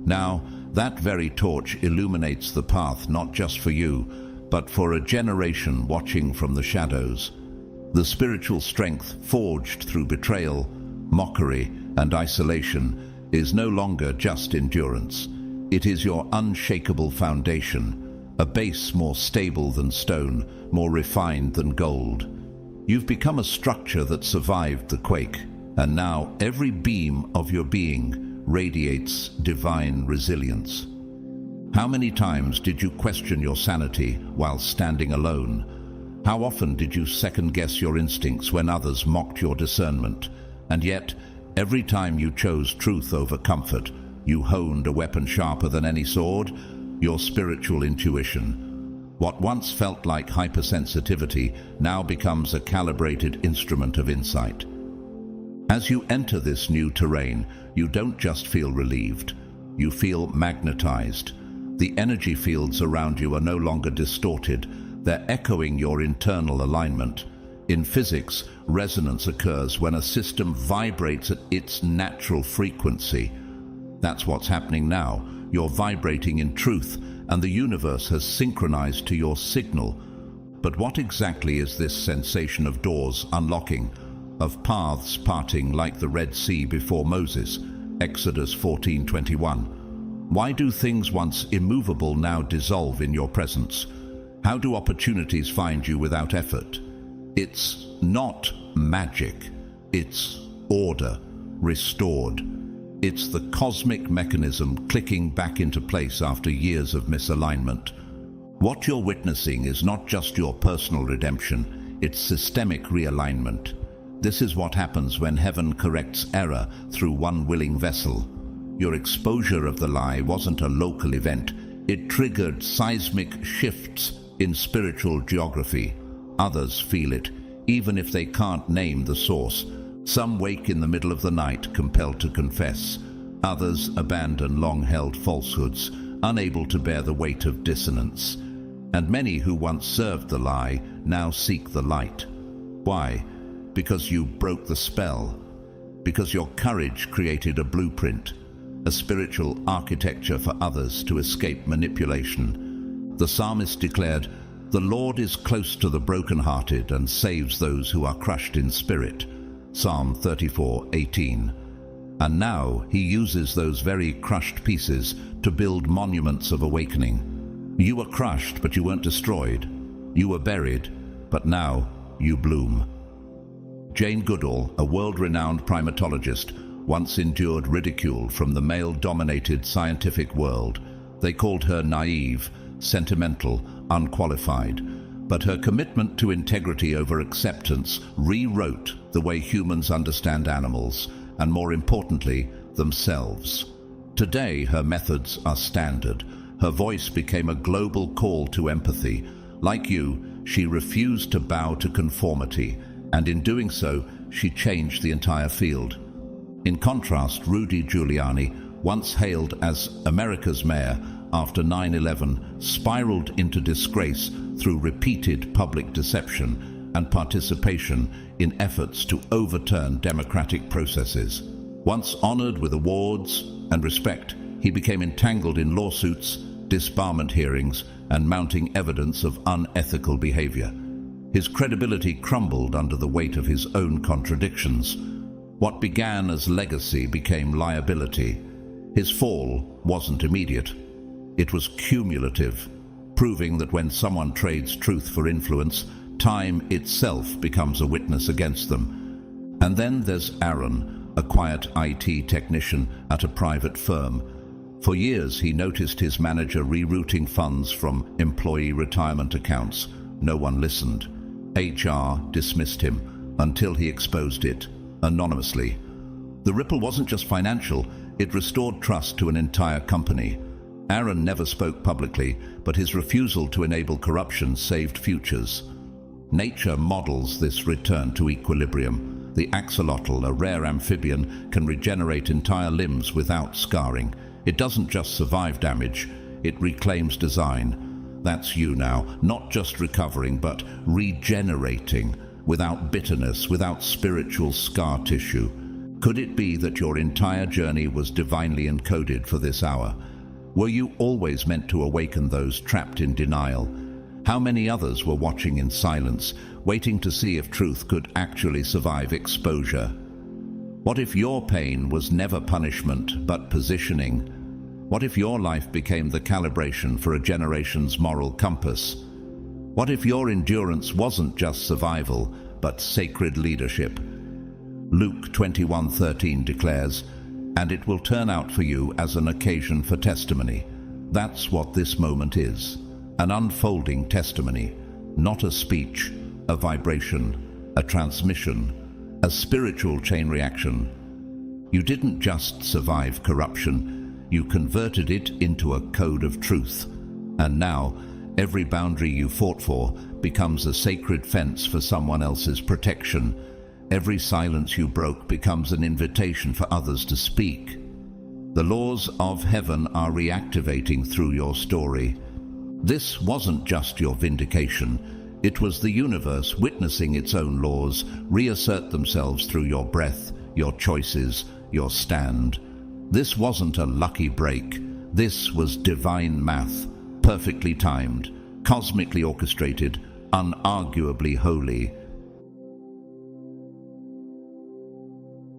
Now, that very torch illuminates the path not just for you, but for a generation watching from the shadows. The spiritual strength forged through betrayal, mockery, and isolation is no longer just endurance. It is your unshakable foundation, a base more stable than stone, more refined than gold. You've become a structure that survived the quake, and now every beam of your being radiates divine resilience. How many times did you question your sanity while standing alone? How often did you second-guess your instincts when others mocked your discernment? And yet, every time you chose truth over comfort, you honed a weapon sharper than any sword, your spiritual intuition. What once felt like hypersensitivity now becomes a calibrated instrument of insight. As you enter this new terrain, you don't just feel relieved, you feel magnetized. The energy fields around you are no longer distorted, they're echoing your internal alignment. In physics, resonance occurs when a system vibrates at its natural frequency. That's what's happening now. You're vibrating in truth, and the universe has synchronized to your signal. But what exactly is this sensation of doors unlocking, of paths parting like the Red Sea before Moses? Exodus 14:21. Why do things once immovable now dissolve in your presence? How do opportunities find you without effort? It's not magic. It's order, restored. It's the cosmic mechanism clicking back into place after years of misalignment. What you're witnessing is not just your personal redemption, it's systemic realignment. This is what happens when heaven corrects error through one willing vessel. Your exposure of the lie wasn't a local event. It triggered seismic shifts in spiritual geography. Others feel it, even if they can't name the source. Some wake in the middle of the night, compelled to confess. Others abandon long-held falsehoods, unable to bear the weight of dissonance. And many who once served the lie now seek the light. Why? Because you broke the spell. Because your courage created a blueprint, a spiritual architecture for others to escape manipulation. The psalmist declared, "The Lord is close to the brokenhearted and saves those who are crushed in spirit." Psalm 34:18. And now he uses those very crushed pieces to build monuments of awakening. You were crushed, but you weren't destroyed. You were buried, but now you bloom. Jane Goodall, a world-renowned primatologist, once endured ridicule from the male-dominated scientific world. They called her naive, sentimental, unqualified. But her commitment to integrity over acceptance rewrote the way humans understand animals, and more importantly, themselves. Today, her methods are standard. Her voice became a global call to empathy. Like you, she refused to bow to conformity, and in doing so, she changed the entire field. In contrast, Rudy Giuliani, once hailed as America's mayor after 9/11, spiraled into disgrace through repeated public deception and participation in efforts to overturn democratic processes. Once honored with awards and respect, he became entangled in lawsuits, disbarment hearings, and mounting evidence of unethical behavior. His credibility crumbled under the weight of his own contradictions. What began as legacy became liability. His fall wasn't immediate. It was cumulative, proving that when someone trades truth for influence, time itself becomes a witness against them. And then there's Aaron, a quiet IT technician at a private firm. For years, he noticed his manager rerouting funds from employee retirement accounts. No one listened. HR dismissed him until he exposed it, anonymously. The ripple wasn't just financial, it restored trust to an entire company. Aaron never spoke publicly, but his refusal to enable corruption saved futures. Nature models this return to equilibrium. The axolotl, a rare amphibian, can regenerate entire limbs without scarring. It doesn't just survive damage, it reclaims design. That's you now, not just recovering, but regenerating, without bitterness, without spiritual scar tissue. Could it be that your entire journey was divinely encoded for this hour? Were you always meant to awaken those trapped in denial? How many others were watching in silence, waiting to see if truth could actually survive exposure? What if your pain was never punishment, but positioning? What if your life became the calibration for a generation's moral compass? What if your endurance wasn't just survival, but sacred leadership? Luke 21:13 declares, "And it will turn out for you as an occasion for testimony." That's what this moment is, an unfolding testimony, not a speech, a vibration, a transmission, a spiritual chain reaction. You didn't just survive corruption, you converted it into a code of truth. And now, every boundary you fought for becomes a sacred fence for someone else's protection. Every silence you broke becomes an invitation for others to speak. The laws of heaven are reactivating through your story. This wasn't just your vindication. It was the universe witnessing its own laws reassert themselves through your breath, your choices, your stand. This wasn't a lucky break. This was divine math, perfectly timed, cosmically orchestrated, unarguably holy.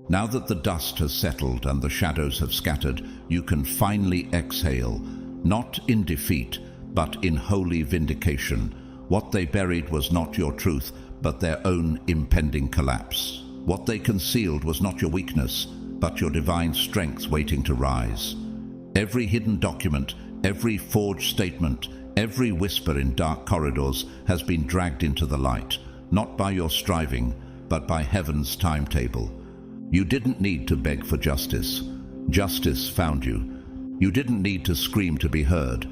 Now that the dust has settled and the shadows have scattered, you can finally exhale, not in defeat, but in holy vindication. What they buried was not your truth, but their own impending collapse. What they concealed was not your weakness, but your divine strength waiting to rise. Every hidden document, every forged statement, every whisper in dark corridors has been dragged into the light, not by your striving, but by heaven's timetable. You didn't need to beg for justice. Justice found you. You didn't need to scream to be heard.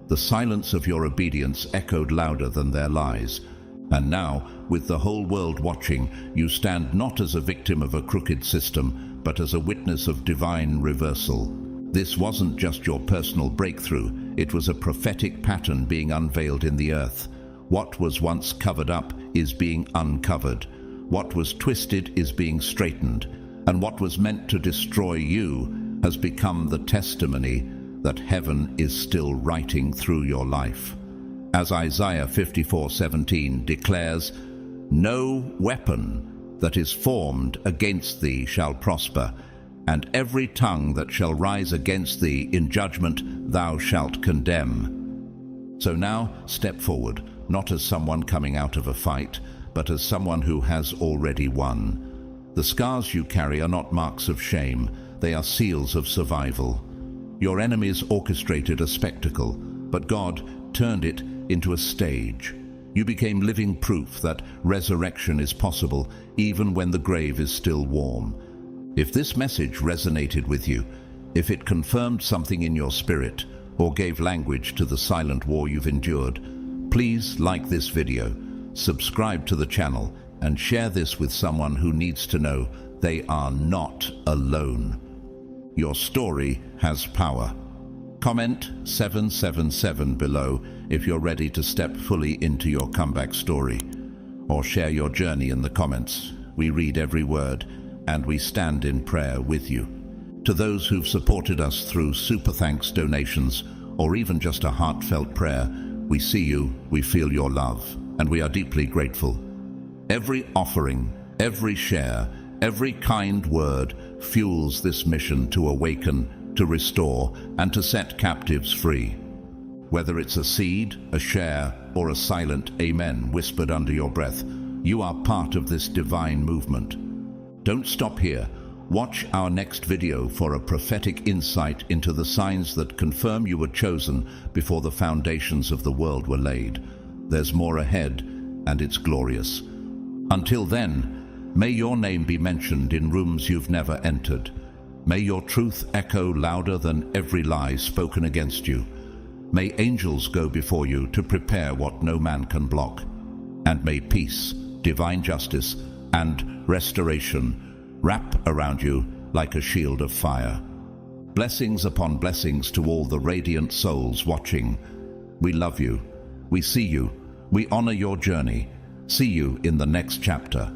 The silence of your obedience echoed louder than their lies. And now, with the whole world watching, you stand not as a victim of a crooked system, but as a witness of divine reversal. This wasn't just your personal breakthrough, it was a prophetic pattern being unveiled in the earth. What was once covered up is being uncovered. What was twisted is being straightened. And what was meant to destroy you has become the testimony that heaven is still writing through your life. As Isaiah 54:17 declares, "No weapon that is formed against thee shall prosper, and every tongue that shall rise against thee in judgment thou shalt condemn." So now step forward, not as someone coming out of a fight, but as someone who has already won. The scars you carry are not marks of shame, they are seals of survival. Your enemies orchestrated a spectacle, but God turned it into a stage. You became living proof that resurrection is possible even when the grave is still warm. If this message resonated with you, if it confirmed something in your spirit, or gave language to the silent war you've endured, please like this video, subscribe to the channel, and share this with someone who needs to know they are not alone. Your story has power. Comment 777 below if you're ready to step fully into your comeback story. Or share your journey in the comments. We read every word, and we stand in prayer with you. To those who've supported us through super thanks donations, or even just a heartfelt prayer, we see you, we feel your love, and we are deeply grateful. Every offering, every share, every kind word fuels this mission to awaken, to restore, and to set captives free. Whether it's a seed, a share, or a silent amen whispered under your breath, you are part of this divine movement. Don't stop here. Watch our next video for a prophetic insight into the signs that confirm you were chosen before the foundations of the world were laid. There's more ahead, and it's glorious. Until then, may your name be mentioned in rooms you've never entered. May your truth echo louder than every lie spoken against you. May angels go before you to prepare what no man can block. And may peace, divine justice, and restoration wrap around you like a shield of fire. Blessings upon blessings to all the radiant souls watching. We love you. We see you. We honor your journey. See you in the next chapter.